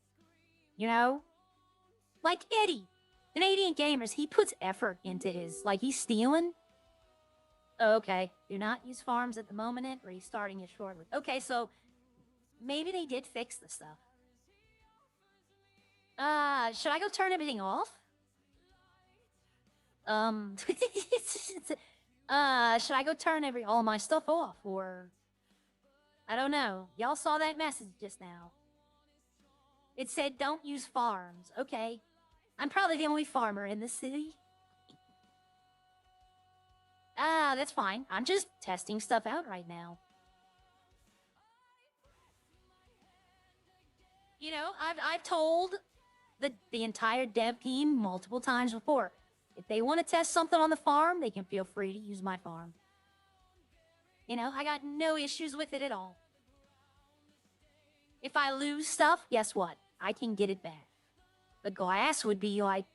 Like Eddie, Canadian Gamers, he puts effort into his, like, he's stealing. Okay, do not use farms at the moment, restarting it shortly. Okay, so maybe they did fix the stuff. Should I go turn everything off? Should I go turn all my stuff off, or... I don't know. Y'all saw that message just now. It said, don't use farms. Okay. I'm probably the only farmer in the city. That's fine. I'm just testing stuff out right now. I've told the entire dev team multiple times before. If they want to test something on the farm, they can feel free to use my farm. I got no issues with it at all. If I lose stuff, guess what? I can get it back. The glass would be like,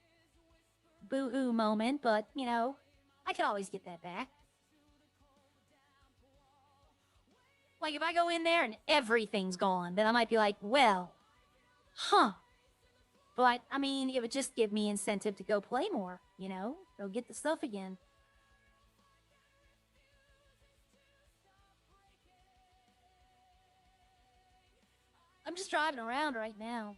boo-hoo moment, but, I can always get that back. Like, if I go in there and everything's gone, then I might be like, well, huh. But, I mean, it would just give me incentive to go play more, Go get the stuff again. I'm just driving around right now.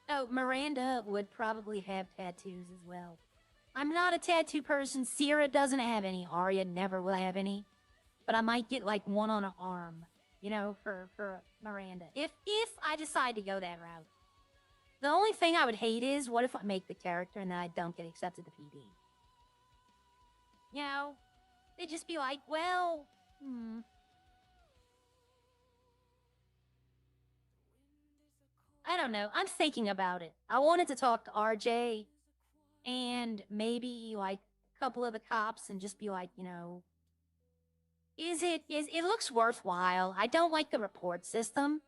Oh, Miranda would probably have tattoos as well. I'm not a tattoo person. Sierra doesn't have any. Arya never will have any. But I might get like one on an arm, you know, for Miranda. If I decide to go that route. The only thing I would hate is, what if I make the character and then I don't get accepted to PD? You know, they'd just be like, well, I don't know. I'm thinking about it. I wanted to talk to RJ and maybe like a couple of the cops and just be like, you know, it looks worthwhile. I don't like the report system,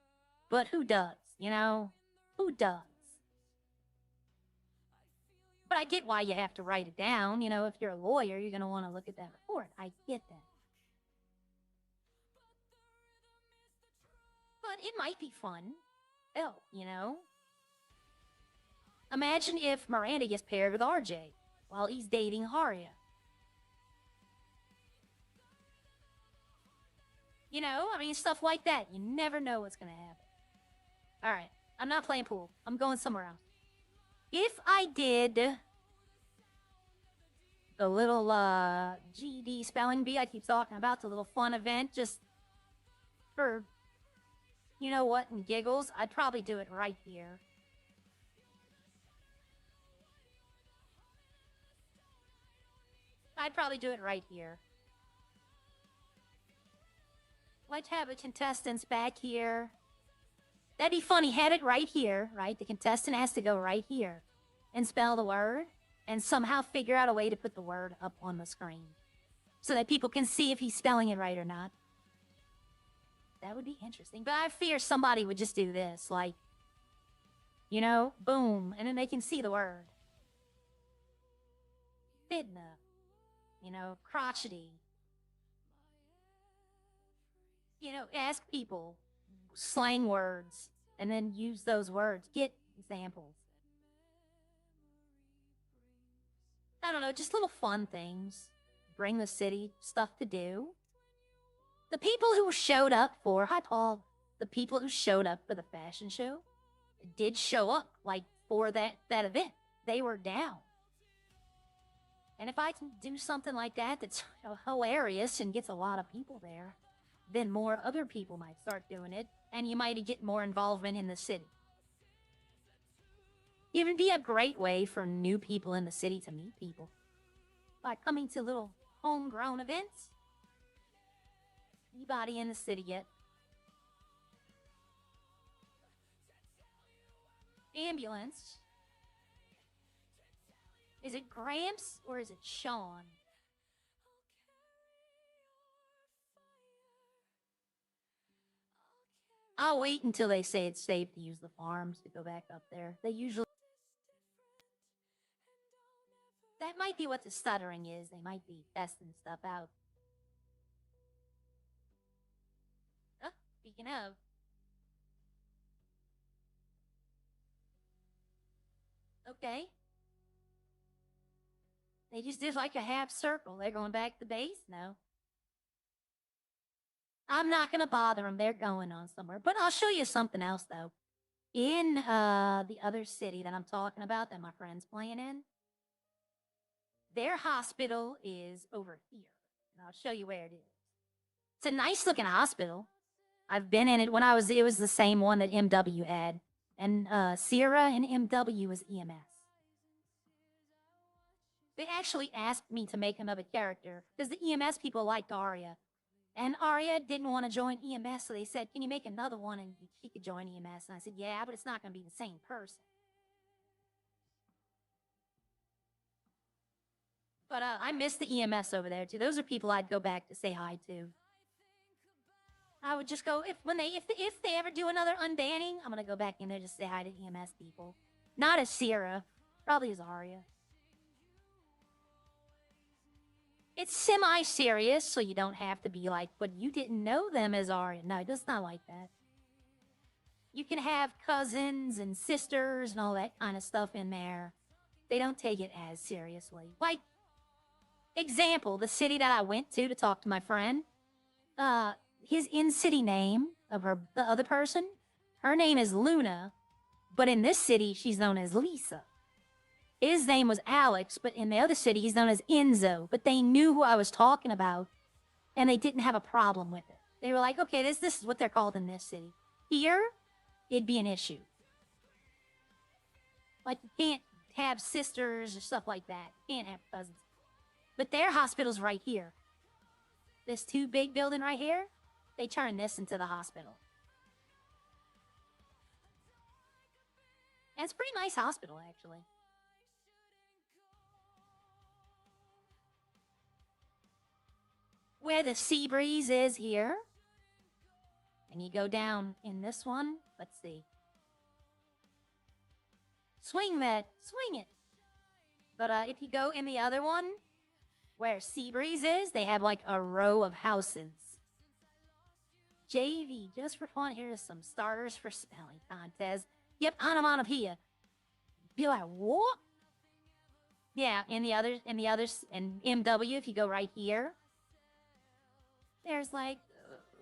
but who does, you know? Who does? But I get why you have to write it down. You know, if you're a lawyer, you're going to want to look at that report. I get that. But it might be fun. Hell, you know? Imagine if Miranda gets paired with RJ while he's dating Arya. You know, I mean, stuff like that. You never know what's going to happen. All right, I'm not playing pool. I'm going somewhere else. If I did the little GD spelling bee I keep talking about, the little fun event, just for, you know what, and giggles, I'd probably do it right here. I'd probably do it right here. Let's have the contestants back here. That'd be funny. Have it right here, right? The contestant has to go right here and spell the word and somehow figure out a way to put the word up on the screen so that people can see if he's spelling it right or not. That would be interesting. But I fear somebody would just do this, like, you know, boom, and then they can see the word. Fitna, you know, crotchety. You know, ask people slang words and then use those words. Get examples. I don't know, just little fun things. Bring the city stuff to do. The people who showed up for, hi Paul, the people who showed up for the fashion show did show up, like, for that event. They were down. And if I can do something like that that's hilarious and gets a lot of people there, then more other people might start doing it, and you might get more involvement in the city. It would be a great way for new people in the city to meet people by coming to little homegrown events. Anybody in the city yet? Ambulance. Is it Gramps or is it Sean? I'll wait until they say it's safe to use the farms to go back up there. They usually... That might be what the stuttering is. They might be testing stuff out. Oh, speaking of... Okay. They just did like a half circle. They're going back to base now. I'm not going to bother them. They're going on somewhere. But I'll show you something else, though. In the other city that I'm talking about that my friend's playing in, their hospital is over here. And I'll show you where it is. It's a nice-looking hospital. I've been in it when it was the same one that MW had. And Sierra and MW was EMS. They actually asked me to make another character because the EMS people liked Arya. And Arya didn't want to join EMS, so they said, can you make another one and she could join EMS? And I said, yeah, but it's not going to be the same person. But I miss the EMS over there, too. Those are people I'd go back to say hi to. I would just go, if they ever do another unbanning, I'm going to go back in there to say hi to EMS people. Not as Sierra, probably as Arya. It's semi-serious, so you don't have to be like, but you didn't know them as Arya. No, it's not like that. You can have cousins and sisters and all that kind of stuff in there. They don't take it as seriously. Like, example, the city that I went to talk to my friend, his in-city name of the other person, her name is Luna, but in this city, she's known as Lisa. His name was Alex, but in the other city, he's known as Enzo. But they knew who I was talking about, and they didn't have a problem with it. They were like, okay, this is what they're called in this city. Here, it'd be an issue. Like, you can't have sisters or stuff like that. You can't have cousins. But their hospital's right here. This two big building right here, they turned this into the hospital. And it's a pretty nice hospital, actually. Where the sea breeze is here. And you go down in this one. Let's see. Swing that. Swing it. But if you go in the other one, where Seabreeze is, they have like a row of houses. JV, just for fun, here's some starters for spelling contest. Yep, onomatopoeia. Be like, what? Yeah, and MW, if you go right here, there's like,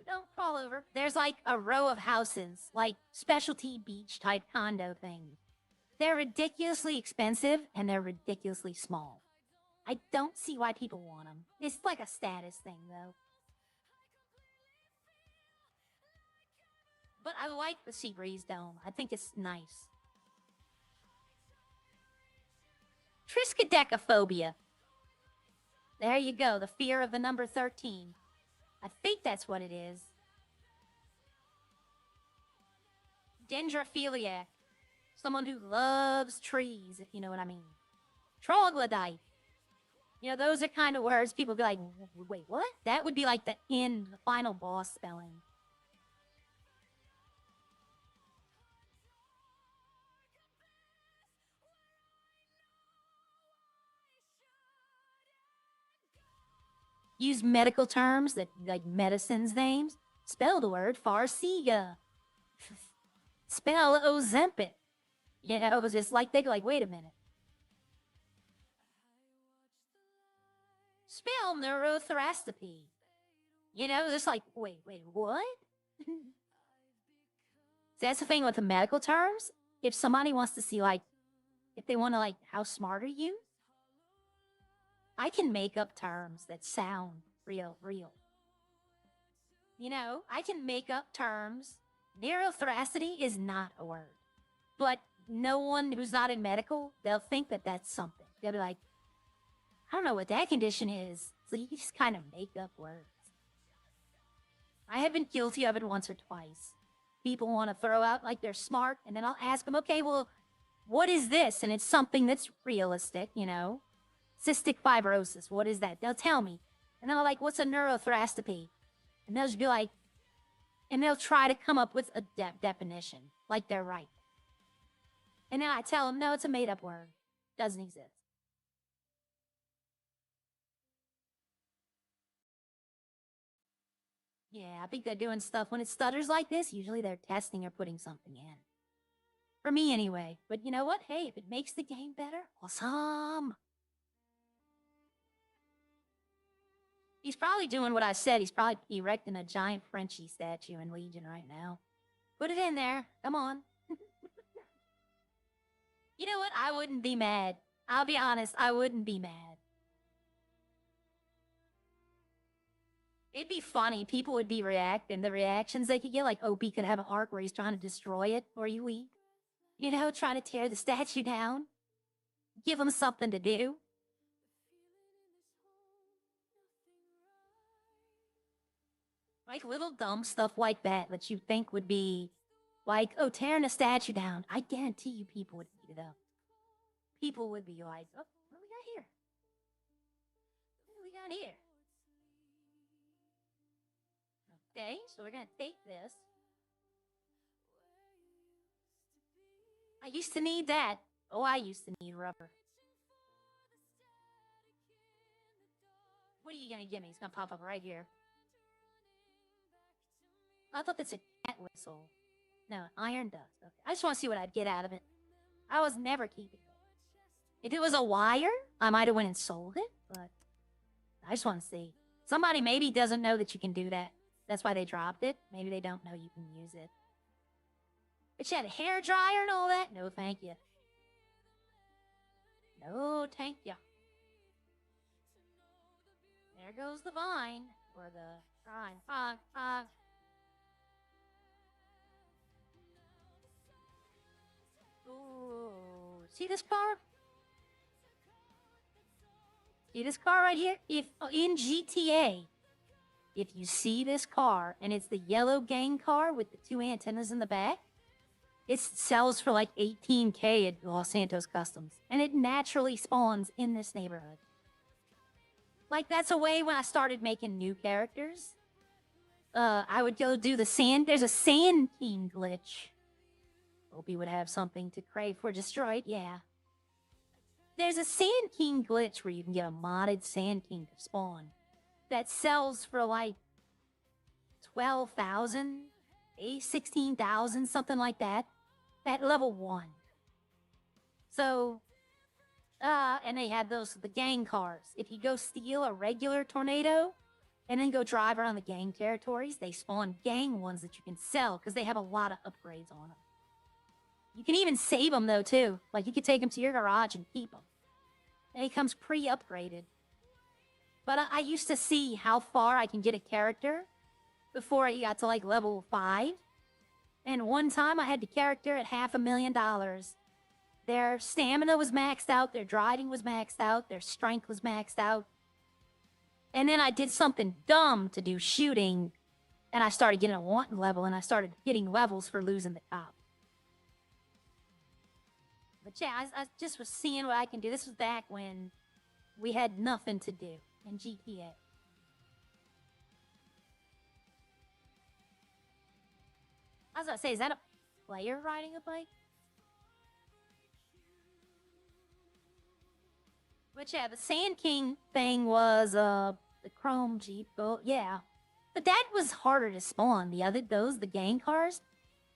don't fall over. There's like a row of houses, like specialty beach type condo things. They're ridiculously expensive and they're ridiculously small. I don't see why people want them. It's like a status thing, though. But I like the Seabreeze Dome. I think it's nice. Triskaidekaphobia. There you go, the fear of the number 13. I think that's what it is. Dendrophiliac. Someone who loves trees, if you know what I mean. Troglodyte. You know, those are kind of words people be like, wait, what? That would be like the final boss spelling. Use medical terms that, like medicines names. Spell the word Farsiga. Spell Ozempic. You know, it was just like, they go like, wait a minute. Spell neurothrastopy. You know, just like, wait, what? That's the thing with the medical terms. If somebody wants to see, like, if they want to, like, how smart are you? I can make up terms that sound real. You know, I can make up terms. Neurothrastity is not a word. But no one who's not in medical, they'll think that that's something. They'll be like, I don't know what that condition is. So you just kind of make up words. I have been guilty of it once or twice. People want to throw out like they're smart, and then I'll ask them, okay, well, what is this? And it's something that's realistic, you know. Cystic fibrosis, what is that? They'll tell me. And then I'm like, what's a neurothrastopy? And they'll just be like, and they'll try to come up with a definition, like they're right. And then I tell them, no, it's a made-up word. Doesn't exist. Yeah, I think they're doing stuff. When it stutters like this, usually they're testing or putting something in. For me, anyway. But you know what? Hey, if it makes the game better, awesome. He's probably doing what I said. He's probably erecting a giant Frenchie statue in Legion right now. Put it in there. Come on. You know what? I wouldn't be mad. I'll be honest, I wouldn't be mad. It'd be funny. People would be reacting. The reactions they could get, like OP could have an arc where he's trying to destroy it for you weak. You know, trying to tear the statue down. Give him something to do. Like little dumb stuff like that you think would be like, oh, tearing a statue down. I guarantee you people would eat it up. People would be like, oh, what do we got here? What do we got here? Okay, so we're gonna take this. I used to need that. Oh, I used to need rubber. What are you gonna give me? It's gonna pop up right here. I thought that's a cat whistle. No, iron dust. Okay. I just want to see what I'd get out of it. I was never keeping it. If it was a wire, I might have went and sold it, but I just want to see. Somebody maybe doesn't know that you can do that. That's why they dropped it. Maybe they don't know you can use it. But you had a hair dryer and all that? No, thank you. No, thank you. There goes the vine. Or the vine. Ooh. See this car? See this car right here? If in GTA, if you see this car and it's the yellow gang car with the 2 antennas in the back, it sells for like $18K at Los Santos Customs, and it naturally spawns in this neighborhood. Like, that's a way when I started making new characters. I would go do the sand. There's a Sand King glitch. Hope you would have something to crave for destroyed. Yeah. There's a Sand King glitch where you can get a modded Sand King to spawn that sells for like 12,000, 16,000, something like that, at level 1. So, and they had the gang cars. If you go steal a regular tornado and then go drive around the gang territories, they spawn gang ones that you can sell because they have a lot of upgrades on them. You can even save them though too. Like, you could take them to your garage and keep them. And it comes pre-upgraded. But I used to see how far I can get a character before he got to like level 5. And one time I had the character at $500,000. Their stamina was maxed out, their driving was maxed out, their strength was maxed out. And then I did something dumb to do shooting, and I started getting a wanting level, and I started getting levels for losing the top. But yeah, I just was seeing what I can do. This was back when we had nothing to do in GTA. I was gonna say, is that a player riding a bike? But yeah, the Sand King thing was the Chrome Jeep. Oh, yeah. But that was harder to spawn. The gang cars,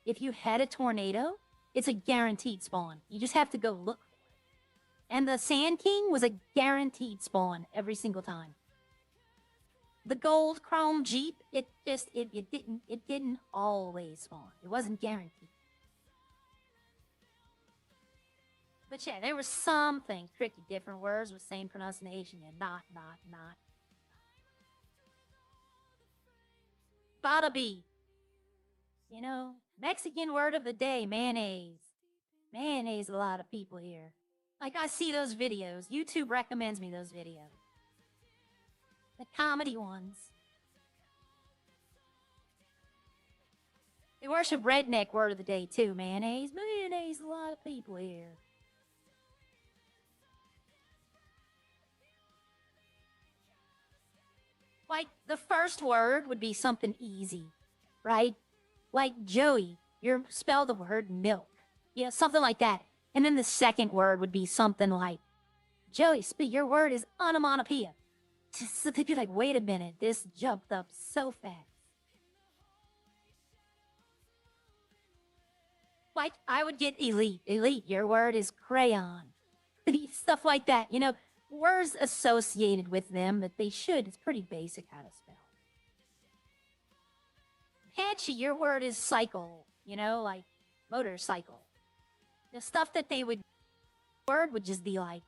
if you had a tornado, it's a guaranteed spawn. You just have to go look for it. And the Sand King was a guaranteed spawn every single time. The gold Chrome Jeep, it didn't always spawn. It wasn't guaranteed. But yeah, there were some things, tricky different words with same pronunciation and not. Bada bee. You know, Mexican word of the day, mayonnaise. Mayonnaise, a lot of people here. Like, I see those videos. YouTube recommends me those videos. The comedy ones. They worship redneck word of the day, too. Mayonnaise. Mayonnaise, a lot of people here. Like, the first word would be something easy, right? Like, Joey, you spell the word milk. Yeah, something like that. And then the second word would be something like, Joey, your word is onomatopoeia. So they'd be like, wait a minute, this jumped up so fast. Like, I would get elite. Elite, your word is crayon. Stuff like that, you know, words associated with them that they should. It's pretty basic how to spell. Patchy, your word is cycle, you know, like motorcycle. The stuff that they would word would just be like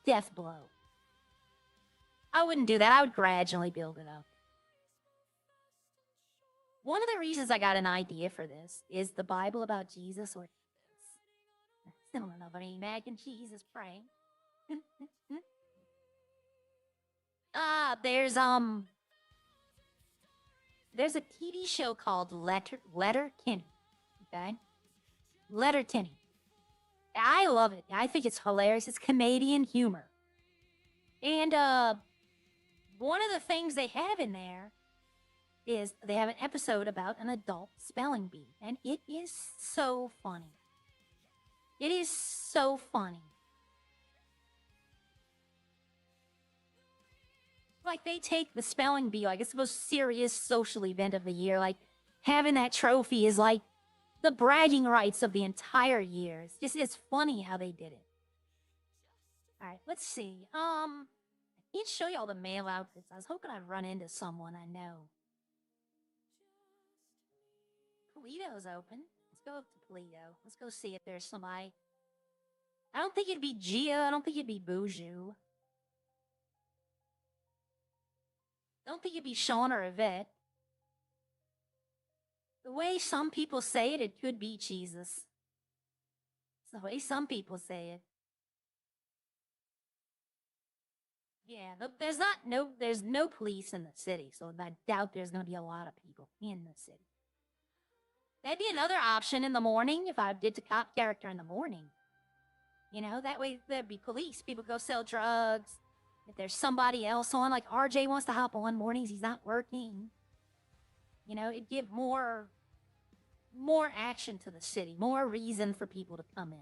death blow. I wouldn't do that. I would gradually build it up. One of the reasons I got an idea for this is the Bible about Jesus or similar enough. I mean, mac and cheese is praying. There's a TV show called Letterkenny. Okay? Letterkenny. I love it. I think it's hilarious. It's comedian humor. And one of the things they have in there is they have an episode about an adult spelling bee, and it is so funny. It is so funny. Like, they take the spelling bee, like, it's the most serious social event of the year. Like, having that trophy is like the bragging rights of the entire year. It's funny how they did it. All right, let's see. I can't show you all the male outfits. I was hoping I'd run into someone I know. Polito's open. Let's go up to Polito. Let's go see if there's somebody. I don't think it'd be Gia. I don't think it'd be Buju. I don't think it'd be Sean or Yvette. The way some people say it, it could be Jesus. It's the way some people say it. Yeah, there's no police in the city, so I doubt there's going to be a lot of people in the city. That'd be another option in the morning if I did the cop character in the morning. You know, that way there'd be police. People go sell drugs. If there's somebody else on, like RJ wants to hop on mornings, he's not working. You know, it'd give more action to the city, more reason for people to come in.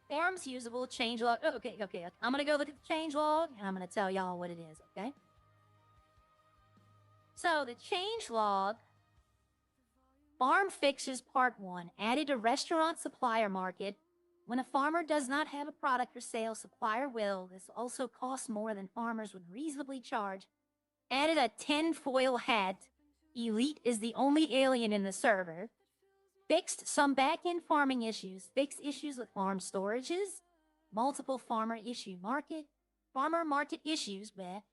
Forms usable, change log. Oh, okay. I'm gonna go look at the change log, and I'm gonna tell y'all what it is, okay? So, the change log, Farm Fixes Part 1, added a restaurant supplier market. When a farmer does not have a product for sale, supplier will. This also costs more than farmers would reasonably charge. Added a tinfoil hat. Elite is the only alien in the server. Fixed some back-end farming issues. Fixed issues with farm storages. Multiple farmer market issues. Bleh.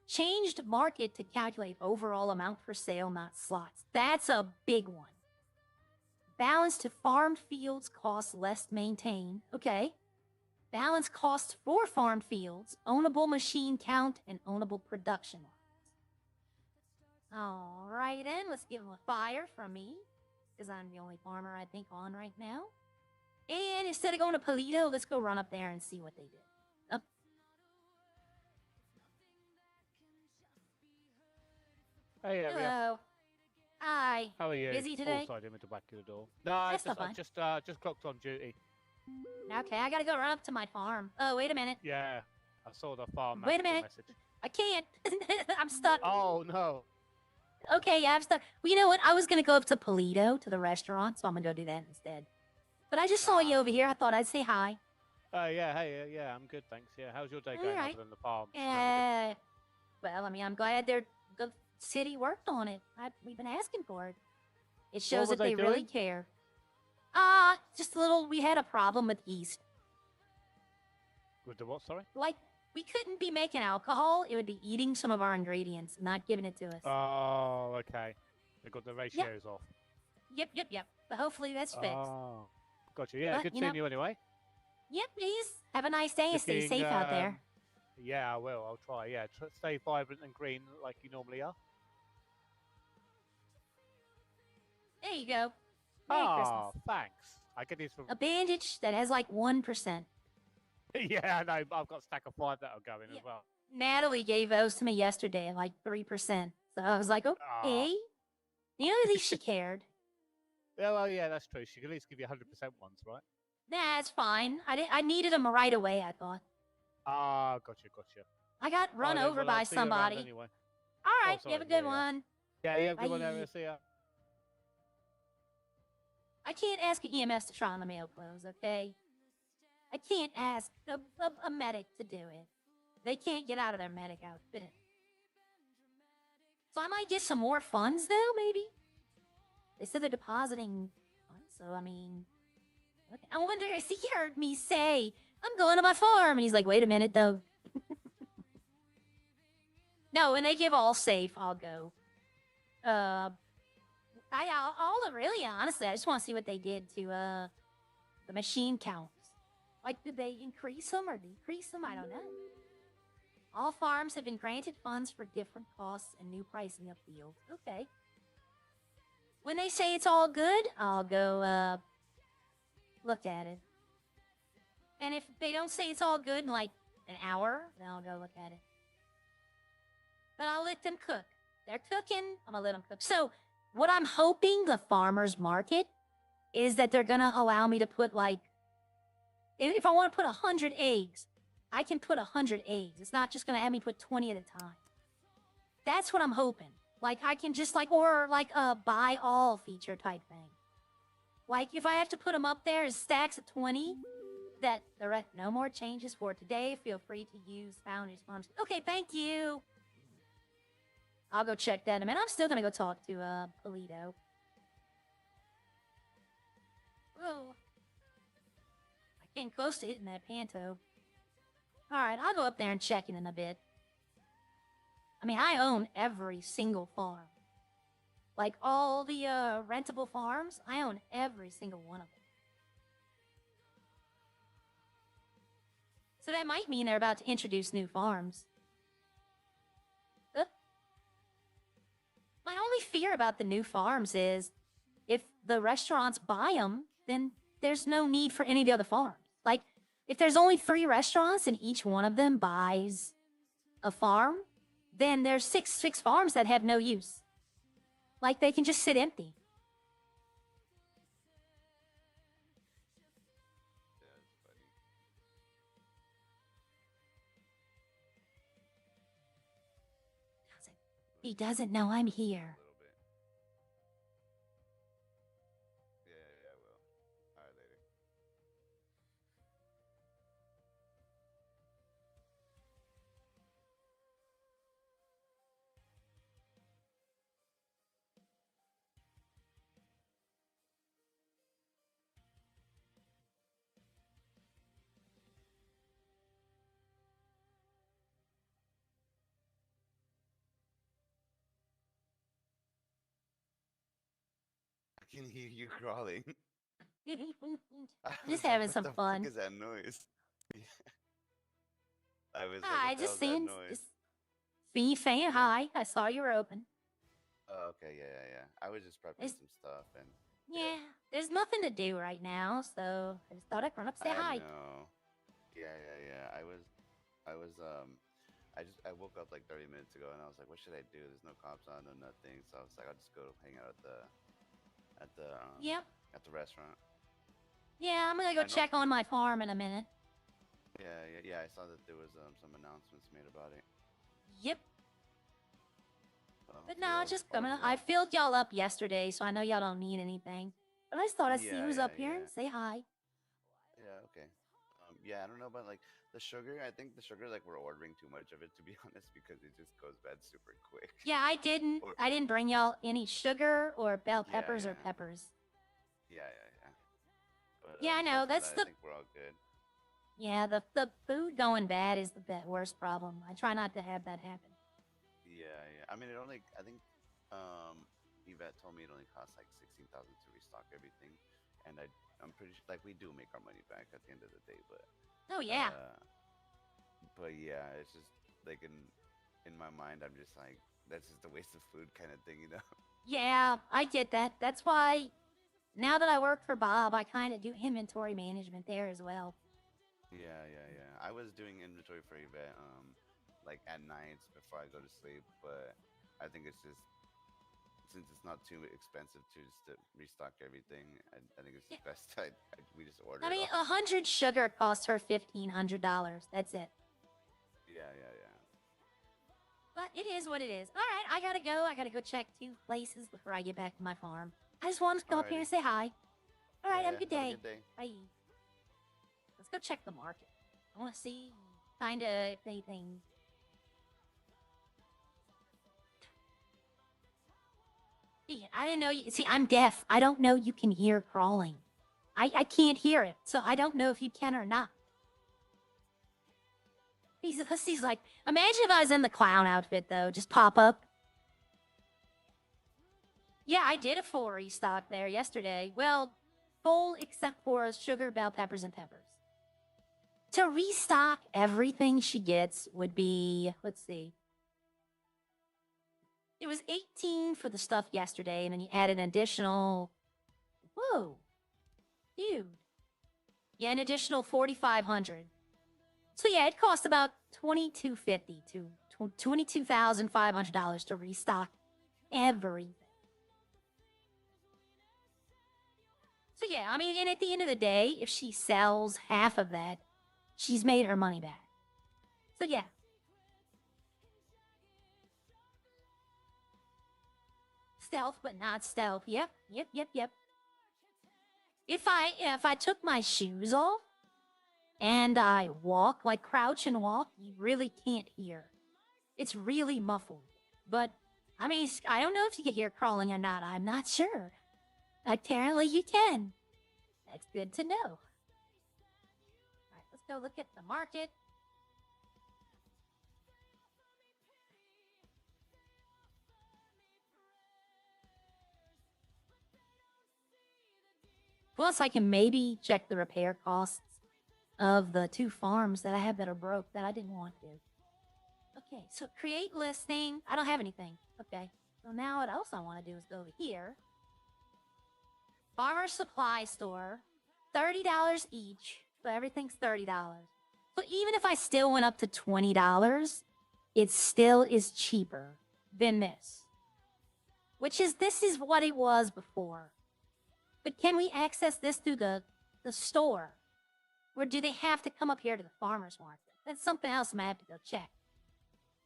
Changed market to calculate overall amount for sale, not slots. That's a big one. Balance to farmed fields costs less to maintain. Okay. Balance costs for farmed fields. Ownable machine count and ownable production lines. Alright then, let's give him a fire from me. Because I'm the only farmer I think on right now. And instead of going to Polito, let's go run up there and see what they did. Up. Hey, Hello. Hi. How are you? Busy today? Oh, sorry, I didn't mean to whack your door. No, I just clocked on duty. Okay, I gotta go run up to my farm. Oh, wait a minute. Yeah, I saw the farm Wait a minute. message. I can't. I'm stuck. Oh, no. Okay, yeah, I'm stuck. Well, you know what? I was gonna go up to Polito, to the restaurant, so I'm gonna go do that instead. But I just saw you over here. I thought I'd say hi. Yeah, hey, yeah, I'm good, thanks. Yeah, how's your day going other than the farm? Well, I mean, I'm glad the city worked on it. We've been asking for it. It shows that they really care. Just a little, we had a problem with yeast. With the what, sorry? Like, we couldn't be making alcohol. It would be eating some of our ingredients, not giving it to us. Oh, okay. They got the ratios off. Yep. But hopefully that's fixed. Oh, gotcha. Yeah, but, good seeing you anyway. Yep, please. Have a nice day and stay safe out there. Yeah, I will. I'll try. Yeah, stay vibrant and green like you normally are. There you go. Merry Christmas. Thanks. I get these from a bandage that has like 1%. Yeah, I know. I've got a stack of 5 that are going as well. Natalie gave those to me yesterday at like 3%. So I was like, okay. You know, at least she cared. Yeah, well, yeah, that's true. She could at least give you 100% ones, right? Nah, it's fine. I needed them right away, I thought. Gotcha. I got run over by somebody. Anyway. All right, you have a good one. Yeah, you have a good one, Area. See ya. I can't ask an EMS to try on the mail clothes, okay? I can't ask a medic to do it. They can't get out of their medic outfit. So I might get some more funds, though, maybe? They said they're depositing funds, so I mean... Okay. I wonder if he heard me say, I'm going to my farm. And he's like, wait a minute, though. No, when they give all safe, I'll go. Really, honestly, I just want to see what they did to the machine counts. Like, did they increase them or decrease them? I don't know. All farms have been granted funds for different costs and new pricing of fields. Okay. When they say it's all good, I'll go look at it. And if they don't say it's all good in like an hour, then I'll go look at it. But I'll let them cook. They're cooking, I'm gonna let them cook. So, what I'm hoping the farmer's market is that they're gonna allow me to put like, if I want to put 100 eggs, I can put 100 eggs. It's not just gonna have me put 20 at a time. That's what I'm hoping. Like, I can just like, or like a buy all feature type thing. Like, if I have to put them up there as stacks of 20, that the rest, no more changes for today. Feel free to use Foundry's Farms. Okay, thank you. I'll go check that in a minute. I'm still gonna go talk to Polito. Whoa. I came close to hitting that panto. Alright, I'll go up there and check it in a bit. I mean, I own every single farm. Like, all the, rentable farms, I own every single one of them. So that might mean they're about to introduce new farms. My only fear about the new farms is if the restaurants buy them, then there's no need for any of the other farms. Like, if there's only 3 restaurants and each one of them buys a farm, then there's six farms that have no use. Like, they can just sit empty. Yeah, it's funny. He doesn't know I'm here. A little bit. Yeah, I will. Alright, later. I can hear you crawling. I was Just like, having what some the fun. fuck is that noise? I was like, Hi, what the hell just is that seeing. noise? Be fan. Hi, I saw you were open. Oh, okay, yeah. I was just prepping some stuff and Yeah, there's nothing to do right now, so I just thought I'd run up and say hi. I know. Yeah. I woke up like 30 minutes ago and I was like, what should I do? There's no cops on, no nothing. So I was like, I'll just go hang out at the restaurant. Yeah, I'm gonna go check on my farm in a minute. Yeah. I saw that there was some announcements made about it. Yep. So But no, just coming. I filled y'all up yesterday, so I know y'all don't need anything. But I just thought I'd see who's up here and say hi. Yeah, okay. Yeah, I don't know about like the sugar. I think the sugar, like we're ordering too much of it, to be honest, because it just goes bad super quick. Yeah, I didn't bring y'all any sugar or bell peppers or peppers. Yeah. But, yeah, I know. That's I think we're all good. Yeah, the food going bad is the worst problem. I try not to have that happen. Yeah. I mean, I think Yvette told me it only costs like 16,000 to restock everything, and I'm pretty sure like we do make our money back at the end of the day, but. Oh yeah. But yeah, it's just like in my mind, I'm just like that's just a waste of food kind of thing, you know. Yeah, I get that. That's why now that I work for Bob, I kind of do inventory management there as well. Yeah. I was doing inventory for Yvette, like at nights before I go to sleep, but I think it's just since it's not too expensive to just restock everything, I think it's just best we just order. I mean, 100 sugar costs her $1,500. That's it. Yeah. But it is what it is. All right, I gotta go. I gotta go check 2 places before I get back to my farm. I just wanted to come up here and say hi. All right, have a good day. Bye. Let's go check the market. I want to see kind of if anything. I didn't know you. See, I'm deaf. I don't know you can hear crawling. I can't hear it, so I don't know if you can or not. He's like, imagine if I was in the clown outfit, though. Just pop up. Yeah, I did a full restock there yesterday. Well, full except for sugar, bell peppers, and peppers. To restock everything she gets would be, let's see. It was 18 for the stuff yesterday, and then you add an additional. Whoa, dude. Yeah, an additional 4,500. So yeah, it costs about $2,250 to $22,500 to restock everything. So yeah, I mean, and at the end of the day, if she sells half of that, she's made her money back. So yeah. Stealth, but not stealth. Yep. If I took my shoes off and I walk, like crouch and walk, you really can't hear. It's really muffled. But, I mean, I don't know if you can hear crawling or not. I'm not sure. Apparently you can. That's good to know. All right, let's go look at the market. Plus, I can maybe check the repair costs of the 2 farms that I have that are broke that I didn't want to. Okay, so create listing. I don't have anything. Okay, so now what else I want to do is go over here. Farmer supply store, $30 each. So everything's $30. So even if I still went up to $20, it still is cheaper than this. This is what it was before. But can we access this through the store? Or do they have to come up here to the farmer's market? That's something else I have to go check.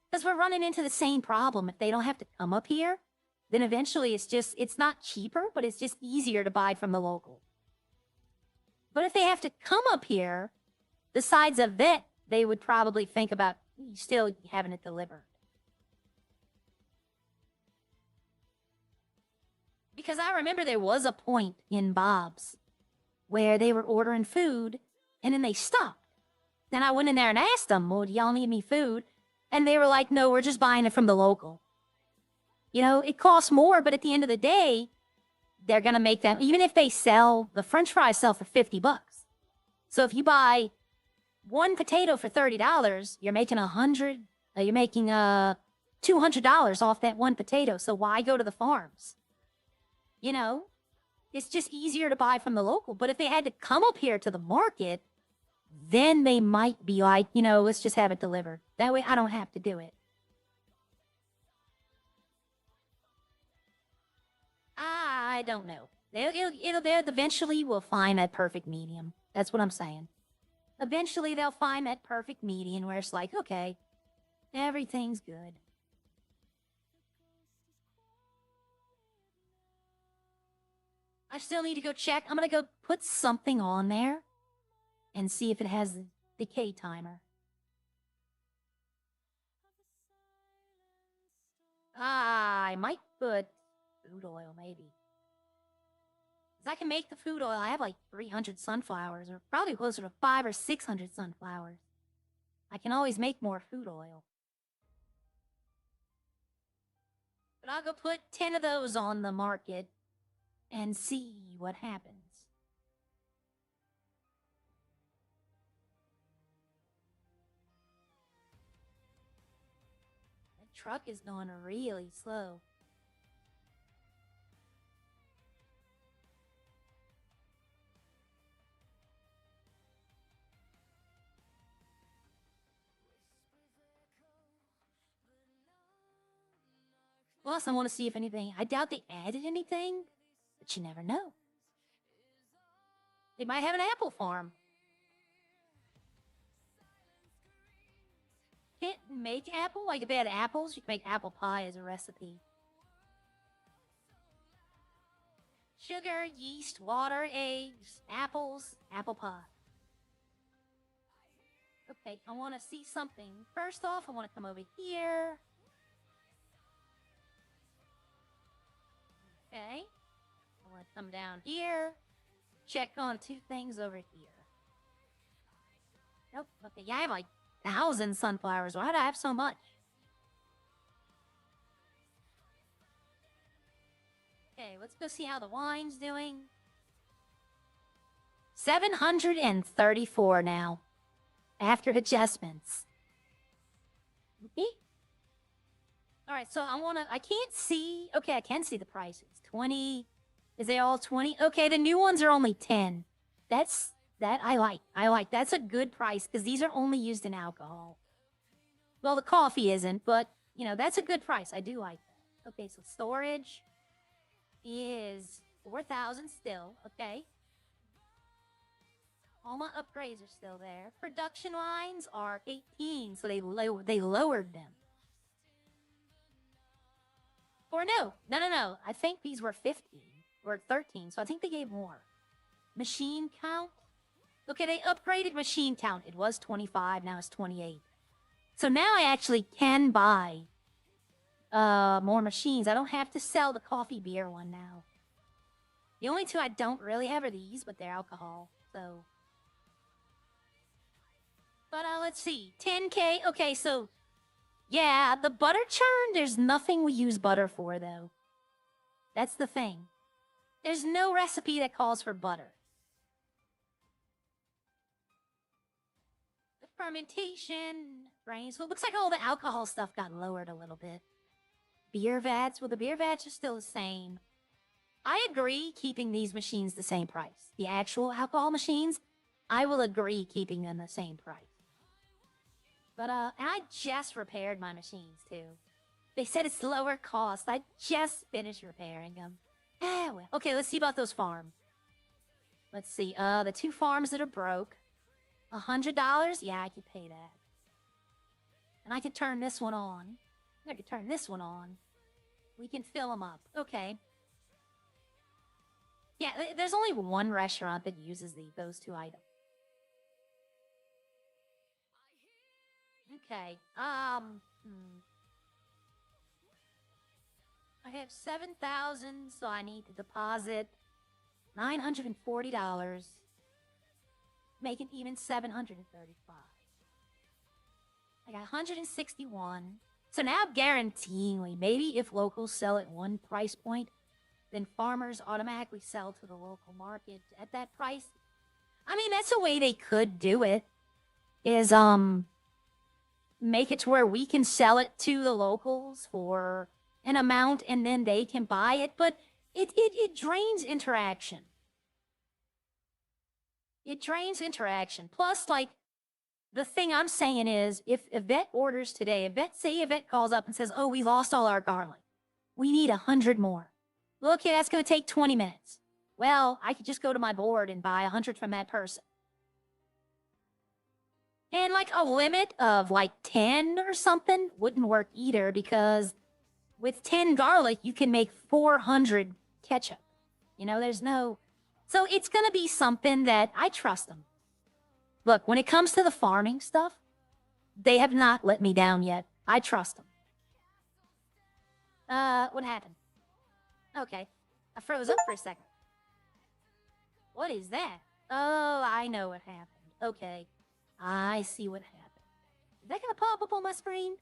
Because we're running into the same problem. If they don't have to come up here, then eventually it's not cheaper, but it's just easier to buy from the local. But if they have to come up here, besides a vet, they would probably think about still having it delivered. Because I remember there was a point in Bob's where they were ordering food and then they stopped. Then I went in there and asked them, well, do y'all need me food? And they were like, no, we're just buying it from the local. You know, it costs more, but at the end of the day, they're going to make them, even if they sell, the French fries sell for $50. So if you buy 1 potato for $30, you're making you're making $200 off that 1 potato. So why go to the farms? You know, it's just easier to buy from the local. But if they had to come up here to the market, then they might be like, you know, let's just have it delivered. That way I don't have to do it. I don't know. Eventually we'll find that perfect medium. That's what I'm saying. Eventually they'll find that perfect medium where it's like, okay, everything's good. I still need to go check. I'm going to go put something on there and see if it has the decay timer. I might put food oil, maybe. Because I can make the food oil. I have like 300 sunflowers, or probably closer to 500 or 600 sunflowers. I can always make more food oil. But I'll go put 10 of those on the market and see what happens. That truck is going really slow. Plus, I want to see if anything... I doubt they added anything, but you never know. They might have an apple farm. Can't make apple? Like, if they had apples, you can make apple pie as a recipe. Sugar, yeast, water, eggs, apples, apple pie. Okay, I want to see something. First off, I want to come over here. Okay. I want to come down here. Check on 2 things over here. Nope. Okay, yeah, I have like 1,000 sunflowers. Why do I have so much? Okay, let's go see how the wine's doing. 734 now. After adjustments. Okay. Alright, so I can't see. Okay, I can see the prices. 20. Is they all 20? Okay, the new ones are only 10. That I like. That's a good price because these are only used in alcohol. Well, the coffee isn't, but, you know, that's a good price. I do like that. Okay, so storage is 4,000 still. Okay. All my upgrades are still there. Production lines are 18, so they lowered them. Or no. I think these were 15 or 13, so I think they gave more. Machine count. Okay, they upgraded machine count. It was 25, now it's 28. So now I actually can buy more machines. I don't have to sell the coffee beer one now. The only two I don't really have are these, but they're alcohol, so. But let's see, 10K. Okay, so yeah, the butter churn. There's nothing we use butter for though. That's the thing. There's no recipe that calls for butter. The fermentation brains. Well, it looks like all the alcohol stuff got lowered a little bit. Beer vats. Well, the beer vats are still the same. I agree keeping these machines the same price. The actual alcohol machines, I will agree keeping them the same price. But, and I just repaired my machines, too. They said it's lower cost. I just finished repairing them. Ah, well. Okay, let's see about those farms. Let's see, the 2 farms that are broke. $100? Yeah, I could pay that. And I could turn this one on. I could turn this one on. We can fill them up. Okay. Yeah, there's only one restaurant that uses those 2 items. Okay. I have 7,000, so I need to deposit $940, making even 735. I got 161. So now guaranteeingly, maybe if locals sell at one price point, then farmers automatically sell to the local market at that price. I mean, that's a way they could do it, is make it to where we can sell it to the locals for an amount and then they can buy it, but it drains interaction. It drains interaction. Plus, like, the thing I'm saying is, if a vet orders today, say a vet calls up and says, oh, we lost all our garlic. We need 100 more. Well, okay, that's going to take 20 minutes. Well, I could just go to my board and buy 100 from that person. And like a limit of like 10 or something wouldn't work either, because with 10 garlic, you can make 400 ketchup. You know, there's no... So it's going to be something that I trust them. Look, when it comes to the farming stuff, they have not let me down yet. I trust them. What happened? Okay. I froze up for a second. What is that? Oh, I know what happened. Okay. I see what happened. Is that gonna pop up on my screen?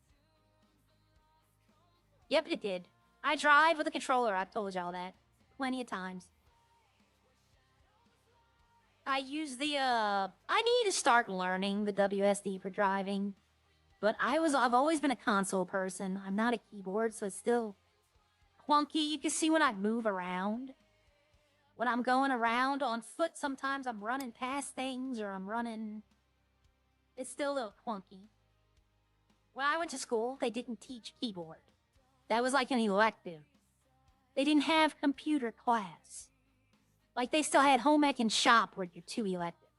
Yep, it did. I drive with a controller. I've told y'all that plenty of times. I use the, I need to start learning the WSD for driving. But I've always been a console person. I'm not a keyboard, so it's still clunky. You can see when I move around. When I'm going around on foot, sometimes I'm running past things or I'm running... It's still a little clunky. When I went to school, they didn't teach keyboard. That was like an elective. They didn't have computer class. Like, they still had home ec and shop were your 2 electives.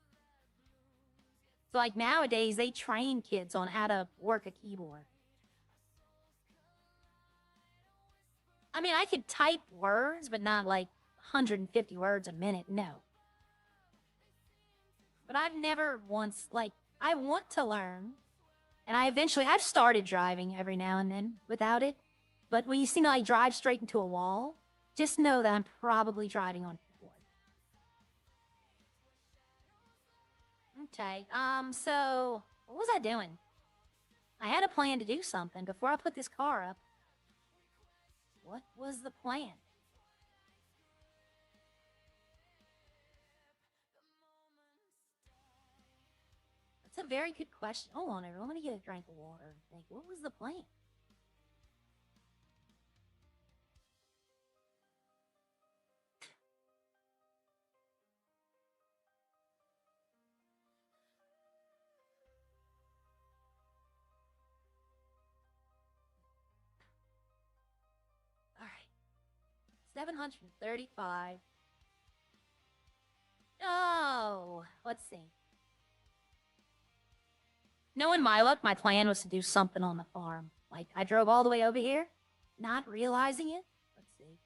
So, like, nowadays, they train kids on how to work a keyboard. I mean, I could type words, but not, like, 150 words a minute, no. But I've never once, like, I want to learn. And I've started driving every now and then without it. But when you see me, like, drive straight into a wall, just know that I'm probably driving on keyboard. Okay, so, what was I doing? I had a plan to do something before I put this car up. What was the plan? That's a very good question. Hold on, everyone. Let me get a drink of water and think. What was the plan? All right. 735. Oh, let's see. Knowing my luck, my plan was to do something on the farm. Like, I drove all the way over here, not realizing it. Let's see.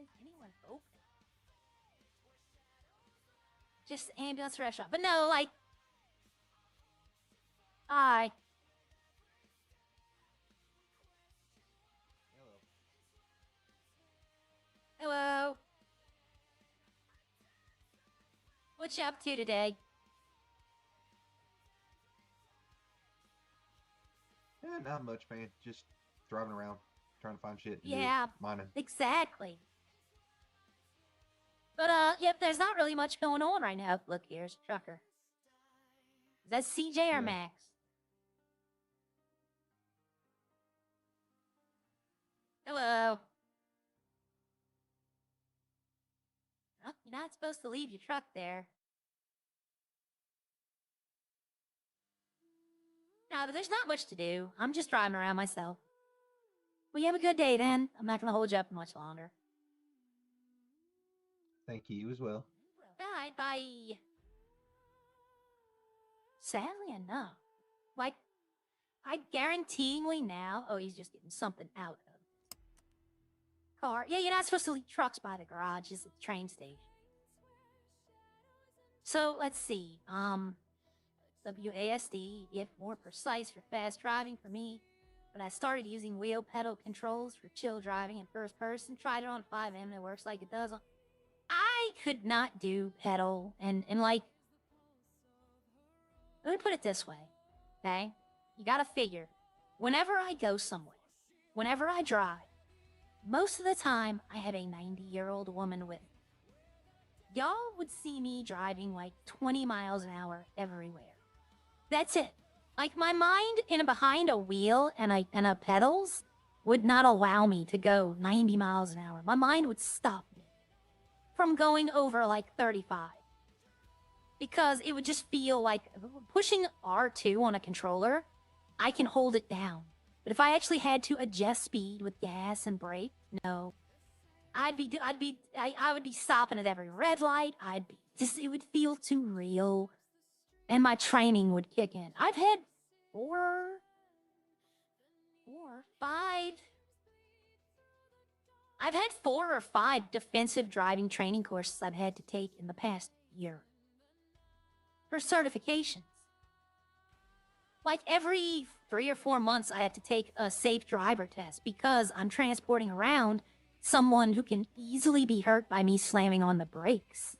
Is anyone open? Just ambulance restaurant. But no, like... Hi. Hello. What you up to today? Yeah, not much, man. Just driving around, trying to find shit to do. Yeah, Mining. exactly. But, yep, there's not really much going on right now. Look, here's a trucker. Is that CJ or Yeah. Max? Hello. Oh, you're not supposed to leave your truck there. No, but there's not much to do. I'm just driving around myself. Well, you have a good day then. I'm not going to hold you up much longer. Thank you as well. Bye, bye. Sadly enough, like, I guaranteeingly now... Oh, he's just getting something out of the car. Yeah, you're not supposed to leave trucks by the garages at the train station. So, let's see. WASD, if more precise for fast driving for me. But I started using wheel pedal controls for chill driving in first person. Tried it on 5M and it works like it does on... I could not do pedal and like... Let me put it this way, okay? You gotta figure, whenever I go somewhere, whenever I drive, most of the time I have a 90-year-old woman with me. Y'all would see me driving like 20 miles an hour everywhere. That's it. Like, my mind in behind a wheel and a pedals would not allow me to go 90 miles an hour. My mind would stop me from going over like 35. Because it would just feel like pushing R2 on a controller, I can hold it down. But if I actually had to adjust speed with gas and brake, no. I would be stopping at every red light. It would feel too real. And my training would kick in. I've had I've had 4 or 5 defensive driving training courses I've had to take in the past year. For certifications. Like every 3 or 4 months, I have to take a safe driver test because I'm transporting around someone who can easily be hurt by me slamming on the brakes.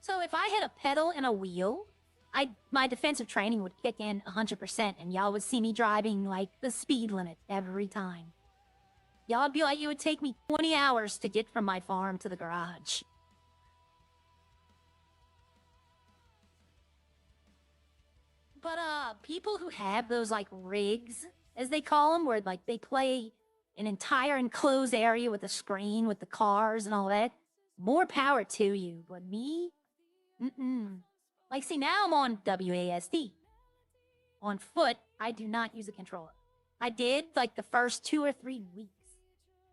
So if I hit a pedal and a wheel, my defensive training would kick in 100%, and y'all would see me driving like the speed limit every time. Y'all would be like, it would take me 20 hours to get from my farm to the garage. But, people who have those, like, rigs, as they call them, where, like, they play an entire enclosed area with a screen with the cars and all that, more power to you. But me? Like, see, now I'm on WASD. On foot, I do not use a controller. I did, like, the first 2 or 3 weeks.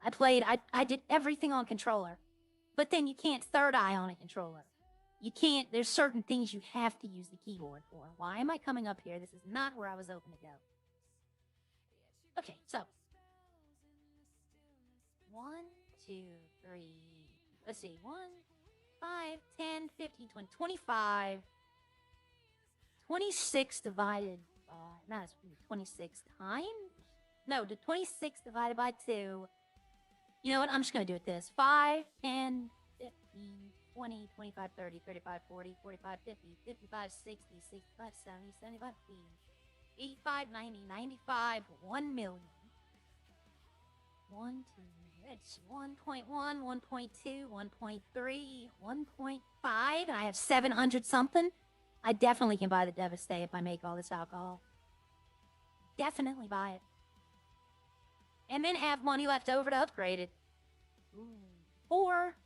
I did everything on controller. But then you can't third eye on a controller. You can't, there's certain things you have to use the keyboard for. Why am I coming up here? This is not where I was hoping to go. Okay, so. 1, 2, 3, let's see, 1, 5, 10, 15, 20, 25. 26 divided by, no, it's 26 times? No, the 26 divided by 2. You know what, I'm just going to do it this. 5, 10, 15, 20, 25, 30, 35, 40, 45, 50, 55, 60, 65, 70, 75, 80, 85, 90, 95, 1 million. 1, 2, it's 1.1, 1.2, 1.3, 1.5, and I have 700 something. I definitely can buy the Devastate if I make all this alcohol. Definitely buy it. And then have money left over to upgrade it. Or,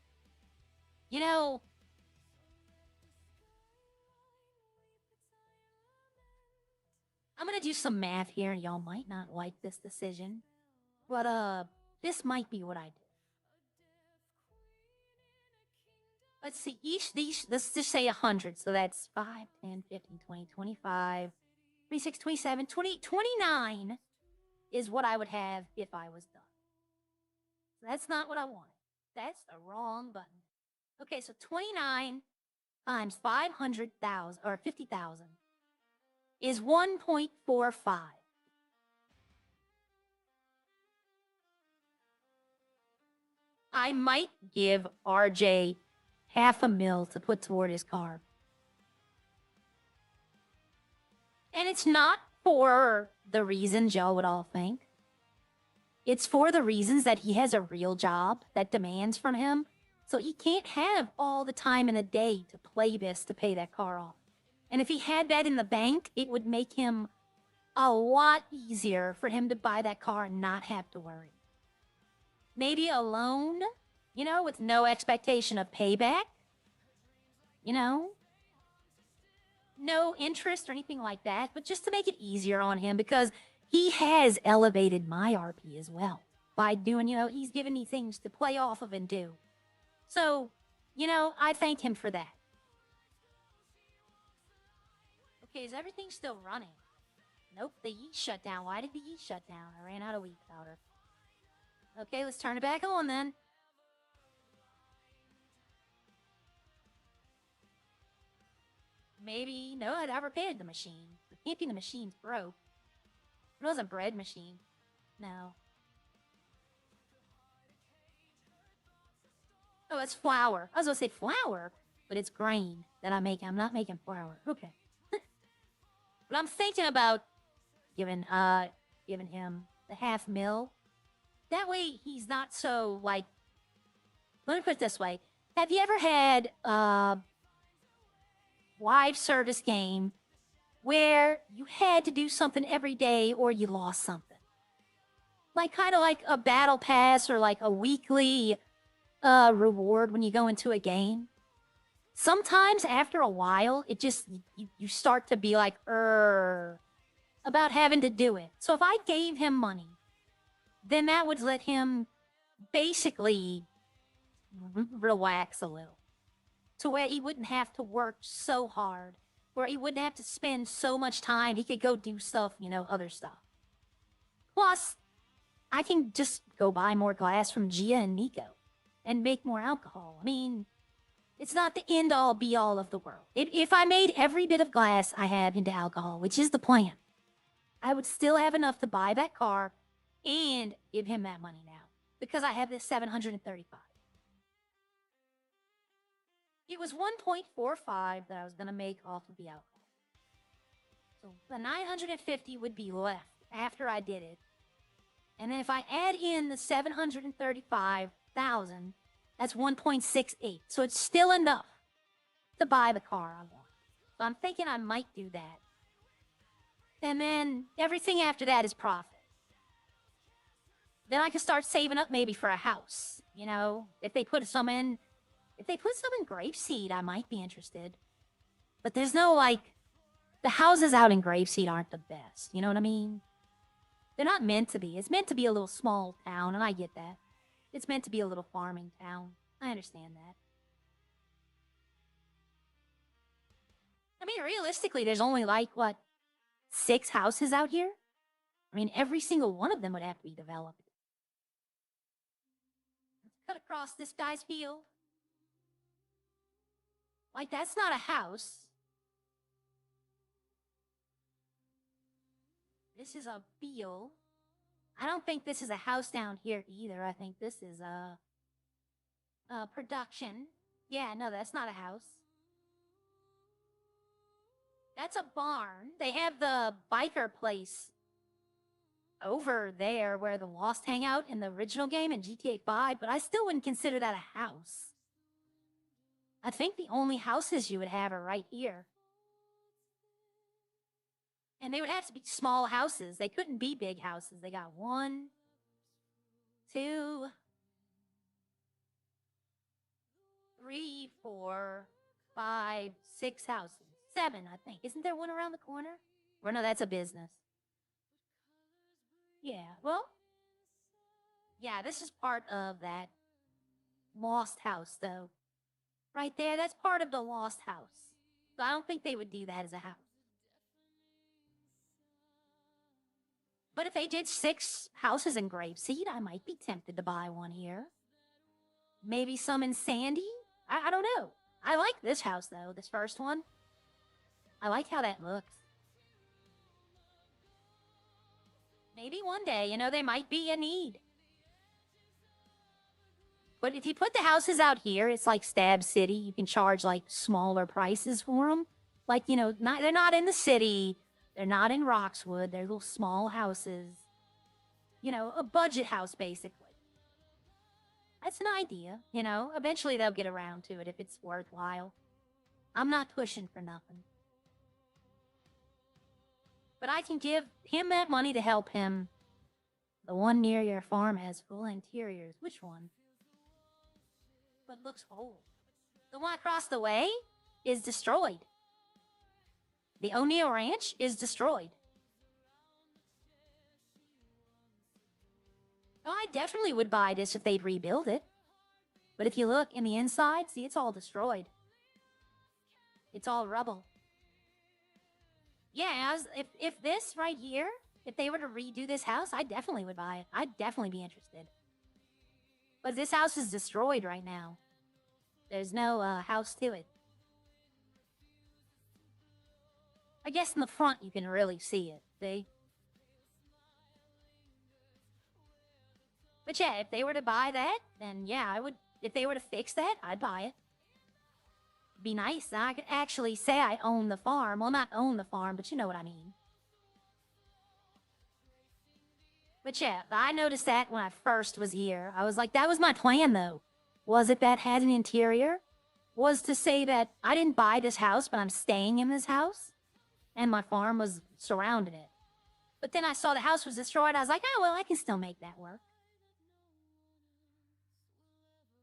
you know, I'm gonna do some math here, and y'all might not like this decision. But, this might be what I do. Let's see, let's just say 100. So that's 5, 10, 15, 20, 25, 26, 27, 20, 29 is what I would have if I was done. So that's not what I wanted. That's the wrong button. Okay, so 29 times 500,000, or 50,000, is 1.45. I might give RJ $500,000 to put toward his car. And it's not for the reasons y'all would all think. It's for the reasons that he has a real job that demands from him. So he can't have all the time in a day to play this to pay that car off. And if he had that in the bank, it would make him a lot easier for him to buy that car and not have to worry. Maybe a loan, you know, with no expectation of payback. You know, no interest or anything like that, but just to make it easier on him because he has elevated my RP as well by doing, you know, he's given me things to play off of and do. So, you know, I thank him for that. Okay, is everything still running? Nope, the yeast shut down. Why did the yeast shut down? I ran out of wheat powder. Okay, let's turn it back on then. Maybe, no, I repaired the machine. It can't be the machine's broke. It wasn't a bread machine. No. Oh, it's flour. I was gonna say flour, but it's grain that I make. I'm not making flour. Okay. But I'm thinking about giving him the $500,000. That way he's not so like, let me put it this way. Have you ever had live service game where you had to do something every day or you lost something? Like kind of like a battle pass or like a weekly reward when you go into a game. Sometimes after a while, it just, you start to be like, about having to do it. So if I gave him money, then that would let him basically relax a little. To where he wouldn't have to work so hard. Where he wouldn't have to spend so much time. He could go do stuff, you know, other stuff. Plus, I can just go buy more glass from Gia and Nico. And make more alcohol. I mean, it's not the end-all, be-all of the world. If I made every bit of glass I have into alcohol, which is the plan, I would still have enough to buy that car and give him that money now. Because I have this 735. It was 1.45 that I was going to make off of the alcohol. So the 950 would be left after I did it. And then if I add in the 735,000, that's 1.68. So it's still enough to buy the car I want. So I'm thinking I might do that. And then everything after that is profit. Then I can start saving up maybe for a house. You know, if they put some in Grapeseed, I might be interested. But there's no, like, the houses out in Grapeseed aren't the best. You know what I mean? They're not meant to be. It's meant to be a little small town, and I get that. It's meant to be a little farming town. I understand that. I mean, realistically, there's only like, what, 6 houses out here? I mean, every single one of them would have to be developed. Let's cut across this guy's field. Like, that's not a house. This is a field. I don't think this is a house down here either. I think this is a production. Yeah, no, that's not a house. That's a barn. They have the biker place over there where the Lost hang out in the original game in GTA 5, but I still wouldn't consider that a house. I think the only houses you would have are right here. And they would have to be small houses. They couldn't be big houses. They got 1, 2, 3, 4, 5, 6 houses. 7, I think. Isn't there one around the corner? Or no, that's a business. Yeah, well, yeah, this is part of that Lost house, though. Right there, that's part of the Lost house. So I don't think they would do that as a house. But if they did 6 houses in Grapeseed, I might be tempted to buy one here. Maybe some in Sandy? I don't know. I like this house, though, this first one. I like how that looks. Maybe one day, you know, there might be a need. But if you put the houses out here, it's like Stab City. You can charge like smaller prices for them. Like, you know, they're not in the city. They're not in Roxwood. They're little small houses. You know, a budget house, basically. That's an idea, you know. Eventually they'll get around to it if it's worthwhile. I'm not pushing for nothing. But I can give him that money to help him. The one near your farm has full interiors. Which one? But looks old. The one across the way is destroyed. The O'Neill Ranch is destroyed. Oh, I definitely would buy this if they'd rebuild it. But if you look in the inside, see, it's all destroyed. It's all rubble. Yeah, if this right here, if they were to redo this house, I definitely would buy it. I'd definitely be interested. But this house is destroyed right now. There's no house to it. I guess in the front you can really see it, see? But yeah, if they were to buy that, then yeah, I would. If they were to fix that, I'd buy it. It'd be nice. I could actually say I own the farm. Well, not own the farm, but you know what I mean. But yeah, I noticed that when I first was here. I was like, that was my plan, though. Was it that had an interior? Was to say that I didn't buy this house, but I'm staying in this house? And my farm was surrounding it. But then I saw the house was destroyed. I was like, oh, well, I can still make that work.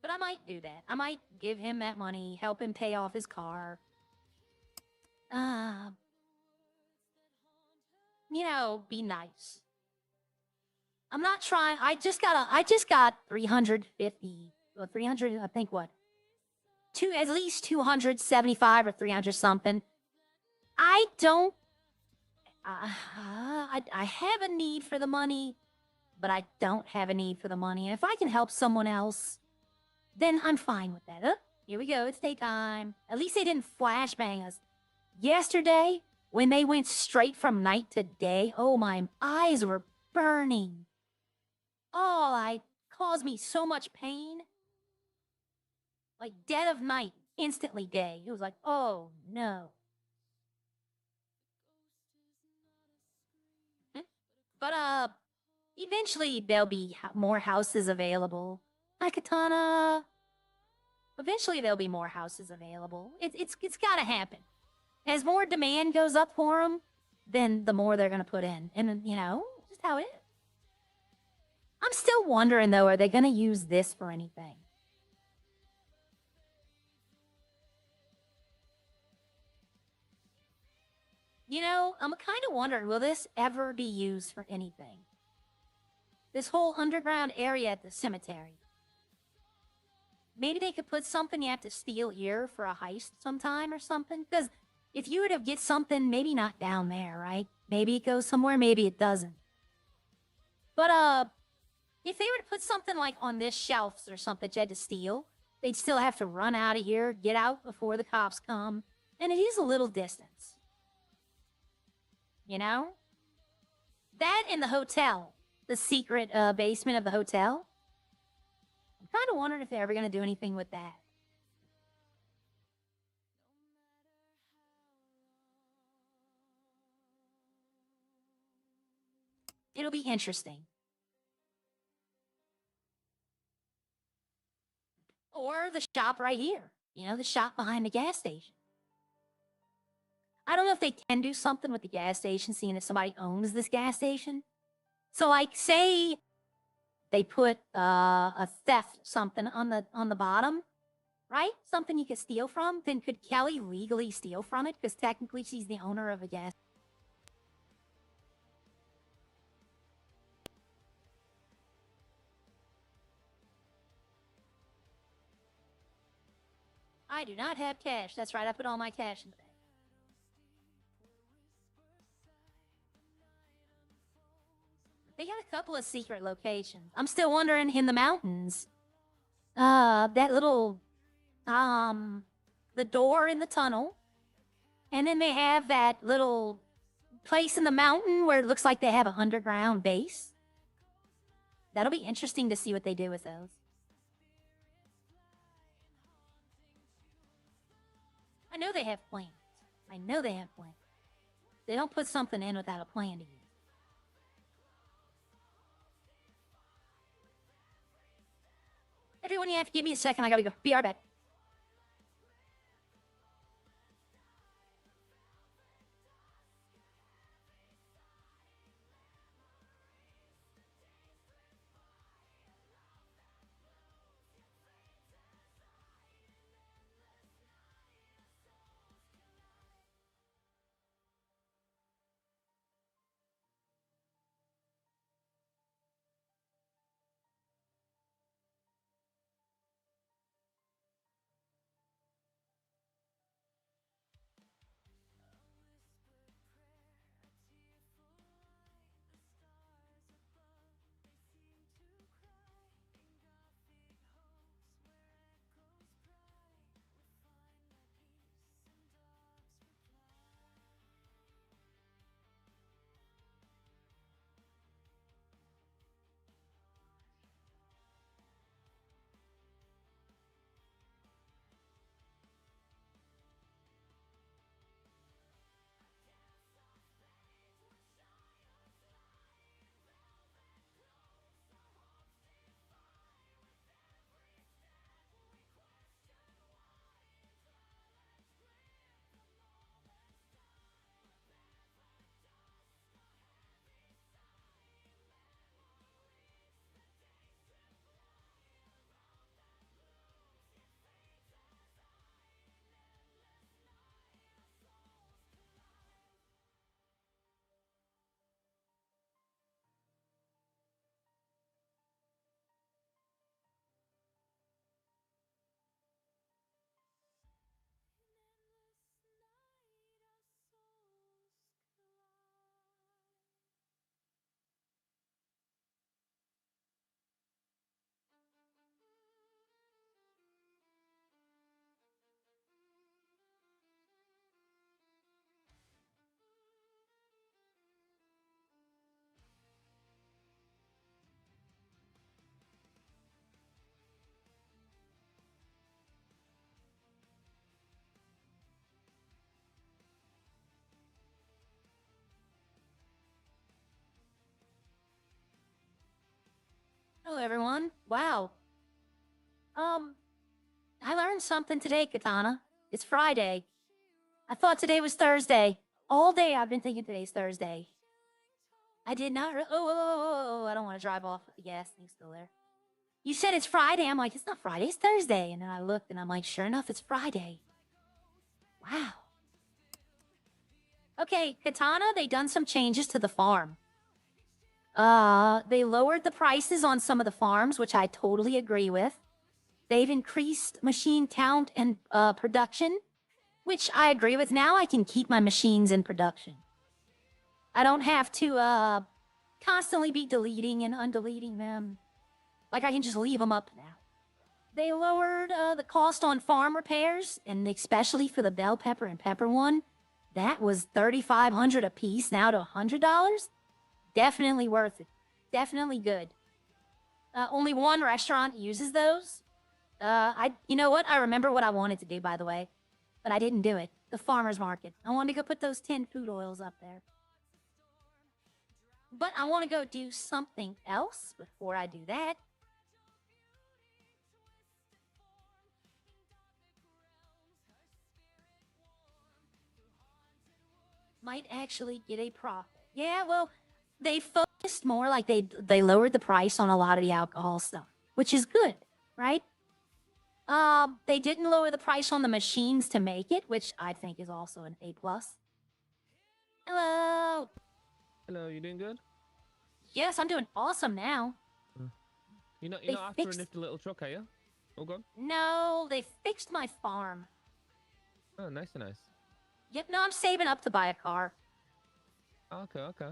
But I might do that. I might give him that money, help him pay off his car. You know, be nice. I'm not trying. I just got 350, well, 300, I think what? At least 275 or 300 something. I don't, I have a need for the money, but I don't have a need for the money. And if I can help someone else, then I'm fine with that. Here we go. It's daytime. At least they didn't flashbang us. Yesterday, when they went straight from night to day, oh, my eyes were burning. Oh, it caused me so much pain. Like dead of night, instantly day. It was like, oh, no. But, eventually there'll be more houses available. Hi, Katana. Eventually there'll be more houses available. It's gotta happen. As more demand goes up for them, then the more they're gonna put in. And, you know, just how it is. I'm still wondering, though, are they gonna use this for anything? You know, I'm kind of wondering, will this ever be used for anything? This whole underground area at the cemetery. Maybe they could put something you have to steal here for a heist sometime or something. Because if you were to get something, maybe not down there, right? Maybe it goes somewhere, maybe it doesn't. But, if they were to put something like on this shelf or something that you had to steal, they'd still have to run out of here, get out before the cops come. And it is a little distance. You know? That and the hotel. The secret basement of the hotel. I'm kind of wondering if they're ever going to do anything with that. It'll be interesting. Or the shop right here. You know, the shop behind the gas station. I don't know if they can do something with the gas station, seeing if somebody owns this gas station. So, like, say they put a theft something on the bottom, right? Something you could steal from. Then could Kelly legally steal from it? Because technically she's the owner of a gas. I do not have cash. That's right, I put all my cash in the bank. They got a couple of secret locations. I'm still wondering in the mountains. That little, the door in the tunnel. And then they have that little place in the mountain where it looks like they have an underground base. That'll be interesting to see what they do with those. I know they have plans. I know they have plans. They don't put something in without a plan to use. Everyone, you have to give me a second. I gotta go. Be right back. Hello, everyone. Wow. I learned something today, Katana. It's Friday. I thought today was Thursday. All day I've been thinking today's Thursday. I did not. I don't want to drive off. The gas thing's still there. You said it's Friday. I'm like, it's not Friday. It's Thursday. And then I looked and I'm like, sure enough, it's Friday. Wow. Okay, Katana, they done some changes to the farm. They lowered the prices on some of the farms, which I totally agree with. They've increased machine count and production, which I agree with. Now I can keep my machines in production. I don't have to constantly be deleting and undeleting them. Like, I can just leave them up now. They lowered the cost on farm repairs, and especially for the bell pepper and pepper one. That was $3,500 a piece, now to $100. Definitely worth it. Definitely good. Only one restaurant uses those. You know what? I remember what I wanted to do, by the way, but I didn't do it. The farmer's market. I wanted to go put those 10 food oils up there. But I want to go do something else before I do that. Might actually get a profit. Yeah, well, they focused more, like they lowered the price on a lot of the alcohol stuff, which is good, right? They didn't lower the price on the machines to make it, which I think is also an A+. Hello. Hello, you doing good? Yes, I'm doing awesome now. You're They not after a fixed- nifty little truck, are you? Oh, God. No, they fixed my farm. Oh, nice. Yep, no, I'm saving up to buy a car. Okay.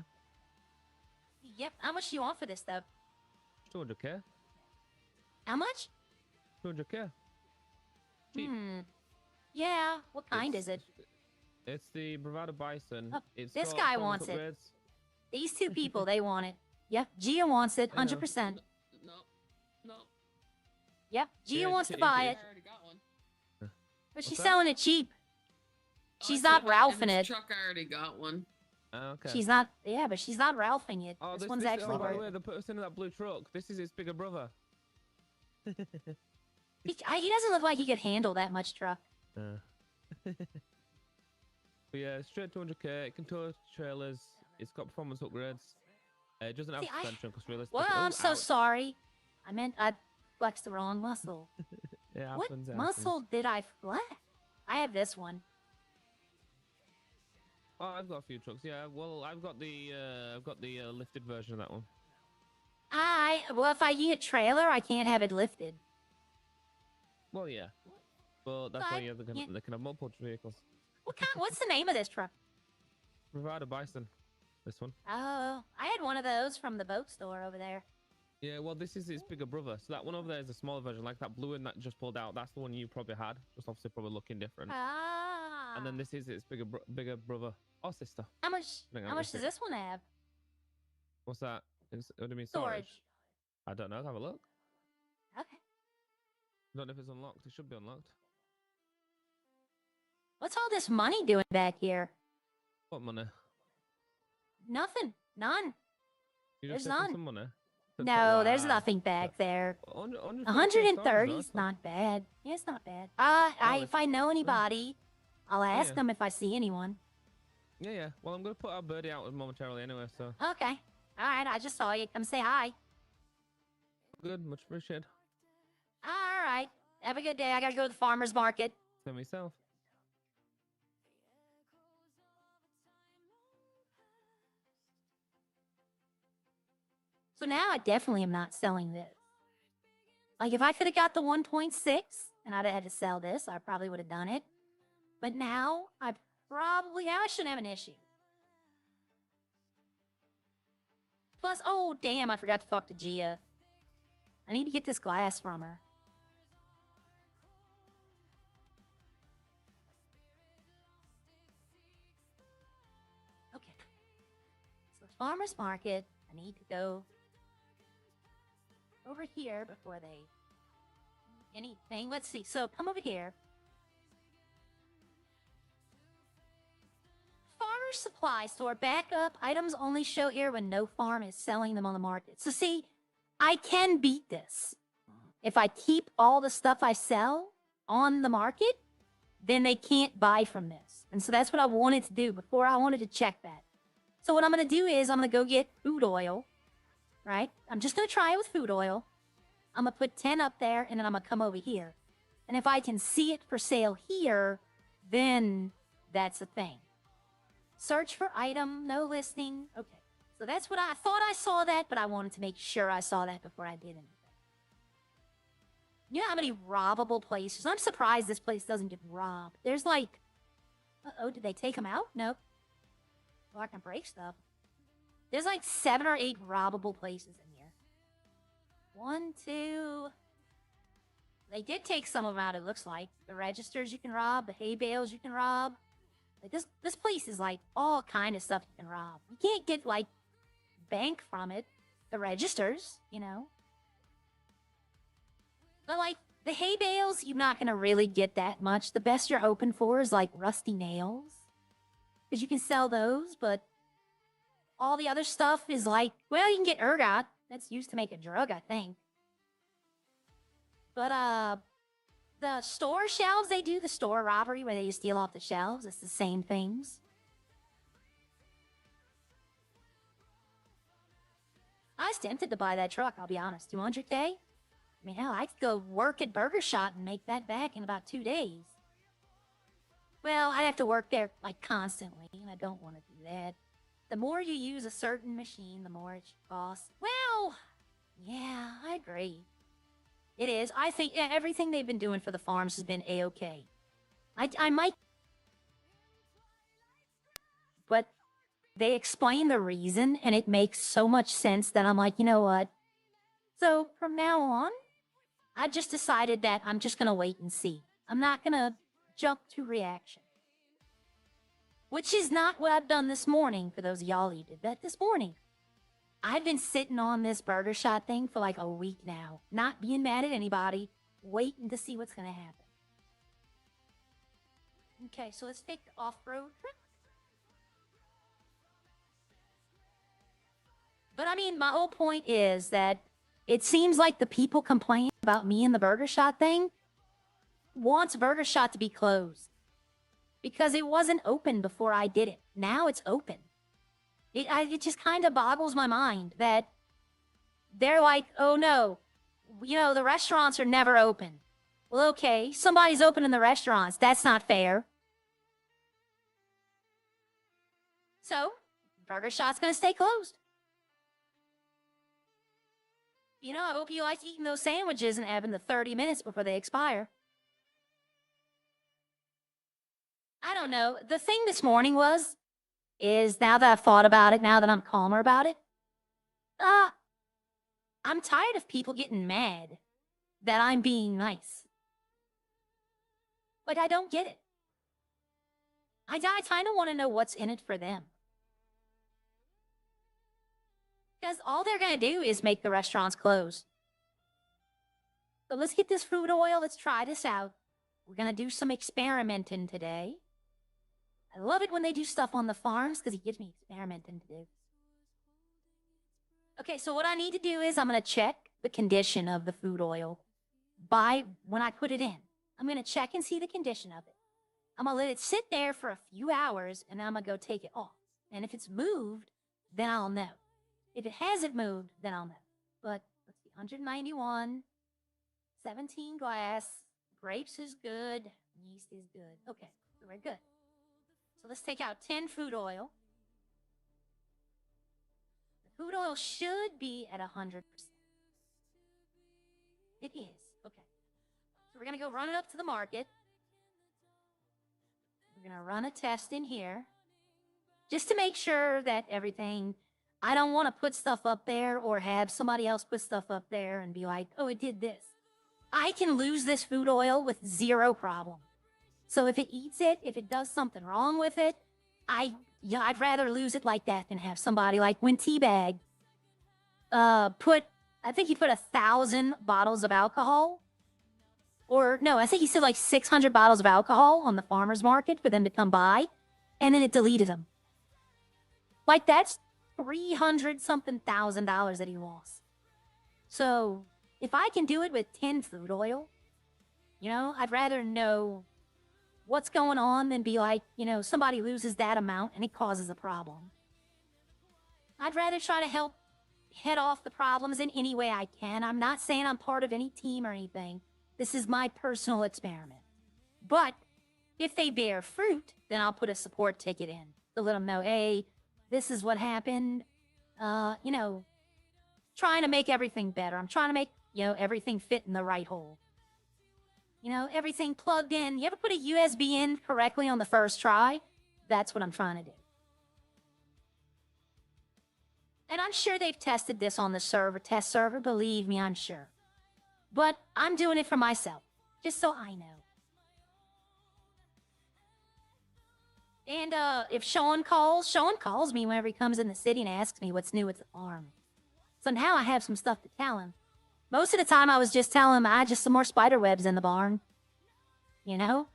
Yep, how much do you want for this, though? 200k. How much? 200k. Cheap. Yeah, what kind is it? It's the Bravado Bison. Oh, It's this got guy performance wants it. upgrades. These two people, they want it. Yep, Gia wants it, I know. 100%. No. Yep, Gia Yeah, wants to it's- buy it's- it, I already got one. but she's What's that? selling it cheap. She's I not said Ralphing his it. truck already got one. Okay. She's not. Yeah, but she's not Ralphing it. Oh, this one's actually by the way, worth. the person in that blue truck. This is his bigger brother. He doesn't look like he could handle that much truck. But yeah, straight 200k. It can tow trailers. It's got performance upgrades. It doesn't have See, suspension because realistically. Well, I'm so ouch. sorry. I meant I flexed the wrong muscle. It What happens, it muscle happens. did I flex? I have this one. Oh, I've got a few trucks. Yeah, well, I've got the lifted version of that one. Well, if I get a trailer, I can't have it lifted. Well, yeah, but that's But why they can have multiple vehicles. What's the name of this truck? Provide a bison. This one. Oh, I had one of those from the boat store over there. Yeah, well, this is its bigger brother. So that one over there is a smaller version, like that blue one that just pulled out. That's the one you probably had. Just obviously probably looking different. Ah. And then this is its bigger brother or sister. How much? Hang on, How let's much does see. this one have? What's that? What do you mean Storage. I don't know. Have a look. Okay. I don't know if it's unlocked. It should be unlocked. What's all this money doing back here? What money? Nothing. None. You There's just taking none. some money? No, there's Wow. nothing back there. 130 130 stars, is though. not bad. Yeah, it's not bad. it's- If I know anybody, I'll ask yeah. them if I see anyone. Yeah. Well, I'm gonna put our birdie out momentarily anyway. So Okay. All right, I just saw you. Come say hi. good. Much appreciated. All right. Have a good day. I gotta go to the farmer's market. Send myself. So now I definitely am not selling this. Like, if I could have got the 1.6 and I'd have had to sell this, I probably would have done it. But now, I shouldn't have an issue. Plus, oh, damn, I forgot to talk to Gia. I need to get this glass from her. Okay. So, farmer's market, I need to go over here before they anything. Let's see. So come over here. Farmer's supply store backup items only show here when no farm is selling them on the market. So see, I can beat this. If I keep all the stuff I sell on the market, then they can't buy from this. And so that's what I wanted to do before. I wanted to check that. So what I'm going to do is I'm going to go get food oil. Right? I'm just going to try it with food oil. I'm going to put 10 up there, and then I'm going to come over here. And if I can see it for sale here, then that's a thing. Search for item, no listing. Okay. So that's what I thought I saw that, but I wanted to make sure I saw that before I did anything. You know how many robbable places? I'm surprised this place doesn't get robbed. There's like... Uh-oh, did they take them out? Nope. Well, I can break stuff. There's like 7 or 8 robbable places in here. 1, 2... They did take some of them out, it looks like. The registers you can rob, the hay bales you can rob. Like this place is like all kind of stuff you can rob. You can't get like bank from it. The registers, you know. But like the hay bales, you're not gonna really get that much. The best you're hoping for is like rusty nails. Because you can sell those, but all the other stuff is like, well, you can get ergot. That's used to make a drug, I think. But, the store shelves, they do the store robbery where they steal off the shelves. It's the same things. I was tempted to buy that truck, I'll be honest. 200K? I mean, hell, I could go work at Burger Shot and make that back in about 2 days. Well, I'd have to work there, like, constantly, and I don't want to do that. The more you use a certain machine, the more it should cost. Well, yeah, I agree. It is. I think everything they've been doing for the farms has been A-okay. I might... But they explain the reason, and it makes so much sense that I'm like, you know what? So, from now on, I just decided that I'm just going to wait and see. I'm not going to jump to reaction. Which is not what I've done this morning, for those of y'all who did that this morning. I've been sitting on this Burger Shot thing for like a week now. Not being mad at anybody. Waiting to see what's going to happen. Okay, so let's take the off-road trip. But I mean, my whole point is that it seems like the people complaining about me and the Burger Shot thing wants Burger Shot to be closed. Because it wasn't open before I did it. Now it's open. It just kind of boggles my mind that they're like, oh no, you know, the restaurants are never open. Well, okay, somebody's opening the restaurants. That's not fair. So, Burger Shot's gonna stay closed. You know, I hope you liked eating those sandwiches and having the 30 minutes before they expire. I don't know. The thing this morning is now that I've thought about it, now that I'm calmer about it, I'm tired of people getting mad that I'm being nice. Like, I don't get it. I kind of want to know what's in it for them. Because all they're going to do is make the restaurants close. So let's get this food oil. Let's try this out. We're going to do some experimenting today. I love it when they do stuff on the farms because it gives me experimenting to do. Okay, so what I need to do is I'm going to check the condition of the food oil when I put it in. I'm going to check and see the condition of it. I'm going to let it sit there for a few hours and then I'm going to go take it off. And if it's moved, then I'll know. If it hasn't moved, then I'll know. But let's see, 191, 17 glass, grapes is good, yeast is good. Okay, so we're good. So let's take out 10 food oil. The food oil should be at 100%. It is, okay. So we're gonna go run it up to the market. We're gonna run a test in here just to make sure that everything, I don't want to put stuff up there or have somebody else put stuff up there and be like, oh, it did this. I can lose this food oil with zero problem. So if it eats it, if it does something wrong with it, I'd rather lose it like that than have somebody like when Teabag I think he put 1,000 bottles of alcohol. Or no, I think he said like 600 bottles of alcohol on the farmer's market for them to come by. And then it deleted them. Like that's 300 something thousand dollars that he lost. So if I can do it with 10 food oil, you know, I'd rather know what's going on than be like, you know, somebody loses that amount and it causes a problem. I'd rather try to help head off the problems in any way I can. I'm not saying I'm part of any team or anything. This is my personal experiment. But if they bear fruit, then I'll put a support ticket in to let them know, hey, this is what happened. You know, trying to make everything better. I'm trying to make, you know, everything fit in the right hole. You know, everything plugged in. You ever put a USB in correctly on the first try? That's what I'm trying to do. And I'm sure they've tested this on the test server. Believe me, I'm sure. But I'm doing it for myself, just so I know. And if Sean calls me whenever he comes in the city and asks me what's new at the farm. So now I have some stuff to tell him. Most of the time I was just telling him I just some more spider webs in the barn. You know?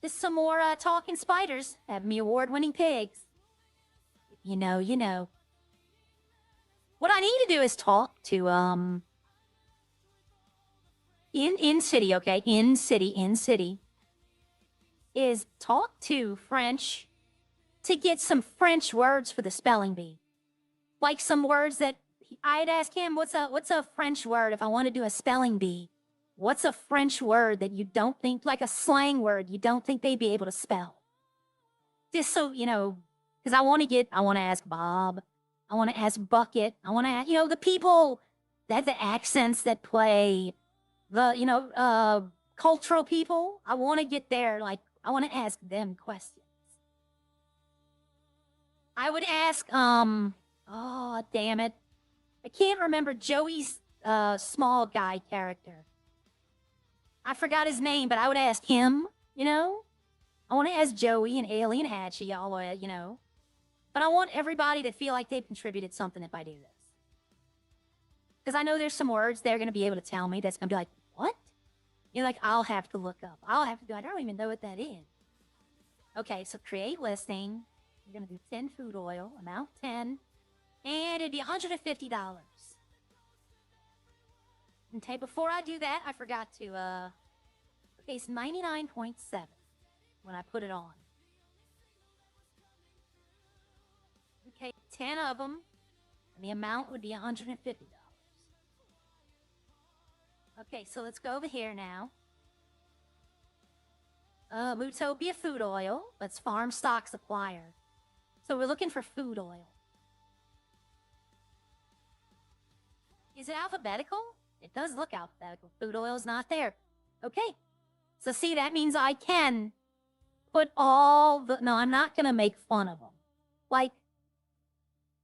Just some more talking spiders. Have me award-winning pigs. You know, you know. What I need to do is talk to, in city, okay? In city. Is talk to French to get some French words for the spelling bee. Like some words that I'd ask him, what's a French word if I want to do a spelling bee? What's a French word that you don't think, like a slang word, you don't think they'd be able to spell? Just so, you know, because I want to ask Bob. I want to ask Bucket. I want to ask, you know, the people that the accents that play, the, you know, cultural people. I want to get there, like, I want to ask them questions. I would ask, oh, damn it. I can't remember Joey's small guy character. I forgot his name, but I would ask him, you know? I want to ask Joey and Alien Hatchie, all, you know? But I want everybody to feel like they've contributed something if I do this. Because I know there's some words they're going to be able to tell me that's going to be like, what? You're like, I'll have to look up. I'll have to do. I don't even know what that is. Okay, so create listing. We're gonna do 10 food oil, amount 10, and it'd be $150. Okay, before I do that, I forgot to okay, it's 99.7 when I put it on. Okay, 10 of them, and the amount would be $150. Okay, so let's go over here now. Mutopia food oil. Let's farm stock supplier. So we're looking for food oil. Is it alphabetical? It does look alphabetical. Food oil is not there. Okay. So see, that means I can put all the... No, I'm not going to make fun of them. Like,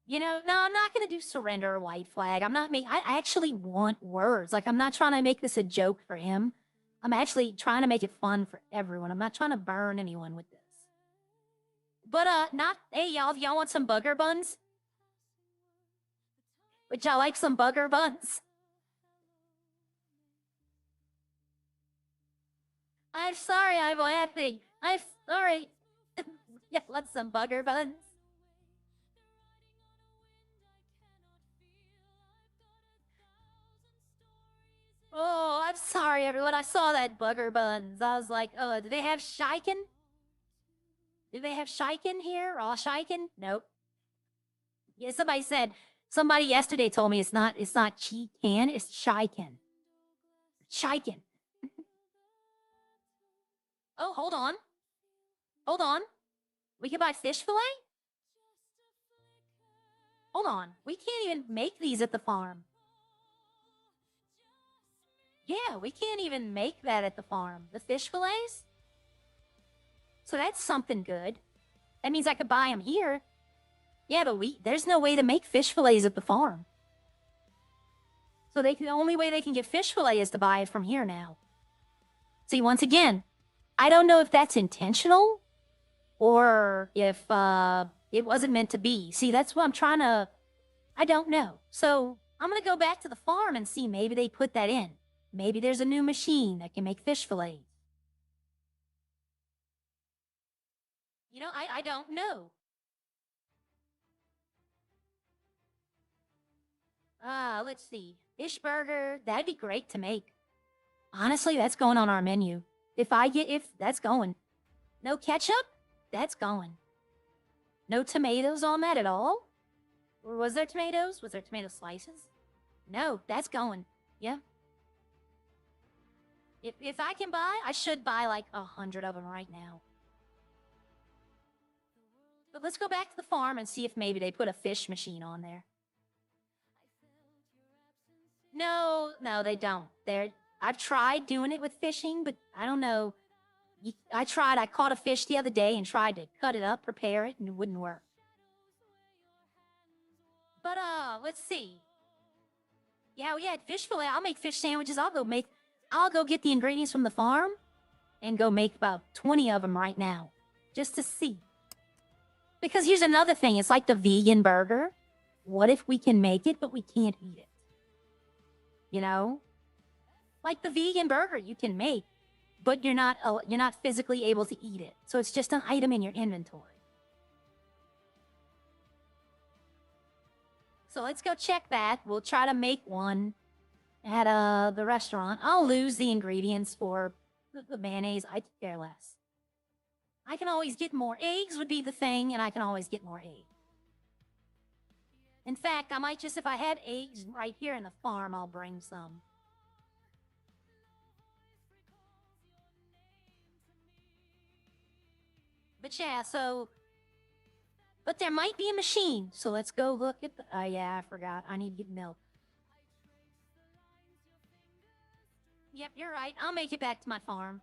you know, no, I'm not going to do surrender or white flag. I'm not making... I actually want words. Like, I'm not trying to make this a joke for him. I'm actually trying to make it fun for everyone. I'm not trying to burn anyone with this. But, not... Hey, y'all, if y'all want some bugger buns? Would y'all like some bugger buns? I'm sorry, I'm laughing. I'm sorry. Yeah, want some bugger buns? Oh, I'm sorry, everyone. I saw that bugger buns. I was like, oh, do they have shiken? Do they have shiken here? Raw shiken? Nope. Yeah, somebody yesterday told me it's not chicken, it's shiken. Shiken. Oh, hold on. Hold on. We can buy fish fillet? Hold on. We can't even make these at the farm. Yeah, we can't even make that at the farm. The fish fillets? So that's something good. That means I could buy them here. Yeah, but there's no way to make fish fillets at the farm. So the only way they can get fish fillet is to buy it from here now. See, once again, I don't know if that's intentional or if it wasn't meant to be. See, that's what I'm trying to... I don't know. So I'm going to go back to the farm and see maybe they put that in. Maybe there's a new machine that can make fish fillets. You know, I don't know. Let's see. Fish burger, that'd be great to make. Honestly, that's going on our menu. If that's going. No ketchup? That's going. No tomatoes on that at all? Or was there tomatoes? Was there tomato slices? No, that's going. Yeah. If I can buy, I should buy like 100 of them right now. But let's go back to the farm and see if maybe they put a fish machine on there. No, they don't. I've tried doing it with fishing, but I don't know. I caught a fish the other day and tried to cut it up, prepare it, and it wouldn't work. But, let's see. Yeah, we had fish fillet. I'll make fish sandwiches. I'll go get the ingredients from the farm and go make about 20 of them right now. Just to see. Because here's another thing. It's like the vegan burger. What if we can make it, but we can't eat it? You know? Like the vegan burger you can make, but you're not physically able to eat it. So it's just an item in your inventory. So let's go check that. We'll try to make one at the restaurant. I'll lose the ingredients for the mayonnaise. I care less. I can always get more. Eggs would be the thing, and I can always get more eggs. In fact, I might just, if I had eggs right here in the farm, I'll bring some. But yeah, but there might be a machine. So let's go look at the... Oh, yeah, I forgot. I need to get milk. Yep, you're right. I'll make it back to my farm.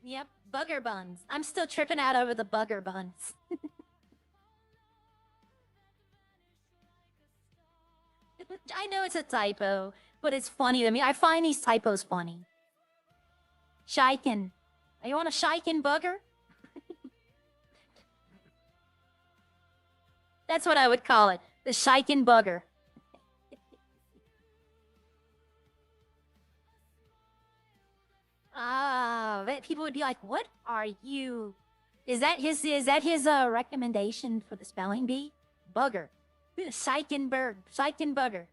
Yep, bugger buns. I'm still tripping out over the bugger buns. I know it's a typo, but it's funny to me. I find these typos funny. Shiken. You want a shiken bugger? That's what I would call it. The Shiken bugger. People would be like, "What are you?" Is that his recommendation for the spelling bee? Bugger. Shiken bugger.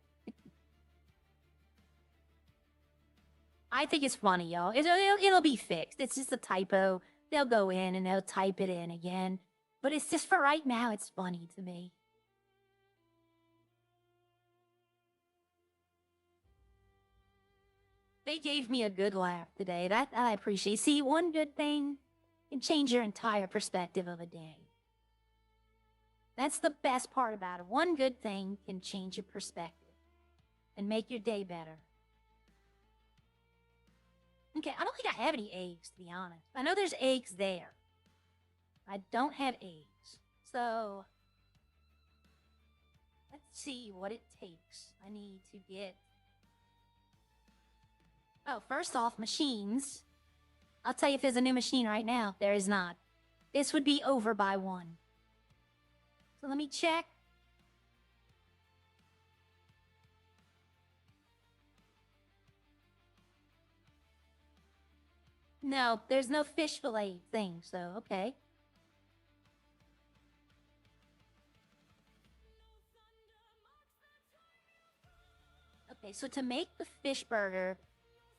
I think it's funny, y'all. It'll be fixed. It's just a typo. They'll go in and they'll type it in again. But it's just for right now, it's funny to me. They gave me a good laugh today. That I appreciate. See, one good thing can change your entire perspective of a day. That's the best part about it. One good thing can change your perspective and make your day better. Okay, I don't think I have any eggs, to be honest. I know there's eggs there. I don't have eggs. So, let's see what it takes. I need to get... Oh, first off, machines. I'll tell you if there's a new machine right now. There is not. This would be over by 1. So let me check. No, there's no fish fillet thing, so okay. Okay, so to make the fish burger,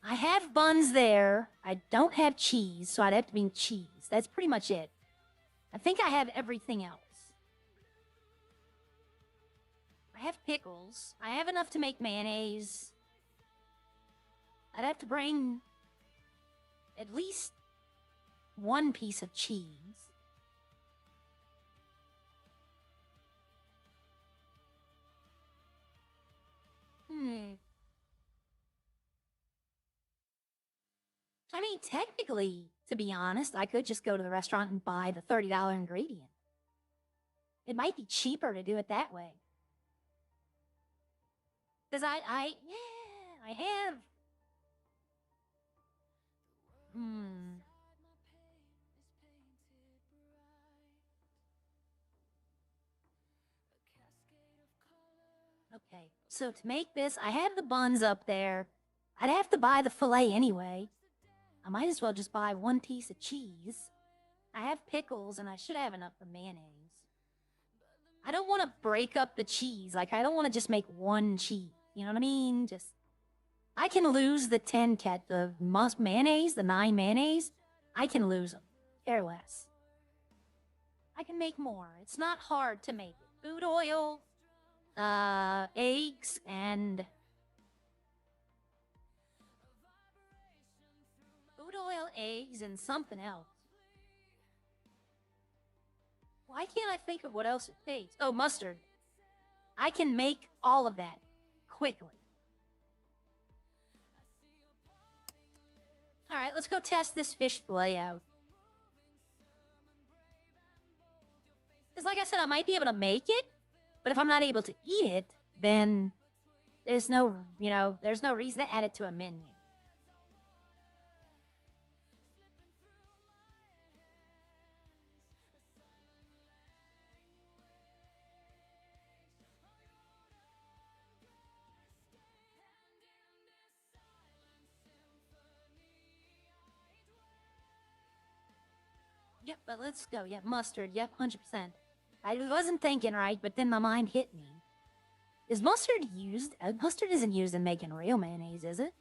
I have buns there. I don't have cheese, so I'd have to bring cheese. That's pretty much it. I think I have everything else. I have pickles. I have enough to make mayonnaise. I'd have to bring at least 1 piece of cheese. I mean, technically, to be honest, I could just go to the restaurant and buy the $30 ingredient. It might be cheaper to do it that way. Because I have... Okay, so to make this, I have the buns up there. I'd have to buy the filet anyway. I might as well just buy 1 piece of cheese. I have pickles, and I should have enough for mayonnaise. I don't want to break up the cheese. Like, I don't want to just make 1 cheese. You know what I mean? Just... I can lose the 10 mayonnaise, the 9 mayonnaise. I can lose them. Care less. I can make more. It's not hard to make it. Food oil, eggs, and... Food oil, eggs, and something else. Why can't I think of what else it takes? Oh, mustard. I can make all of that quickly. Alright, let's go test this fish fillet out. Because like I said, I might be able to make it, but if I'm not able to eat it, then there's no, there's no reason to add it to a menu. Yep, but let's go. Yep, mustard. Yep, 100%. I wasn't thinking right, but then my mind hit me. Is mustard used? Mustard isn't used in making real mayonnaise, is it?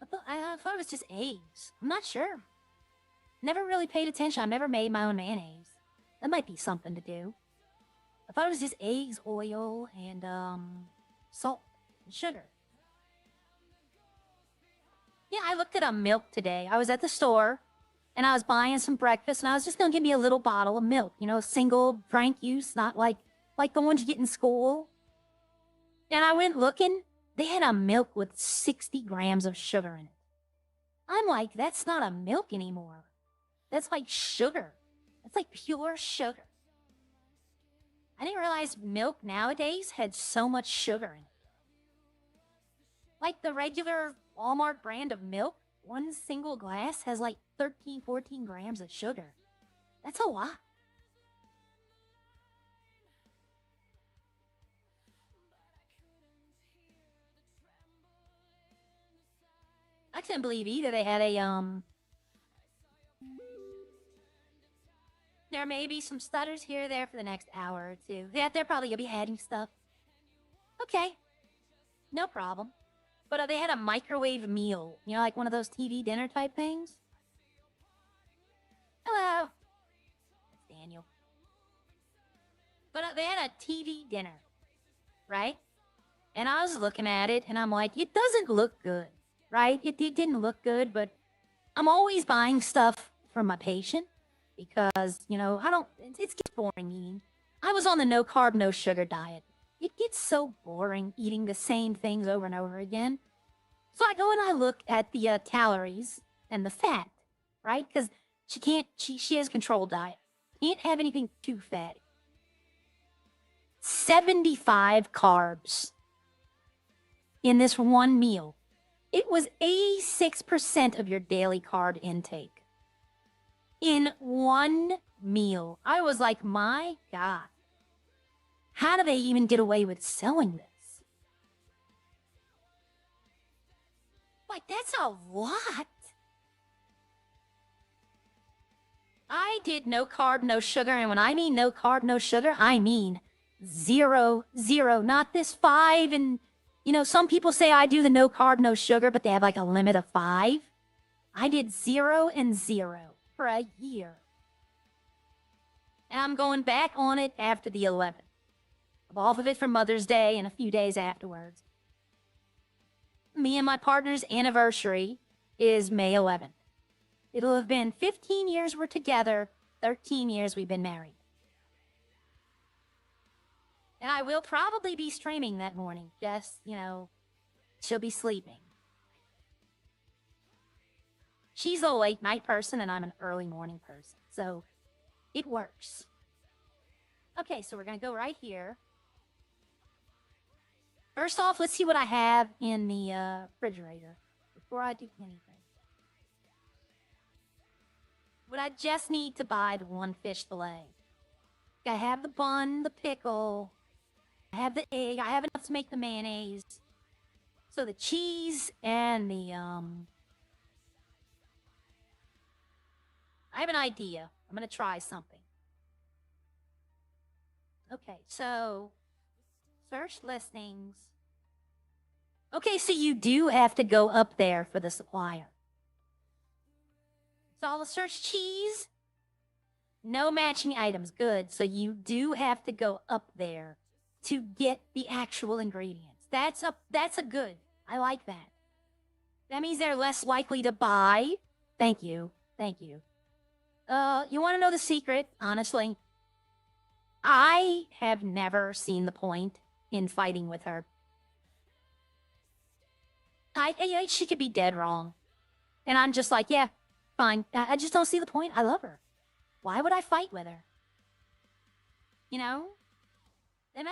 I thought it was just eggs. I'm not sure. Never really paid attention. I've never made my own mayonnaise. That might be something to do. I thought it was just eggs, oil, and, salt and sugar. Yeah, I looked at a milk today. I was at the store. And I was buying some breakfast, and I was just gonna give me a little bottle of milk, single frank use, not like the ones you get in school. And I went looking, they had a milk with 60 grams of sugar in it. I'm like, that's not a milk anymore. That's like sugar. That's like pure sugar. I didn't realize milk nowadays had so much sugar in it. Like the regular Walmart brand of milk, 1 single glass has like 13, 14 grams of sugar. That's a lot. couldn't believe either they had a, there may be some stutters here or there for the next hour or two. Yeah, they're probably gonna be adding stuff. Okay. No problem. But they had a microwave meal. You know, like one of those TV dinner type things. Hello. That's Daniel. But they had a TV dinner. Right? And I was looking at it, and I'm like, it doesn't look good. Right? It didn't look good, but I'm always buying stuff for my patient. Because, you know, it gets boring eating. I was on the no carb, no sugar diet. It gets so boring eating the same things over and over again. So I go and I look at the calories and the fat, right? Because she has a controlled diet. Can't have anything too fatty. 75 carbs in this one meal. It was 86% of your daily carb intake. In one meal. I was like, my God. How do they even get away with selling this? Like, that's a lot. I did no carb, no sugar. And when I mean no carb, no sugar, I mean 0, 0. Not this 5. And, you know, some people say I do the no carb, no sugar, but they have like a limit of 5. I did 0 and 0. For a year. And I'm going back on it after the 11th. I'm off of it for Mother's Day and a few days afterwards. Me and my partner's anniversary is May 11th. It'll have been 15 years we're together, 13 years we've been married. And I will probably be streaming that morning. Just, you know, she'll be sleeping. She's a late night person and I'm an early morning person. So it works. Okay, so we're going to go right here. First off, let's see what I have in the refrigerator before I do anything. Would I just need to buy the one fish fillet? I have the bun, the pickle. I have the egg. I have enough to make the mayonnaise. So the cheese and the, I have an idea. I'm going to try something. Okay, so search listings. Okay, so you do have to go up there for the supplier. So I'll search cheese. No matching items. Good. So you do have to go up there to get the actual ingredients. That's a good. I like that. That means they're less likely to buy. Thank you. Thank you. You want to know the secret? Honestly, I have never seen the point in fighting with her. She could be dead wrong. And I'm just like, yeah, fine. I just don't see the point. I love her. Why would I fight with her? You know? And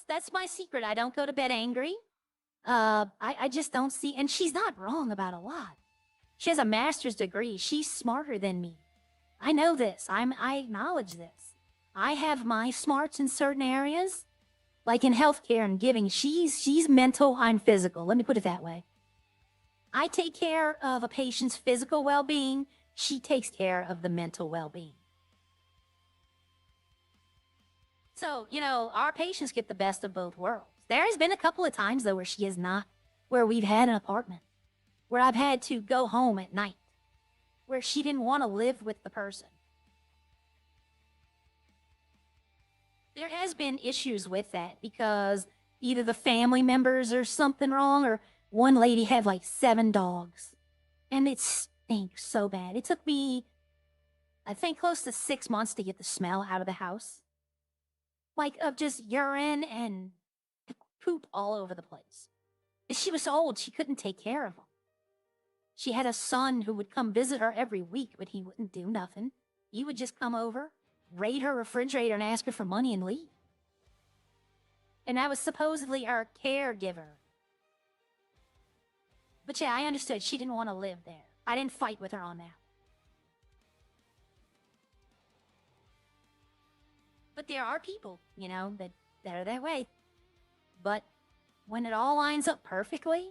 that's my secret. I don't go to bed angry. I just don't see, and she's not wrong about a lot. She has a master's degree. She's smarter than me. I know this. I acknowledge this. I have my smarts in certain areas, like in healthcare and giving. She's mental, I'm physical. Let me put it that way. I take care of a patient's physical well-being. She takes care of the mental well-being. So, you know, our patients get the best of both worlds. There has been a couple of times, though, where we've had an apartment, where I've had to go home at night, where she didn't want to live with the person. There has been issues with that because either the family members or something wrong, or one lady had like 7 dogs, and it stinks so bad. It took me, I think, close to 6 months to get the smell out of the house. Like, of just urine and poop all over the place. She was so old, she couldn't take care of them. She had a son who would come visit her every week, but he wouldn't do nothing. He would just come over, raid her refrigerator, and ask her for money and leave. And that was supposedly our caregiver. But yeah, I understood. She didn't want to live there. I didn't fight with her on that. But there are people, you know, that are that way. But when it all lines up perfectly,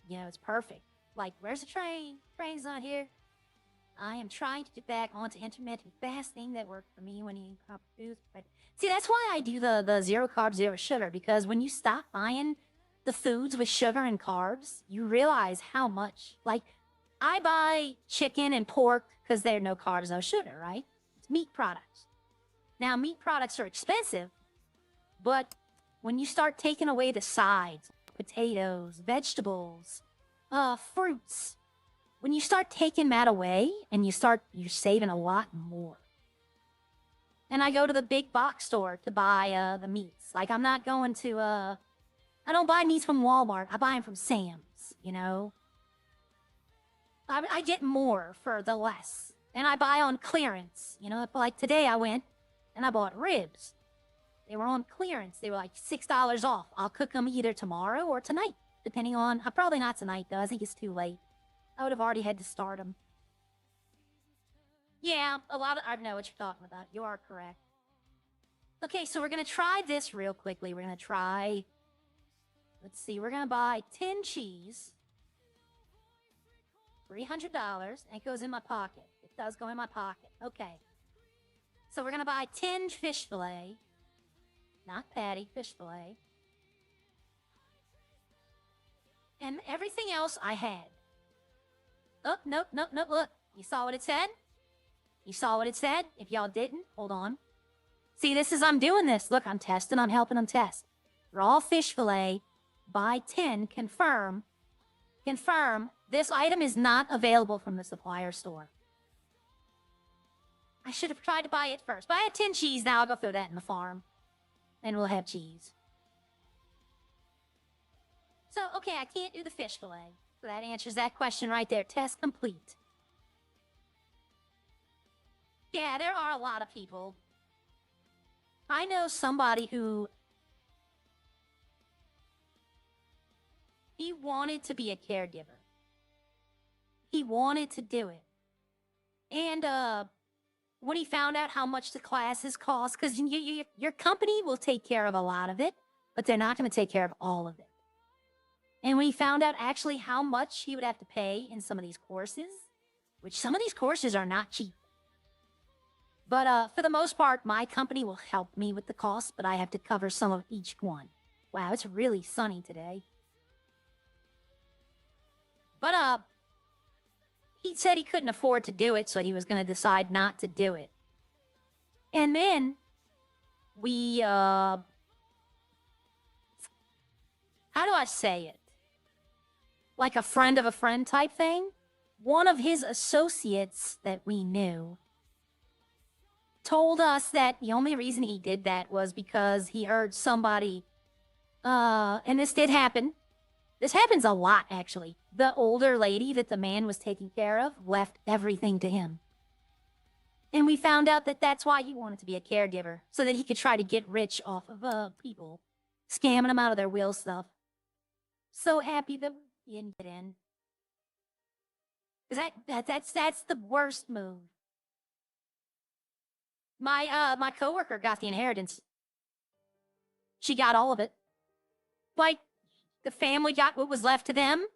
you know, it's perfect. like, where's the train? Train's not here. I am trying to get back onto intermittent fasting that worked for me when you cop foods. But see, that's why I do the zero carb, zero sugar, because when you stop buying the foods with sugar and carbs, you realize how much. Like, I buy chicken and pork because they're no carbs, no sugar, right? It's meat products. Now, meat products are expensive, but when you start taking away the sides, potatoes, vegetables, fruits, when you start taking that away and you're saving a lot more. And I go to the big box store to buy the meats. Like, I'm not going to, I don't buy meats from Walmart. I buy them from Sam's, you know? I get more for the less. And I buy on clearance, you know? Like today I went and I bought ribs. They were on clearance. They were like $6 off. I'll cook them either tomorrow or tonight, depending on, probably not tonight though. I think it's too late. I would have already had to start them. Yeah, I know what you're talking about. You are correct. Okay, so we're going to try this real quickly. We're going to try, let's see, we're going to buy 10 cheese, $300, and it goes in my pocket. It does go in my pocket. Okay. So we're going to buy 10 fish fillet, not patty, fish fillet. And everything else I had. Oh, nope, look. You saw what it said? You saw what it said? If y'all didn't, hold on. See, I'm doing this. Look, I'm testing, I'm helping them test. Raw fish fillet, buy 10, confirm. This item is not available from the supplier store. I should have tried to buy it first. But I had 10 cheese now, I'll go throw that in the farm. And we'll have cheese. So, okay, I can't do the fish fillet. So that answers that question right there. Test complete. Yeah, there are a lot of people. I know somebody who... he wanted to be a caregiver. He wanted to do it. And, when he found out how much the classes cost, because your company will take care of a lot of it, but they're not going to take care of all of it. And when he found out actually how much he would have to pay in some of these courses, which some of these courses are not cheap. But for the most part, my company will help me with the cost, but I have to cover some of each one. Wow, it's really sunny today. But he said he couldn't afford to do it, so he was going to decide not to do it. And then we, how do I say it? Like a friend of a friend type thing? One of his associates that we knew told us that the only reason he did that was because he heard somebody, and this did happen. This happens a lot, actually. The older lady that the man was taking care of left everything to him. And we found out that that's why he wanted to be a caregiver, so that he could try to get rich off of people, scamming them out of their will stuff. So happy that he didn't get in. 'Cause that's the worst move. My coworker got the inheritance. She got all of it. Like, the family got what was left to them.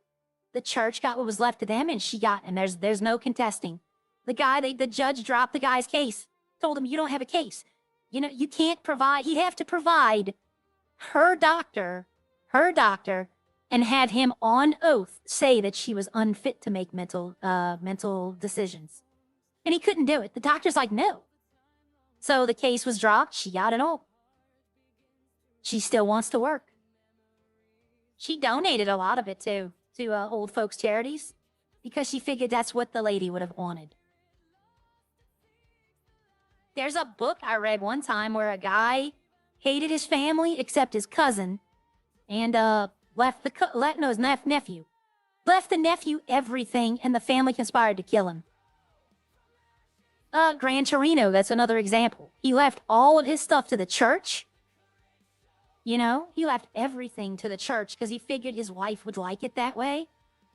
The church got what was left to them, and she got, and there's no contesting. The judge dropped the guy's case. Told him, you don't have a case. You know, you can't provide, he'd have to provide her doctor, and had him on oath say that she was unfit to make mental decisions. And he couldn't do it. The doctor's like, no. So the case was dropped. She got it all. She still wants to work. She donated a lot of it, too, to old folks' charities, because she figured that's what the lady would have wanted. There's a book I read one time where a guy hated his family except his cousin, and left the nephew everything, and the family conspired to kill him. Gran Torino, that's another example. He left all of his stuff to the church. You know, he left everything to the church because he figured his wife would like it that way.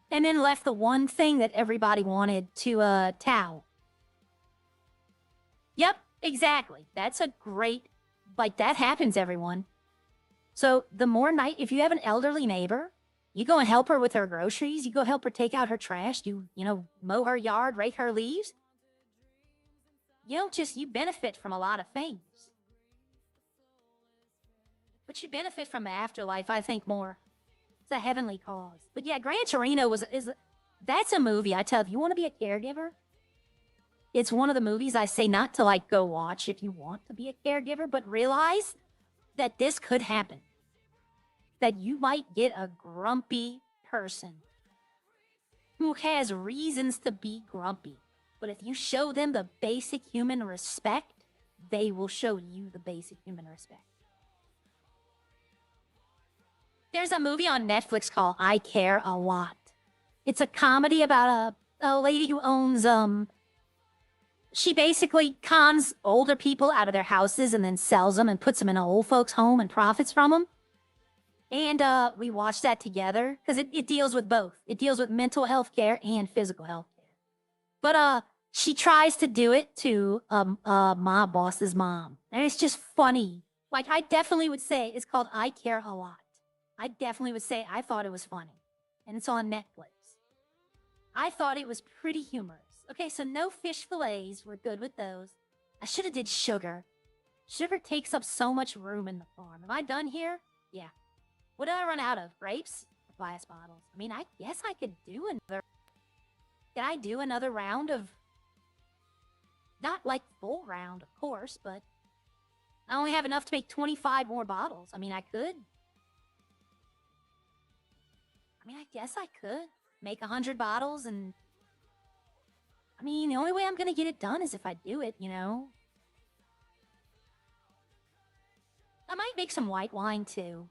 And then left the one thing that everybody wanted to Tao. Yep, exactly. That's a great, like, that happens, everyone. So the more if you have an elderly neighbor, You go and help her with her groceries. You go help her take out her trash. You mow her yard, rake her leaves. You benefit from a lot of things. But you benefit from the afterlife, I think, more. It's a heavenly cause. But yeah, Gran Torino that's a movie. I tell you, if you want to be a caregiver, it's one of the movies I say not to like go watch if you want to be a caregiver, but realize that this could happen. That you might get a grumpy person who has reasons to be grumpy. But if you show them the basic human respect, they will show you the basic human respect. There's a movie on Netflix called I Care a Lot. It's a comedy about a lady who owns, she basically cons older people out of their houses and then sells them and puts them in an old folks' home and profits from them. And we watched that together because it deals with both. It deals with mental health care and physical health care. But she tries to do it to my boss's mom. And it's just funny. Like, I definitely would say it's called I Care a Lot. I definitely would say I thought it was funny. And it's on Netflix. I thought it was pretty humorous. Okay, so no fish fillets. We're good with those. I should have did sugar. Sugar takes up so much room in the farm. Am I done here? Yeah. What did I run out of? Grapes? Or glass bottles? I mean, I guess I could do another... Can I do another round of... Not like full round, of course, but... I only have enough to make 25 more bottles. I mean, I could... I guess I could make 100 bottles and... I mean, the only way I'm gonna get it done is if I do it, you know? I might make some white wine, too.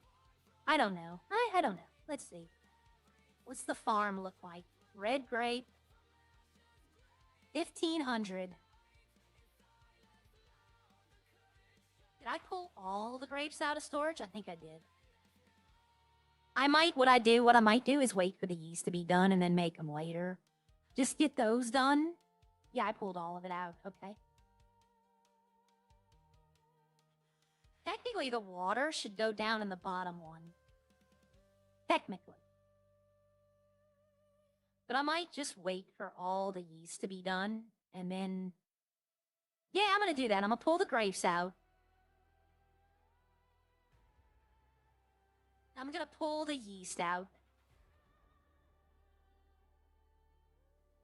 I don't know. I don't know. Let's see. What's the farm look like? Red grape. 1,500. Did I pull all the grapes out of storage? I think I did. What I might do is wait for the yeast to be done and then make them later. Just get those done. Yeah, I pulled all of it out. Okay. Technically, the water should go down in the bottom one. Technically. But I might just wait for all the yeast to be done. And then... Yeah, I'm gonna do that. I'm gonna pull the grapes out. I'm gonna pull the yeast out.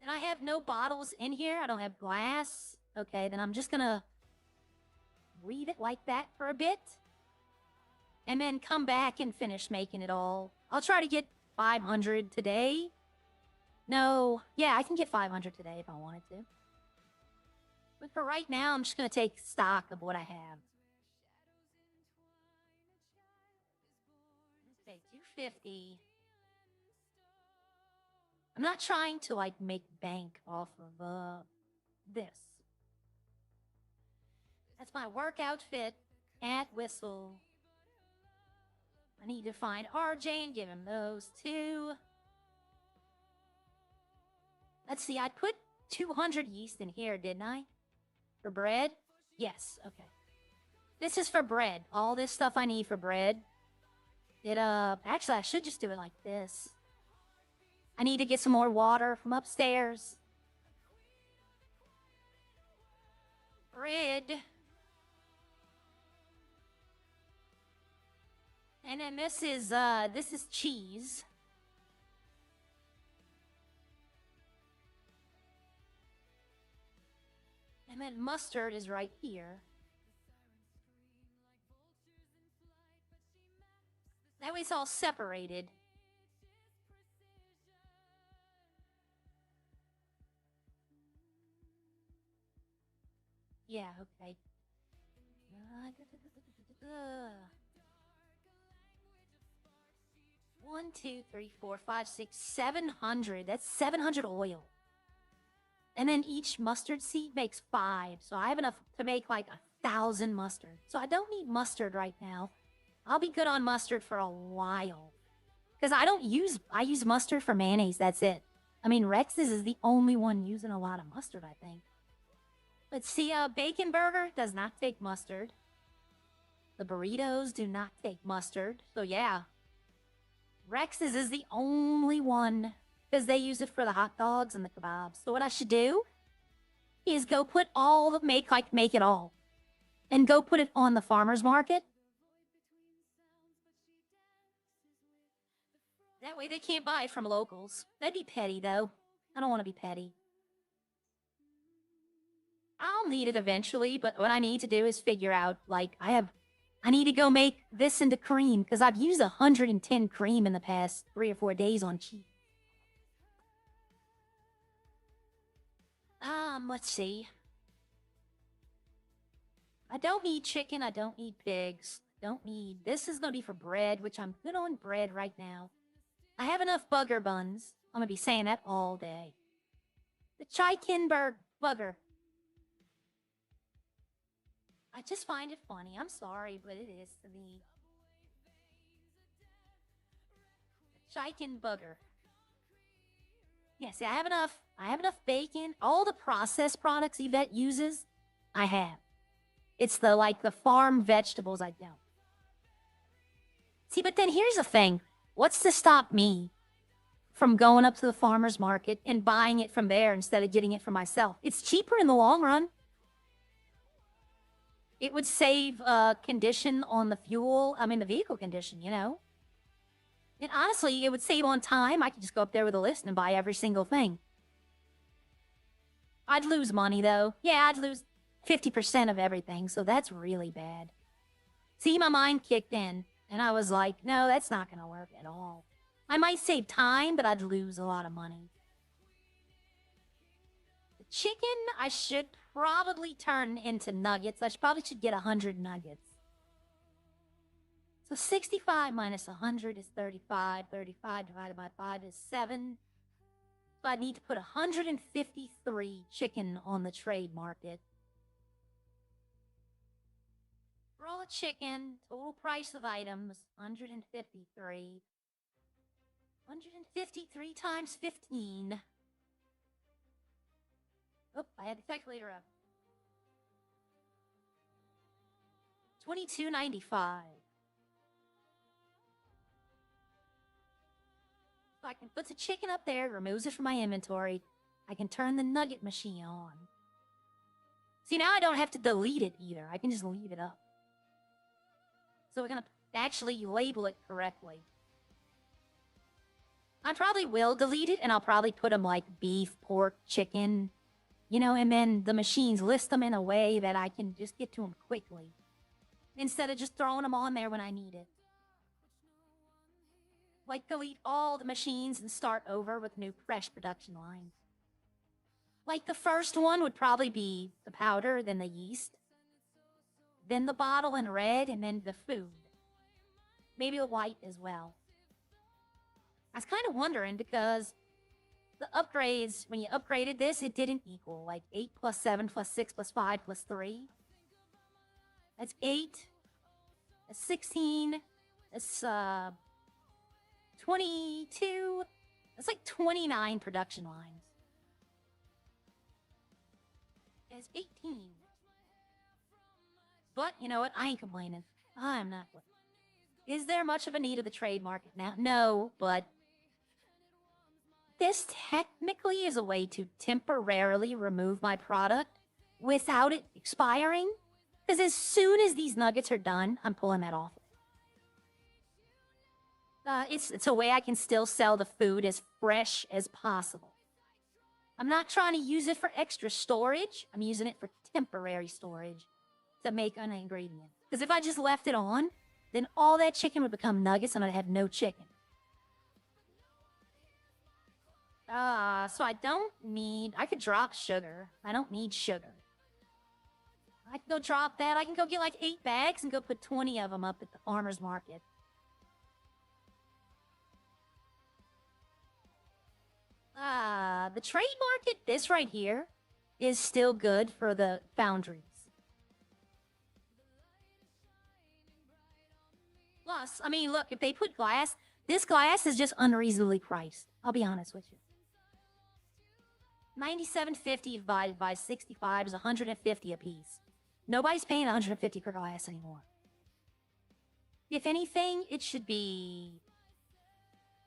And I have no bottles in here. I don't have glass. Okay, then I'm just gonna leave it like that for a bit. And then come back and finish making it all. I'll try to get 500 today. No, yeah, I can get 500 today if I wanted to. But for right now, I'm just gonna take stock of what I have. Okay, 250. I'm not trying to, like, make bank off of, this. That's my work outfit at Whistle. I need to find RJ and give him those, too. Let's see, I put 200 yeast in here, didn't I? For bread? Yes, okay. This is for bread. All this stuff I need for bread. Actually, I should just do it like this. I need to get some more water from upstairs. Bread. And then this is cheese. And then mustard is right here. That way it's all separated. Yeah, okay. 1, 2, 3, 4, 5, 6, 700. That's 700 oil. And then each mustard seed makes 5. So I have enough to make like 1,000 mustard. So I don't need mustard right now. I'll be good on mustard for a while. Because I use mustard for mayonnaise, that's it. I mean, Rex's is the only one using a lot of mustard, I think. Let's see, Bacon Burger does not take mustard. The burritos do not take mustard. So yeah. Rex's is the only one because they use it for the hot dogs and the kebabs. So what I should do is go put all the make it all and go put it on the farmer's market. That way they can't buy it from locals. That'd be petty though. I don't want to be petty. I'll need it eventually, but what I need to do is figure out, like, I need to go make this into cream, because I've used 110 cream in the past 3 or 4 days on cheese. Let's see. I don't need chicken, I don't need pigs, this is gonna be for bread, which I'm good on bread right now. I have enough bugger buns. I'm gonna be saying that all day. The Chikenberg bugger. I just find it funny. I'm sorry, but it is to me. Chicken bugger. Yeah, see, I have enough bacon. All the processed products Yvette uses, I have. It's the farm vegetables I don't. See, but then here's the thing. What's to stop me from going up to the farmer's market and buying it from there instead of getting it for myself? It's cheaper in the long run. It would save condition on the fuel. I mean, the vehicle condition, you know. And honestly, it would save on time. I could just go up there with a list and buy every single thing. I'd lose money, though. Yeah, I'd lose 50% of everything, so that's really bad. See, my mind kicked in, and I was like, no, that's not going to work at all. I might save time, but I'd lose a lot of money. The chicken, I should probably turn into nuggets. I probably should get 100 nuggets. So 65 minus 100 is 35. 35 divided by 5 is 7. So I need to put 153 chicken on the trade market. Raw chicken, total price of items, 153. 153 times 15. Oh, I had the calculator up. $22.95. So I can put the chicken up there, removes it from my inventory. I can turn the nugget machine on. See, now I don't have to delete it either. I can just leave it up. So we're gonna actually label it correctly. I probably will delete it, and I'll probably put them like beef, pork, chicken, you know, and then the machines list them in a way that I can just get to them quickly, instead of just throwing them on there when I need it. Like, delete all the machines and start over with new, fresh production lines. Like, the first one would probably be the powder, then the yeast, then the bottle in red, and then the food. Maybe the white as well. I was kind of wondering because the upgrades, when you upgraded this, it didn't equal. Like 8 plus 7 plus 6 plus 5 plus 3. That's 8. That's 16. That's 22. That's like 29 production lines. It's 18. But, you know what? I ain't complaining. I'm not. Is there much of a need of the trade market now? No, but this technically is a way to temporarily remove my product without it expiring. Because as soon as these nuggets are done, I'm pulling that off. It's a way I can still sell the food as fresh as possible. I'm not trying to use it for extra storage. I'm using it for temporary storage to make an ingredient. Because if I just left it on, then all that chicken would become nuggets and I'd have no chicken. So I could drop sugar. I don't need sugar. I can go drop that. I can go get like 8 bags and go put 20 of them up at the farmer's market. The trade market, this right here, is still good for the foundries. Plus, I mean, look, if they put glass, this glass is just unreasonably priced. I'll be honest with you. $97.50 divided by 65 is $150 a piece. Nobody's paying $150 per glass anymore. If anything, it should be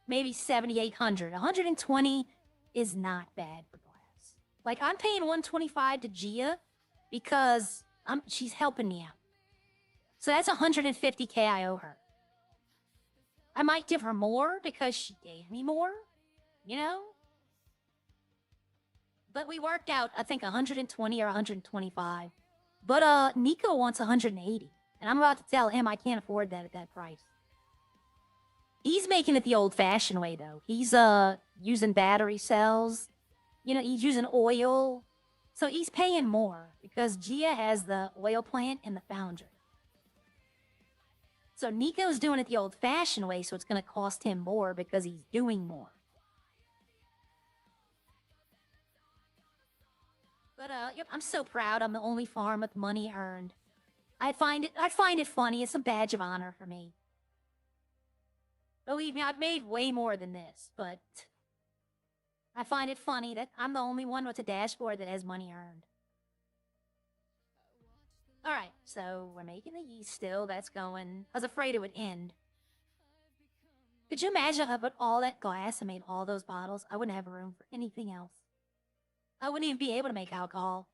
maybe 7,800. 120 is not bad for glass. Like, I'm paying 125 to Gia because she's helping me out. So that's 150K I owe her. I might give her more because she gave me more, you know? But we worked out, I think, 120 or 125. But Nico wants 180. And I'm about to tell him I can't afford that at that price. He's making it the old-fashioned way, though. He's using battery cells. You know, he's using oil. So he's paying more because Gia has the oil plant and the foundry. So Nico's doing it the old-fashioned way, so it's going to cost him more because he's doing more. But yep, I'm so proud. I'm the only farm with money earned. I find it funny. It's a badge of honor for me. Believe me, I've made way more than this, but I find it funny that I'm the only one with a dashboard that has money earned. Alright, so we're making the yeast still. That's going. I was afraid it would end. Could you imagine if I put all that glass and made all those bottles? I wouldn't have room for anything else. I wouldn't even be able to make alcohol.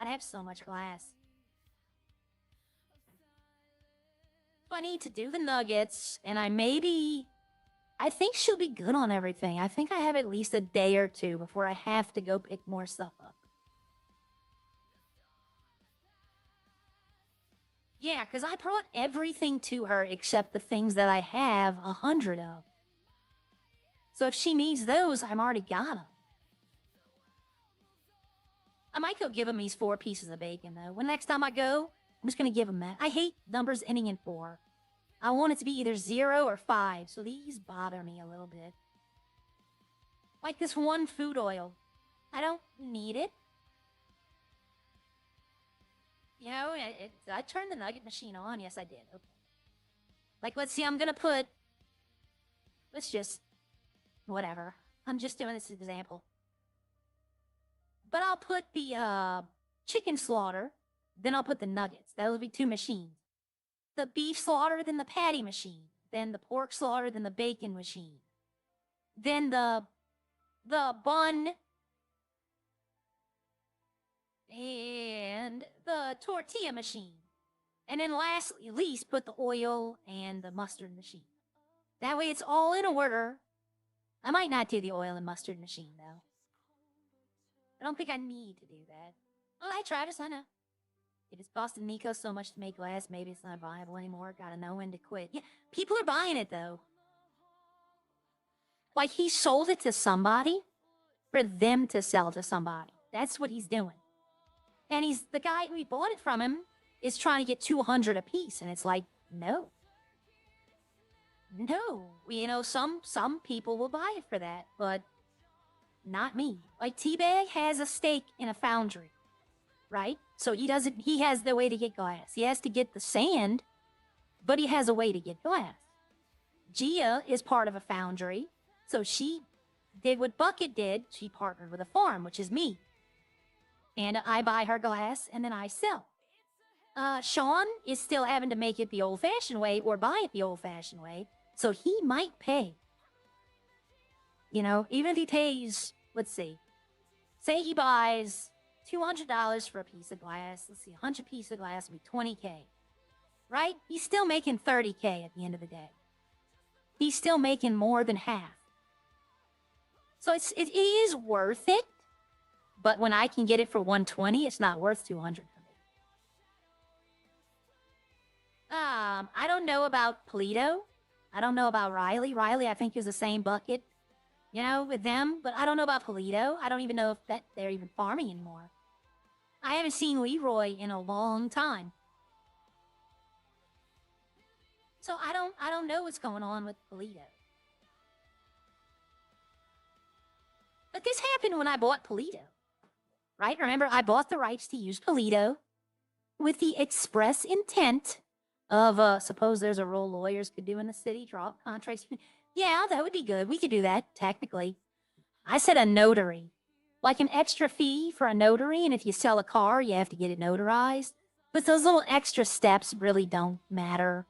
I'd have so much glass. So I need to do the nuggets, and I think she'll be good on everything. I think I have at least a day or two before I have to go pick more stuff up. Yeah, because I brought everything to her except the things that I have 100 of. So if she needs those, I'm already got them. I might go give him these 4 pieces of bacon, though. When next time I go, I'm just going to give him that. I hate numbers ending in 4. I want it to be either 0 or 5, so these bother me a little bit. Like this one food oil. I don't need it. You know, I turned the nugget machine on. Yes, I did. Okay. Like, let's see, I'm going to put... Let's just... Whatever. I'm just doing this example. But I'll put the chicken slaughter, then I'll put the nuggets. That'll be 2 machines. The beef slaughter, then the patty machine. Then the pork slaughter, then the bacon machine. Then the bun and the tortilla machine. And then lastly, at least put the oil and the mustard machine. That way it's all in order. I might not do the oil and mustard machine, though. I don't think I need to do that. Well, I tried to sign up. It has costed Nico so much to make glass, maybe it's not viable anymore. Gotta know when to quit. Yeah, people are buying it, though. Like, he sold it to somebody for them to sell to somebody. That's what he's doing. And the guy who bought it from him is trying to get 200 a piece, and it's like, no. No. You know, some people will buy it for that, but not me. Like, T-Bag has a stake in a foundry, right? So he has the way to get glass. He has to get the sand, but he has a way to get glass. Gia is part of a foundry, so she did what Bucket did. She partnered with a farm, which is me. And I buy her glass, and then I sell. Sean is still having to make it the old-fashioned way or buy it the old-fashioned way, so he might pay. You know, even if he pays, let's see, say he buys $200 for a piece of glass. Let's see, 100 pieces of glass would be 20K, right? He's still making 30K at the end of the day. He's still making more than half. So it is worth it, but when I can get it for 120, it's not worth 200 for me. I don't know about Polito. I don't know about Riley. Riley, I think, is the same bucket, you know, with them. But I don't know about Polito. I don't even know if they're even farming anymore. I haven't seen Leroy in a long time. So I don't know what's going on with Polito. But this happened when I bought Polito. Right? Remember, I bought the rights to use Polito with the express intent of, suppose there's a role lawyers could do in the city, draw up contracts. Yeah, that would be good. We could do that, technically. I said a notary. Like an extra fee for a notary, and if you sell a car, you have to get it notarized. But those little extra steps really don't matter.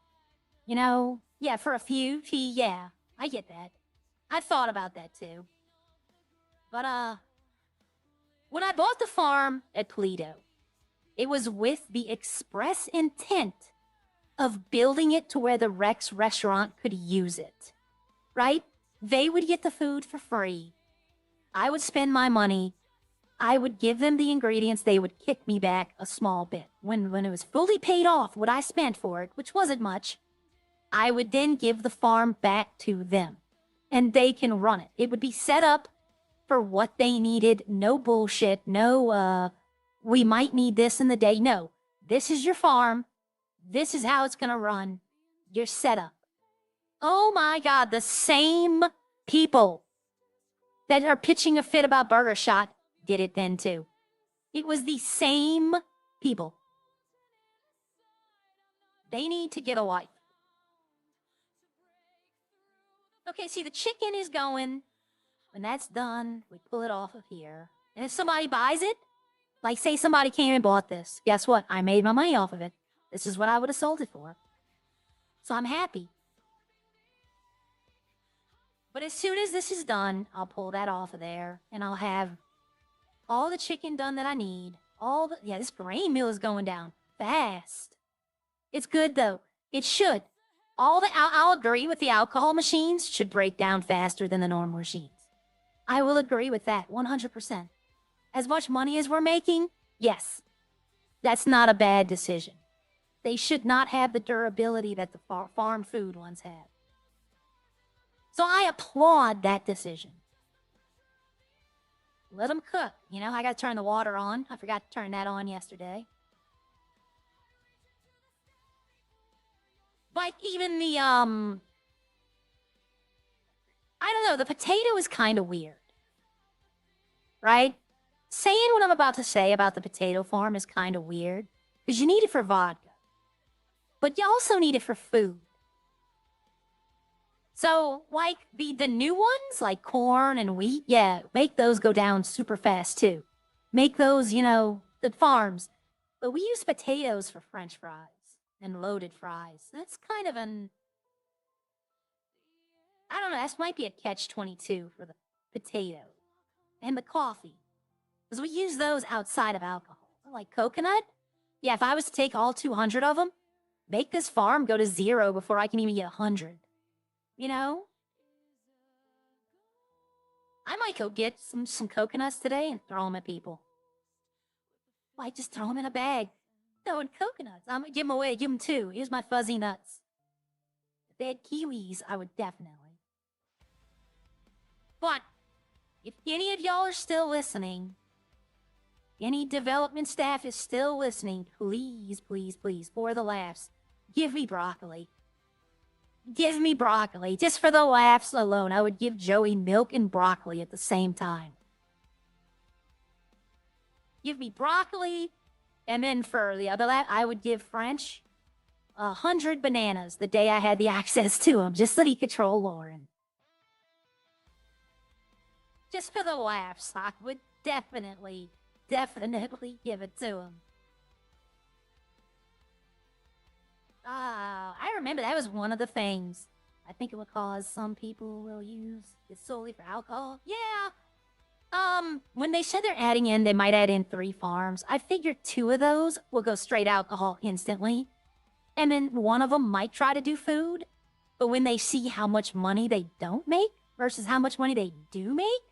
You know? Yeah, for a few fee, yeah, I get that. I thought about that too. But, when I bought the farm at Toledo, it was with the express intent of building it to where the Rex restaurant could use it. Right? They would get the food for free. I would spend my money. I would give them the ingredients. They would kick me back a small bit. When it was fully paid off, what I spent for it, which wasn't much, I would then give the farm back to them. And they can run it. It would be set up for what they needed. No bullshit. No, we might need this in the day. No, this is your farm. This is how it's going to run. You're set up. Oh my God, the same people that are pitching a fit about Burger Shot did it then too. It was the same people. They need to get a life. Okay, see, the chicken is going. When that's done, we pull it off of here. And if somebody buys it, like say somebody came and bought this, guess what? I made my money off of it. This is what I would have sold it for. So I'm happy. But as soon as this is done, I'll pull that off of there, and I'll have all the chicken done that I need. Yeah, this grain mill is going down fast. It's good though. It should. I'll agree with the alcohol machines should break down faster than the normal machines. I will agree with that 100%. As much money as we're making, yes, that's not a bad decision. They should not have the durability that the farm food ones have. So I applaud that decision. Let them cook. You know, I got to turn the water on. I forgot to turn that on yesterday. But even the, I don't know, the potato is kind of weird. Right? Saying what I'm about to say about the potato farm is kind of weird. Because you need it for vodka. But you also need it for food. So, like, the new ones, like corn and wheat, yeah, make those go down super fast, too. Make those, you know, the farms. But we use potatoes for French fries and loaded fries. That's kind of an... I don't know, that might be a catch-22 for the potato. And the coffee. Because we use those outside of alcohol. Like coconut? Yeah, if I was to take all 200 of them, make this farm go to 0 before I can even get 100. You know? I might go get some coconuts today and throw them at people. Like, just throw them in a bag. Throwing coconuts. I'm gonna give them away. Give them 2. Here's my fuzzy nuts. If they had kiwis, I would definitely. But, if any of y'all are still listening, any development staff is still listening, please, please, please, for the laughs, give me broccoli. Give me broccoli. Just for the laughs alone, I would give Joey milk and broccoli at the same time. Give me broccoli, and then for the other laugh, I would give French 100 bananas the day I had the access to him, just so he could troll Lauren. Just for the laughs, I would definitely give it to him. I remember that was one of the things. I think it would cause some people will use it solely for alcohol. Yeah. When they said they're adding in, they might add in 3 farms. I figured 2 of those will go straight alcohol instantly. And then one of them might try to do food. But when they see how much money they don't make versus how much money they do make,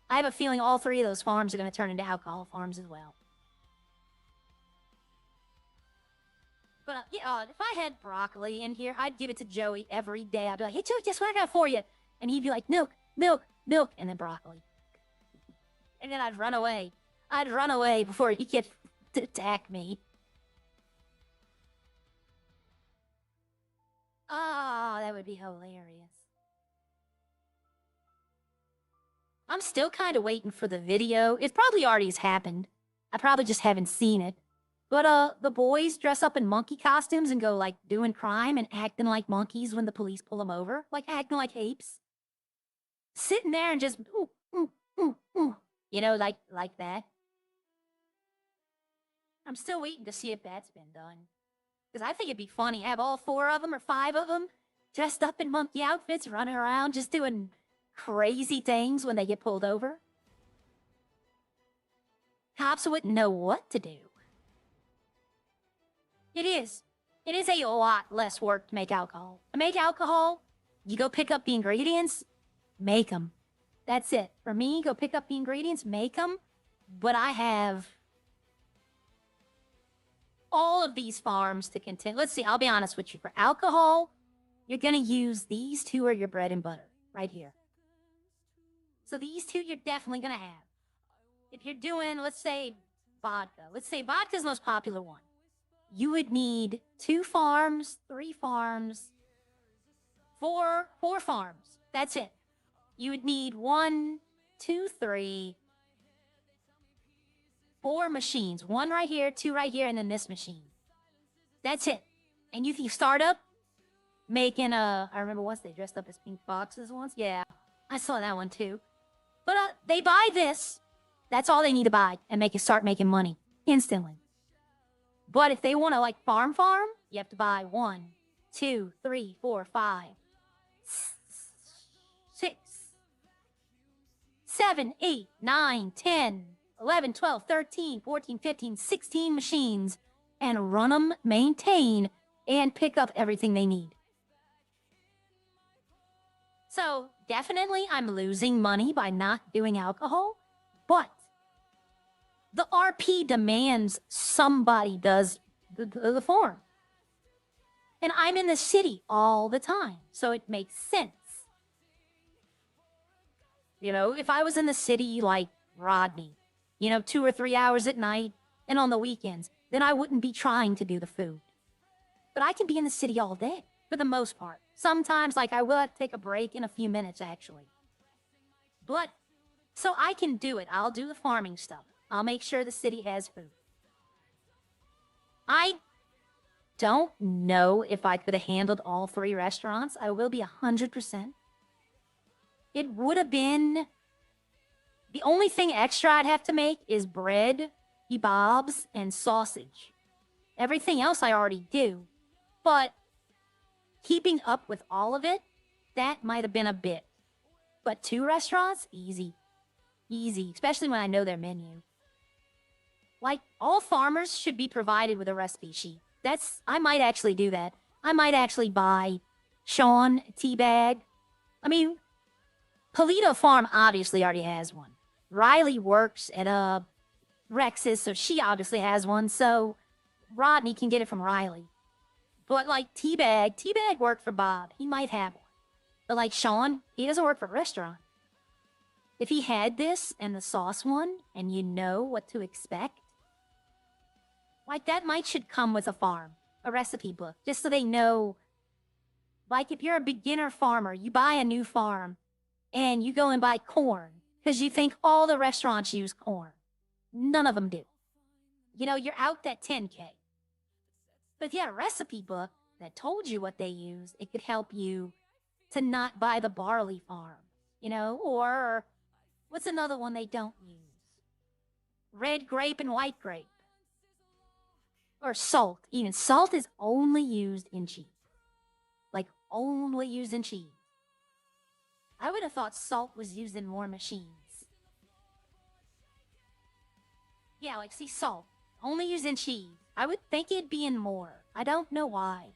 I have a feeling all 3 of those farms are going to turn into alcohol farms as well. But yeah, if I had broccoli in here, I'd give it to Joey every day. I'd be like, hey, Joey, guess what I got for you? And he'd be like, milk, milk, milk, and then broccoli. And then I'd run away. I'd run away before he could attack me. Oh, that would be hilarious. I'm still kind of waiting for the video. It probably already has happened. I probably just haven't seen it. But, the boys dress up in monkey costumes and go, like, doing crime and acting like monkeys when the police pull them over. Like, acting like apes. Sitting there and just, ooh, ooh, ooh, ooh. You know, like that. I'm still waiting to see if that's been done. Because I think it'd be funny. Have all 4 of them or 5 of them dressed up in monkey outfits running around just doing crazy things when they get pulled over. Cops wouldn't know what to do. It is. It is a lot less work to make alcohol. To make alcohol, you go pick up the ingredients, make them. That's it. For me, go pick up the ingredients, make them. But I have all of these farms to contend. Let's see, I'll be honest with you. For alcohol, you're going to use these two are your bread and butter right here. So these two you're definitely going to have. If you're doing, let's say, vodka. Let's say vodka's the most popular one. You would need 2 farms, 3 farms, 4 farms. That's it. You would need 1, 2, 3, 4 machines. 1 right here, 2 right here, and then this machine. That's it. And you start up making I remember once they dressed up as pink foxes once. Yeah, I saw that one too. But they buy this. That's all they need to buy and start making money instantly. But if they want to like farm, you have to buy 1, 2, 3, 4, 5, 6, 7, 8, 9, 10, 11, 12, 13, 14, 15, 16 machines and run them, maintain, and pick up everything they need. So definitely I'm losing money by not doing alcohol, but the RP demands somebody does the farm. And I'm in the city all the time, so it makes sense. You know, if I was in the city like Rodney, 2 or 3 hours at night and on the weekends, then I wouldn't be trying to do the food. But I can be in the city all day, for the most part. Sometimes, like, I will have to take a break in a few minutes, actually. But, so I can do it. I'll do the farming stuff. I'll make sure the city has food. I don't know if I could have handled all 3 restaurants. I will be 100%. It would have been... The only thing extra I'd have to make is bread, kebabs, and sausage. Everything else I already do. But keeping up with all of it, that might have been a bit. But 2 restaurants? Easy. Easy, especially when I know their menu. Like, all farmers should be provided with a recipe sheet. I might actually do that. I might actually buy Sean a tea bag. I mean, Polito Farm obviously already has one. Riley works at Rex's, so she obviously has one, so Rodney can get it from Riley. But like Teabag worked for Bob. He might have one. But like Sean, he doesn't work for a restaurant. If he had this and the sauce one, and you know what to expect, like that should come with a farm, a recipe book, just so they know. Like if you're a beginner farmer, you buy a new farm, and you go and buy corn, because you think all the restaurants use corn. None of them do. You're out that 10K. But if you had a recipe book that told you what they use, it could help you to not buy the barley farm, or what's another one they don't use? Red grape and white grape. Or salt. Even salt is only used in cheese. Like, only used in cheese. I would have thought salt was used in more machines. Yeah, like, see, salt. Only used in cheese. I would think it'd be in more. I don't know why.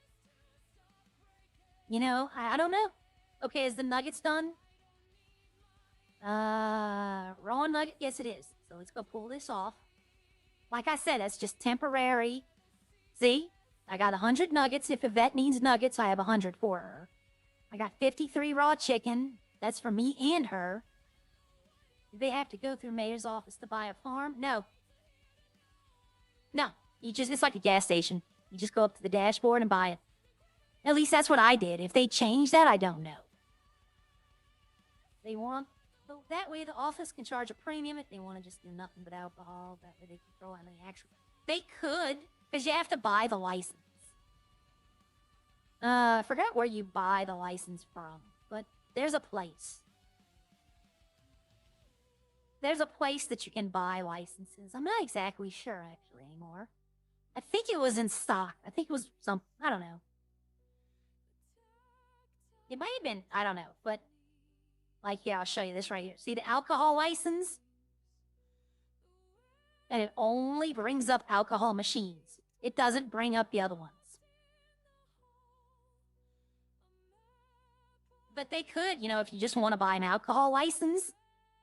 I don't know. Okay, is the nuggets done? Raw nugget? Yes, it is. So let's go pull this off. Like I said, that's just temporary. See? I got 100 nuggets. If Yvette needs nuggets, I have 100 for her. I got 53 raw chicken. That's for me and her. Do they have to go through mayor's office to buy a farm? No. No. It's like a gas station. You just go up to the dashboard and buy it. At least that's what I did. If they change that, I don't know. They want... So that way the office can charge a premium if they want to just do nothing but alcohol. That way they can throw out the actual... They could, because you have to buy the license. I forgot where you buy the license from, but there's a place. There's a place that you can buy licenses. I'm not exactly sure, actually, anymore. I think it was in stock. I think it was I don't know. It might have been, I don't know, but Like, yeah, I'll show you this right here. See the alcohol license? And it only brings up alcohol machines. It doesn't bring up the other ones. But they could, you know, if you just want to buy an alcohol license,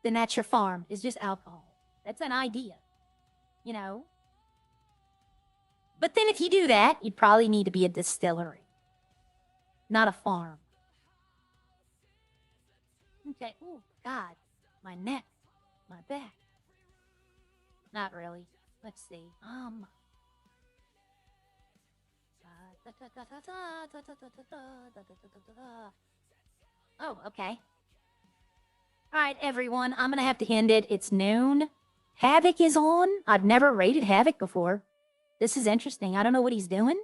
then that's your farm. It's just alcohol. That's an idea, you know? But then if you do that, you'd probably need to be a distillery, not a farm. Okay. Oh, God. My neck. My back. Not really. Let's see. Oh, okay. All right, everyone. I'm going to have to end it. It's noon. Havoc is on. I've never raided Havoc before. This is interesting. I don't know what he's doing,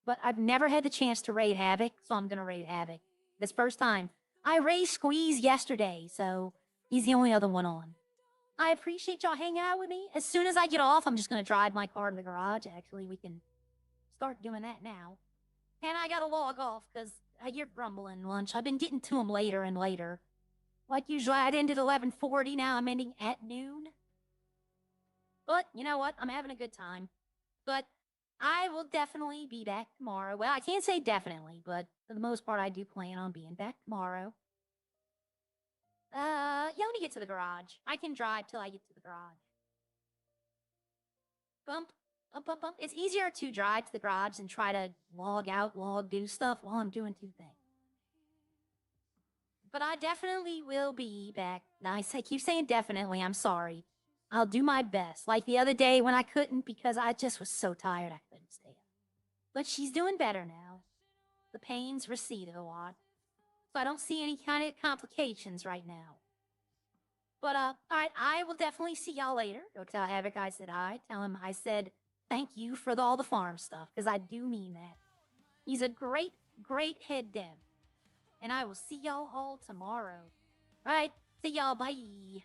but I've never had the chance to raid Havoc, so I'm going to raid Havoc. This first time. I raised Squeeze yesterday, so he's the only other one on. I appreciate y'all hanging out with me. As soon as I get off, I'm just going to drive my car to the garage. Actually, we can start doing that now. And I got to log off because I hear grumbling lunch. I've been getting to them later and later. Like usually, I'd end at 11:40. Now I'm ending at noon. But you know what? I'm having a good time. But I will definitely be back tomorrow. Well, I can't say definitely, but for the most part, I do plan on being back tomorrow. Yeah, let me get to the garage. I can drive till I get to the garage. Bump, bump, bump, bump. It's easier to drive to the garage than try to log out, do stuff while I'm doing two things. But I definitely will be back. Now, I keep saying definitely. I'm sorry. I'll do my best. Like the other day when I couldn't because I just was so tired I couldn't stay up. But she's doing better now. The pains receded a lot. So I don't see any kind of complications right now. But, all right, I will definitely see y'all later. Go tell Havoc I said hi. Tell him I said thank you for all the farm stuff, because I do mean that. He's a great, great head dev. And I will see y'all all tomorrow. All right, see y'all, bye.